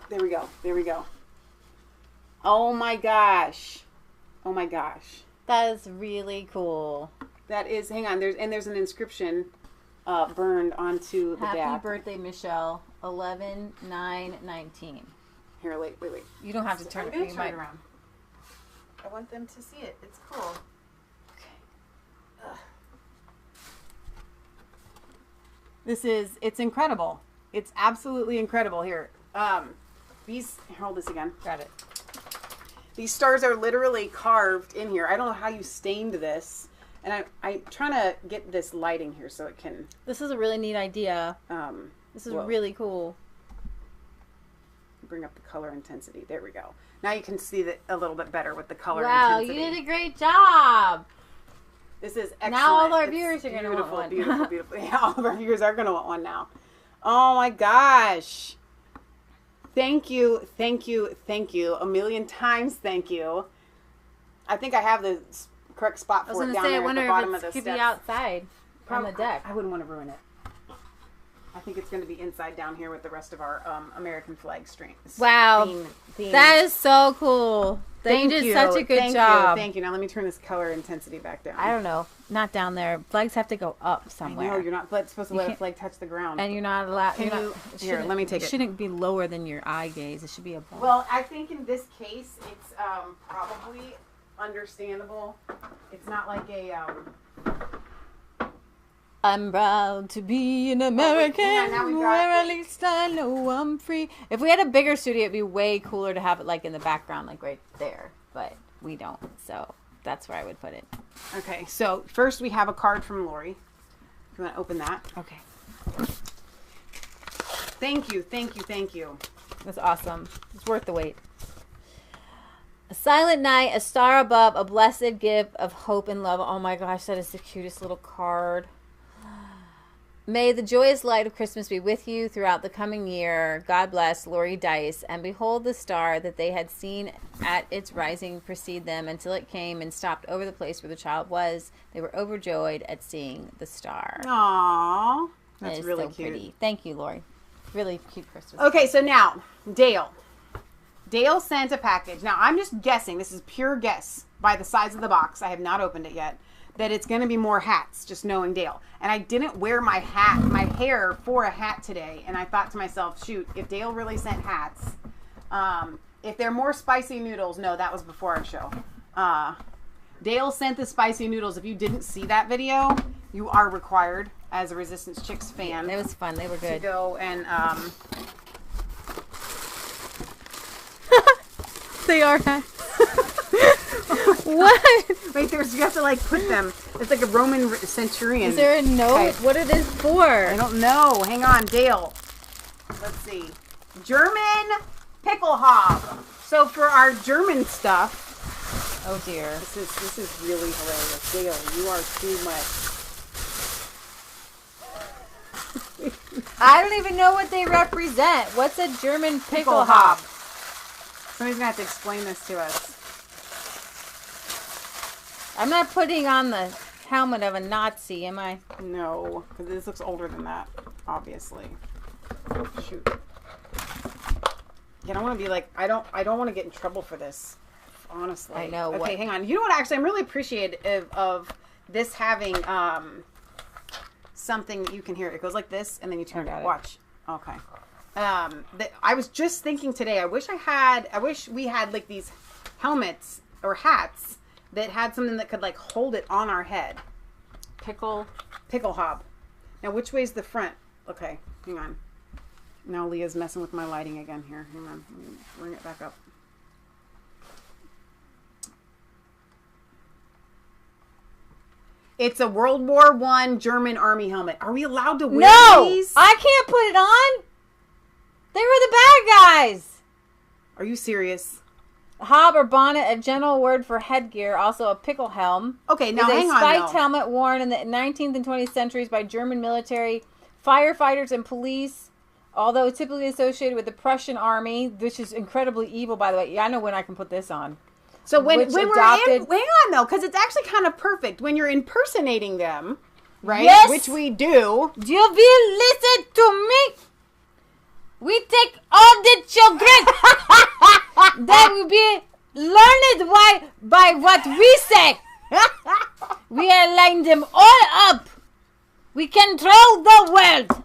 There we go. There we go. Oh my gosh. Oh my gosh. That is really cool. That is, hang on, there's an inscription burned onto the Happy back. birthday, Michelle. 11/9/19. Here, wait. You don't have to turn it. I'm gonna turn it around. I want them to see it. It's cool. It's incredible. It's absolutely incredible. Here, hold this again. Got it. These stars are literally carved in here. I don't know how you stained this. And I'm trying to get this lighting here so it can... This is a really neat idea. This is really cool. Bring up the color intensity. There we go. Now you can see that a little bit better with the color intensity. Wow, you did a great job. This is excellent. Now all our viewers are going to want one. Beautiful. Yeah, all of our viewers are going to want one now. Oh my gosh. Thank you. A million times thank you. I think I have the correct spot for it down there at the bottom of the steps. Could be outside on the deck. I wouldn't want to ruin it. I think it's going to be inside down here with the rest of our American flag streams. Wow. That is so cool. You did such a good job. Thank you. Now let me turn this color intensity back down. I don't know. Not down there. Flags have to go up somewhere. No, you're not supposed to let a flag touch the ground. And you're not allowed. Here, let me take it. It shouldn't be lower than your eye gaze. It should be above. Well, I think in this case, it's probably understandable. It's not like a I'm proud to be an American, where at least I know I'm free. If we had a bigger studio, it'd be way cooler to have it like in the background, like right there. But we don't, so that's where I would put it. Okay, so first we have a card from Lori. You want to open that? Okay. Thank you, thank you, thank you. That's awesome. It's worth the wait. A silent night, a star above, a blessed gift of hope and love. Oh my gosh, that is the cutest little card. May the joyous light of Christmas be with you throughout the coming year. God bless Lori Dice. And behold the star that they had seen at its rising precede them until it came and stopped over the place where the child was. They were overjoyed at seeing the star. Aww. That's really so cute. Pretty. Thank you, Lori. Really cute Christmas. Okay, so now, Dale. Dale sent a package. Now, I'm just guessing. This is pure guess by the size of the box. I have not opened it yet. That it's going to be more hats, just knowing Dale. And I didn't wear my hair for a hat today. And I thought to myself, shoot, if Dale really sent hats, if they're more spicy noodles, no, that was before our show. Dale sent the spicy noodles. If you didn't see that video, you are required, as a Resistance Chicks fan. It was fun. They were good. To go and... They are hats. What? Wait, you have to like put them. It's like a Roman centurion. Is there a note? Okay. What it is for? I don't know. Hang on, Dale. Let's see. German pickle hob. So for our German stuff. Oh dear. This is really hilarious. Dale, you are too much. I don't even know what they represent. What's a German pickle hob? Somebody's gonna have to explain this to us. I'm not putting on the helmet of a Nazi, am I? No, because this looks older than that, obviously. Shoot. Yeah, I don't want to be like, I don't want to get in trouble for this, honestly. I know. Okay, hang on. You know what? Actually, I'm really appreciative of this having something that you can hear. It goes like this, and then you turn it. Watch. Okay. I was just thinking today. I wish we had like these helmets or hats that had something that could like hold it on our head. Pickle hob. Now, which way's the front? Okay, hang on. Now Leah's messing with my lighting again here. Hang on, let me bring it back up. It's a World War I German Army helmet. Are we allowed to wear these? I can't put it on. They were the bad guys. Are you serious? Hob or bonnet, a general word for headgear, also a pickle helm. Okay, now hang on. A spiked helmet worn in the 19th and 20th centuries by German military, firefighters, and police. Although typically associated with the Prussian army, which is incredibly evil, by the way. Yeah, I know when I can put this on. So when we're in, hang on though, because it's actually kind of perfect when you're impersonating them, right? Yes. Which we do. You will listen to me. We take all the children. They will be learned by what we say. We align them all up. We control the world.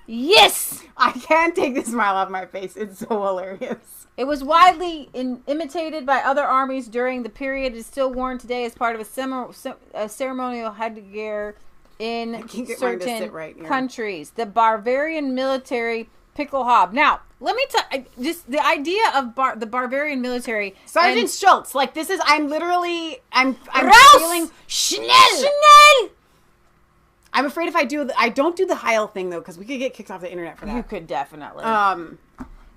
Yes. I can't take the smile off my face. It's so hilarious. It was widely imitated by other armies during the period. It is still worn today as part of a ceremonial headgear in certain countries. The Bavarian military pickle hob. Now, let me tell just the idea of the Bavarian military. Sergeant Schultz, like this is, I'm feeling Schnell. I'm afraid if I don't do the Heil thing though, because we could get kicked off the internet for that. You could definitely.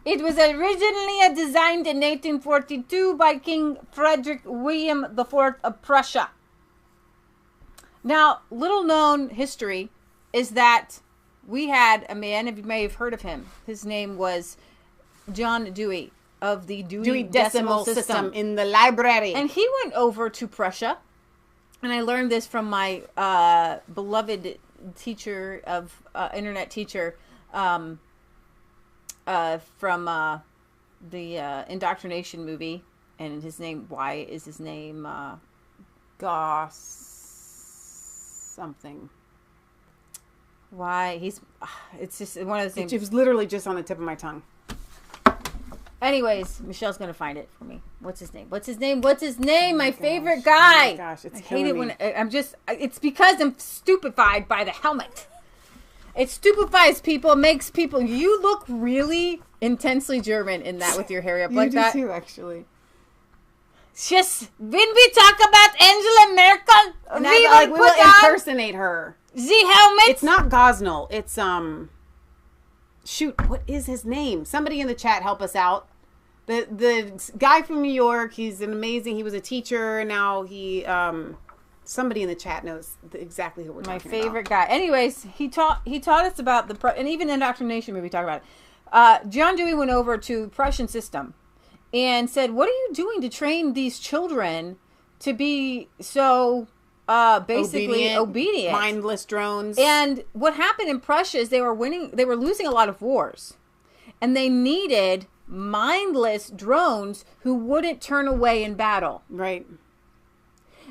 It was originally designed in 1842 by King Frederick William IV of Prussia. Now, little known history is that we had a man, if you may have heard of him, his name was John Dewey of the Dewey Decimal System in the library. And he went over to Prussia, and I learned this from my beloved teacher of internet teacher from the indoctrination movie, and his name, why is his name Goss something. Why it's just one of those things. It was literally just on the tip of my tongue. Anyways, Michelle's gonna find it for me. What's his name? My favorite guy. Oh my gosh, it's I hate it killing when I'm just. It's because I'm stupefied by the helmet. It stupefies people, makes people. You look really intensely German in that with your hair up like that. You do too, actually. Just when we talk about Angela Merkel, And we we will will put on impersonate her. the helmet. It's not Gosnell. It's shoot, what is his name? Somebody in the chat help us out. The guy from New York. He's an amazing. He was a teacher. Now he somebody in the chat knows exactly who we're talking about. My favorite guy. Anyways, he taught us about and even indoctrination maybe talk about it. John Dewey went over to Prussian system and said, "What are you doing to train these children to be so basically obedient, mindless drones?" And what happened in Prussia is they were losing a lot of wars, and they needed mindless drones who wouldn't turn away in battle. Right.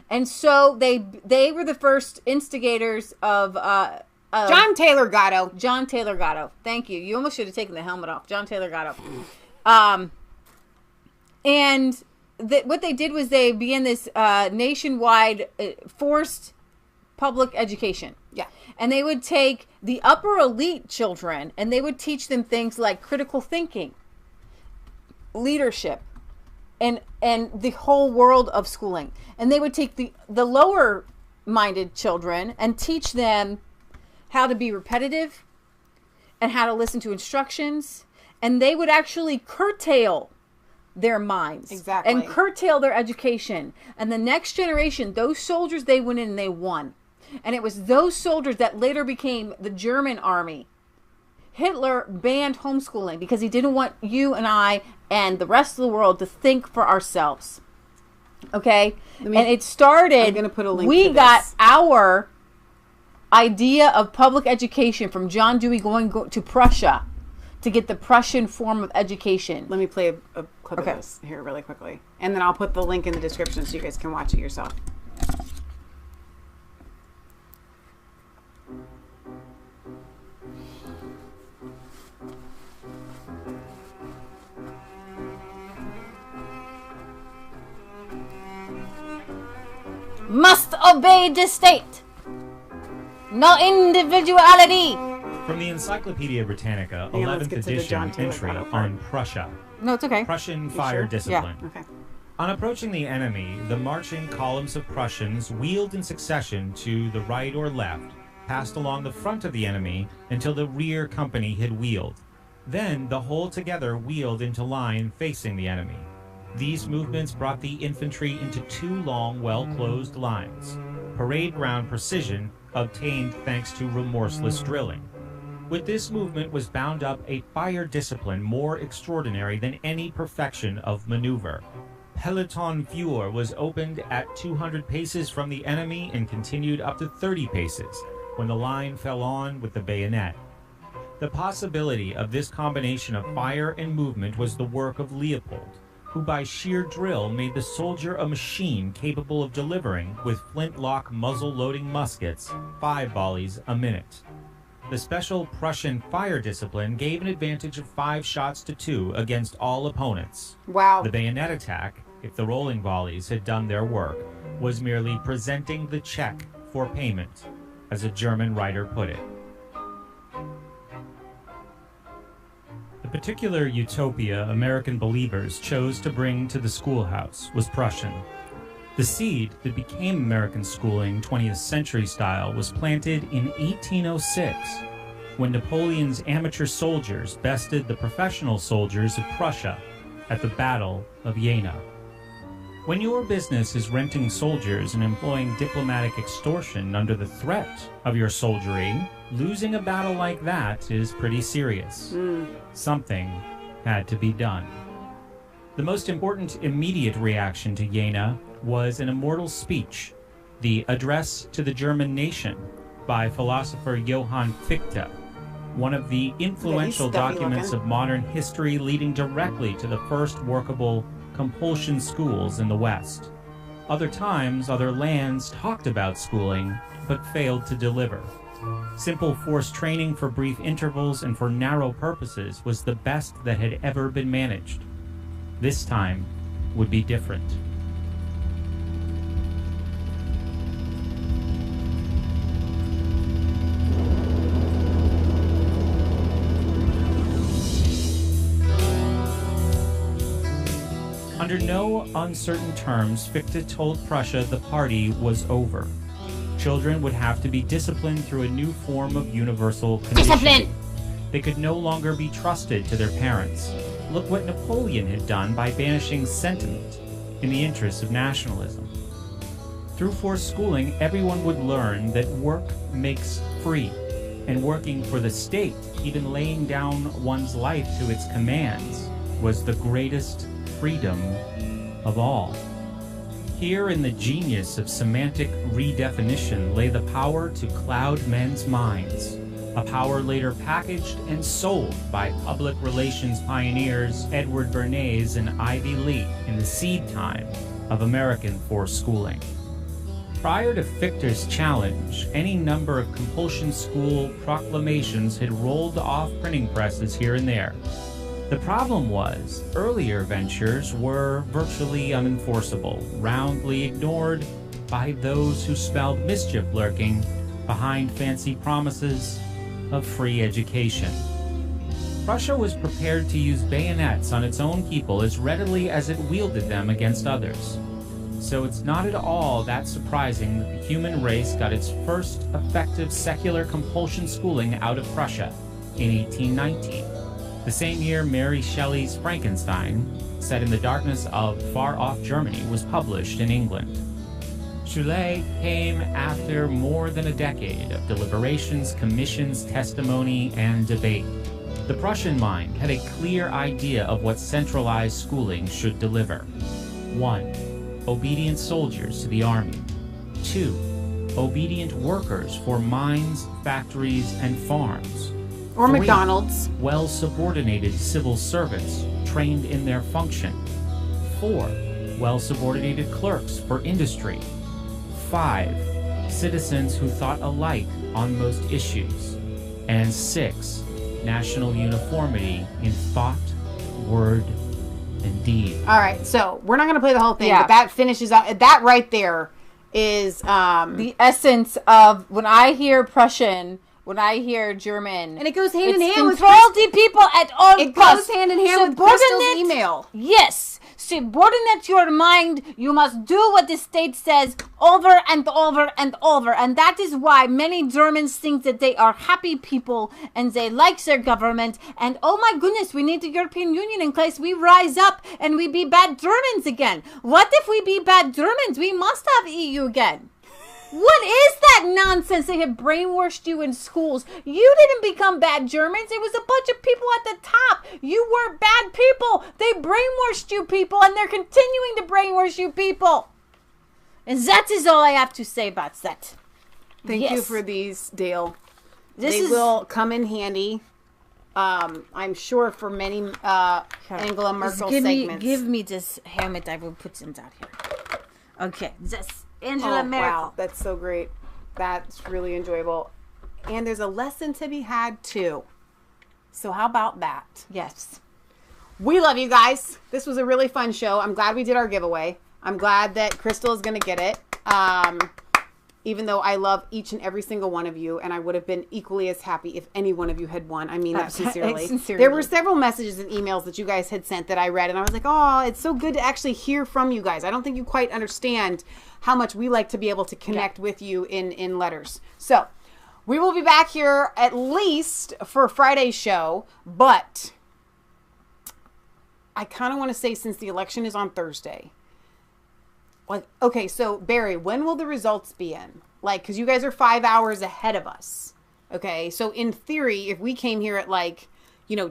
And so they were the first instigators of John Taylor Gatto. John Taylor Gatto. Thank you. You almost should have taken the helmet off. John Taylor Gatto. And what they did was they began this nationwide forced public education. Yeah. And they would take the upper elite children and they would teach them things like critical thinking, leadership, and the whole world of schooling. And they would take the lower minded children and teach them how to be repetitive and how to listen to instructions. And they would actually curtail their minds. Exactly. And curtail their education. And the next generation, those soldiers, they went in and they won. And it was those soldiers that later became the German army. Hitler banned homeschooling because he didn't want you and I and the rest of the world to think for ourselves. Okay? And it started, I'm going to put a link we to this. got our idea of public education from John Dewey going to Prussia to get the Prussian form of education. Let me play a clip of this here really quickly. And then I'll put the link in the description so you guys can watch it yourself. Must obey the state. No individuality. From the Encyclopedia Britannica, Hang on, let's 11th get to the edition John Taylor entry Gatto part. on Prussia. No, it's okay. Prussian You fire sure? discipline. Yeah. Okay. On approaching the enemy, the marching columns of Prussians wheeled in succession to the right or left, passed along the front of the enemy until the rear company had wheeled. Then the whole together wheeled into line facing the enemy. These movements brought the infantry into two long, well-closed lines. Parade ground precision obtained thanks to remorseless drilling. With this movement was bound up a fire discipline more extraordinary than any perfection of maneuver. Peloton Führer was opened at 200 paces from the enemy and continued up to 30 paces, when the line fell on with the bayonet. The possibility of this combination of fire and movement was the work of Leopold, who by sheer drill made the soldier a machine capable of delivering, with flintlock muzzle-loading muskets, 5 volleys a minute. The special Prussian fire discipline gave an advantage of 5 shots to 2 against all opponents. Wow. The bayonet attack, if the rolling volleys had done their work, was merely presenting the check for payment, as a German writer put it. The particular utopia American believers chose to bring to the schoolhouse was Prussian. The seed that became American schooling 20th century style was planted in 1806, when Napoleon's amateur soldiers bested the professional soldiers of Prussia at the Battle of Jena. When your business is renting soldiers and employing diplomatic extortion under the threat of your soldiering, losing a battle like that is pretty serious. Something had to be done. The most important immediate reaction to Jena was an immortal speech, the Address to the German Nation, by philosopher Johann Fichte, one of the influential documents of modern history leading directly to the first workable compulsion schools in the West. Other times, other lands talked about schooling, but failed to deliver. Simple forced training for brief intervals and for narrow purposes was the best that had ever been managed. This time would be different. Under no uncertain terms, Fichte told Prussia the party was over. Children would have to be disciplined through a new form of universal conditioning. Discipline! They could no longer be trusted to their parents. Look what Napoleon had done by banishing sentiment in the interests of nationalism. Through forced schooling, everyone would learn that work makes free, and working for the state, even laying down one's life to its commands, was the greatest freedom of all. Here in the genius of semantic redefinition lay the power to cloud men's minds, a power later packaged and sold by public relations pioneers Edward Bernays and Ivy Lee in the seed time of American forced schooling. Prior to Fichte's challenge, any number of compulsion school proclamations had rolled off printing presses here and there. The problem was, earlier ventures were virtually unenforceable, roundly ignored by those who smelled mischief lurking behind fancy promises of free education. Prussia was prepared to use bayonets on its own people as readily as it wielded them against others. So it's not at all that surprising that the human race got its first effective secular compulsion schooling out of Prussia in 1819. The same year Mary Shelley's Frankenstein, set in the darkness of far-off Germany, was published in England. Schule came after more than a decade of deliberations, commissions, testimony, and debate. The Prussian mind had a clear idea of what centralized schooling should deliver. 1. Obedient soldiers to the army. 2. Obedient workers for mines, factories, and farms. Or 3. McDonald's. Well-subordinated civil servants trained in their function. 4. Well-subordinated clerks for industry. 5. Citizens who thought alike on most issues. And 6. National uniformity in thought, word, and deed. All right, so we're not going to play the whole thing, Yeah. but that finishes out. That right there is the essence of when I hear Prussian, when I hear German, and it goes hand in hand with control the people at all It costs. goes hand in hand with Crystal's Subordinate- email. Yes, subordinate your mind. You must do what the state says over and over and over, and that is why many Germans think that they are happy people and they like their government. And oh my goodness, we need the European Union in case we rise up and we be bad Germans again. What if we be bad Germans? We must have EU again. What is that nonsense? They have brainwashed you in schools. You didn't become bad Germans. It was a bunch of people at the top. You weren't bad people. They brainwashed you people, and they're continuing to brainwash you people. And that is all I have to say about that. Thank you for these, Dale. This They is- will come in handy. I'm sure for many Angela Merkel segments. Give me this helmet. I will put them down here. Okay, this Angela Merkel. Wow, that's so great. That's really enjoyable. And there's a lesson to be had too. So how about that? Yes. We love you guys. This was a really fun show. I'm glad we did our giveaway. I'm glad that Crystal is going to get it. Even though I love each and every single one of you, and I would have been equally as happy if any one of you had won. I mean that sincerely. There were several messages and emails that you guys had sent that I read, and I was like, oh, it's so good to actually hear from you guys. I don't think you quite understand how much we like to be able to connect with you in letters. So we will be back here at least for Friday's show, but I kind of want to say, since the election is on Thursday, like, okay, so Barry, when will the results be in? Like, because you guys are 5 hours ahead of us. Okay, so in theory, if we came here at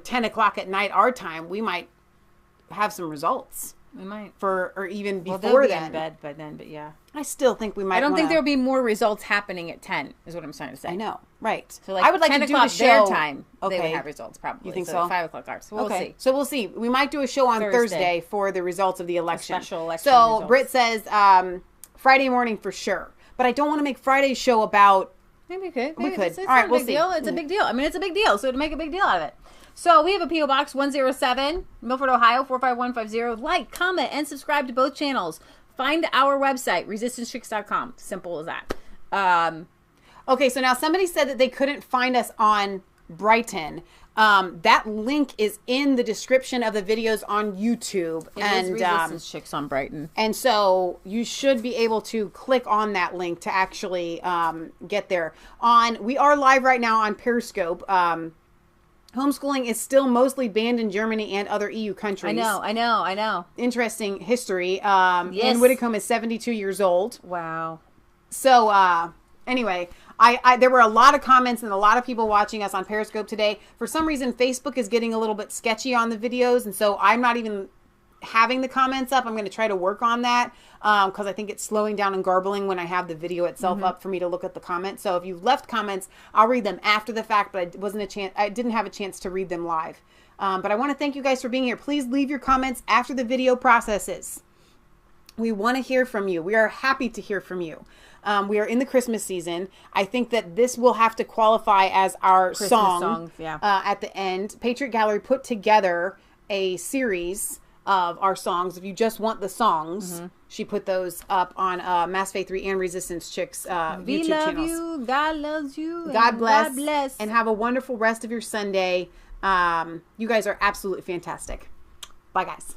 10 o'clock at night our time, we might have some results. We might. Or even Well, before they'll be then. in bed by then, but yeah. I still think we might. I don't think wanna- there'll be more results happening at 10, is what I'm trying to say. I know, right. So like I would like 10 to do o'clock the their show. time, they would Okay. have results probably. You think so? 5 o'clock ours. So we'll Okay. see. So we'll see. We might do a show on Thursday for the results of the election. special election So results. Britt says Friday morning for sure. But I don't want to make Friday's show about... Maybe we could. We Maybe could. It's All right, not a we'll big see. deal. It's a big deal. I mean, it's a big deal. So to make a big deal out of it. So we have a P.O. Box 107, Milford, Ohio 45150. Like, comment, and subscribe to both channels. Find our website, resistancechicks.com. Simple as that. Okay, so now somebody said that they couldn't find us on Brighteon. That link is in the description of the videos on YouTube. It is Resistance Chicks on Brighteon. And so you should be able to click on that link to actually get there. We are live right now on Periscope. Homeschooling is still mostly banned in Germany and other EU countries. I know. Interesting history. Yes. Ann Widdecombe is 72 years old. Wow. So, anyway, there were a lot of comments and a lot of people watching us on Periscope today. For some reason, Facebook is getting a little bit sketchy on the videos, and so I'm not even having the comments up. I'm going to try to work on that because I think it's slowing down and garbling when I have the video itself up for me to look at the comments. So if you've left comments, I'll read them after the fact, but I didn't have a chance to read them live. But I want to thank you guys for being here. Please leave your comments after the video processes. We want to hear from you. We are happy to hear from you. We are in the Christmas season. I think that this will have to qualify as our Christmas song songs, at the end. Patriot Gallery put together a series of our songs. If you just want the songs, she put those up on Masfaith3 and Resistance Chicks YouTube channels. You. God loves you. God bless. And have a wonderful rest of your Sunday. You guys are absolutely fantastic. Bye, guys.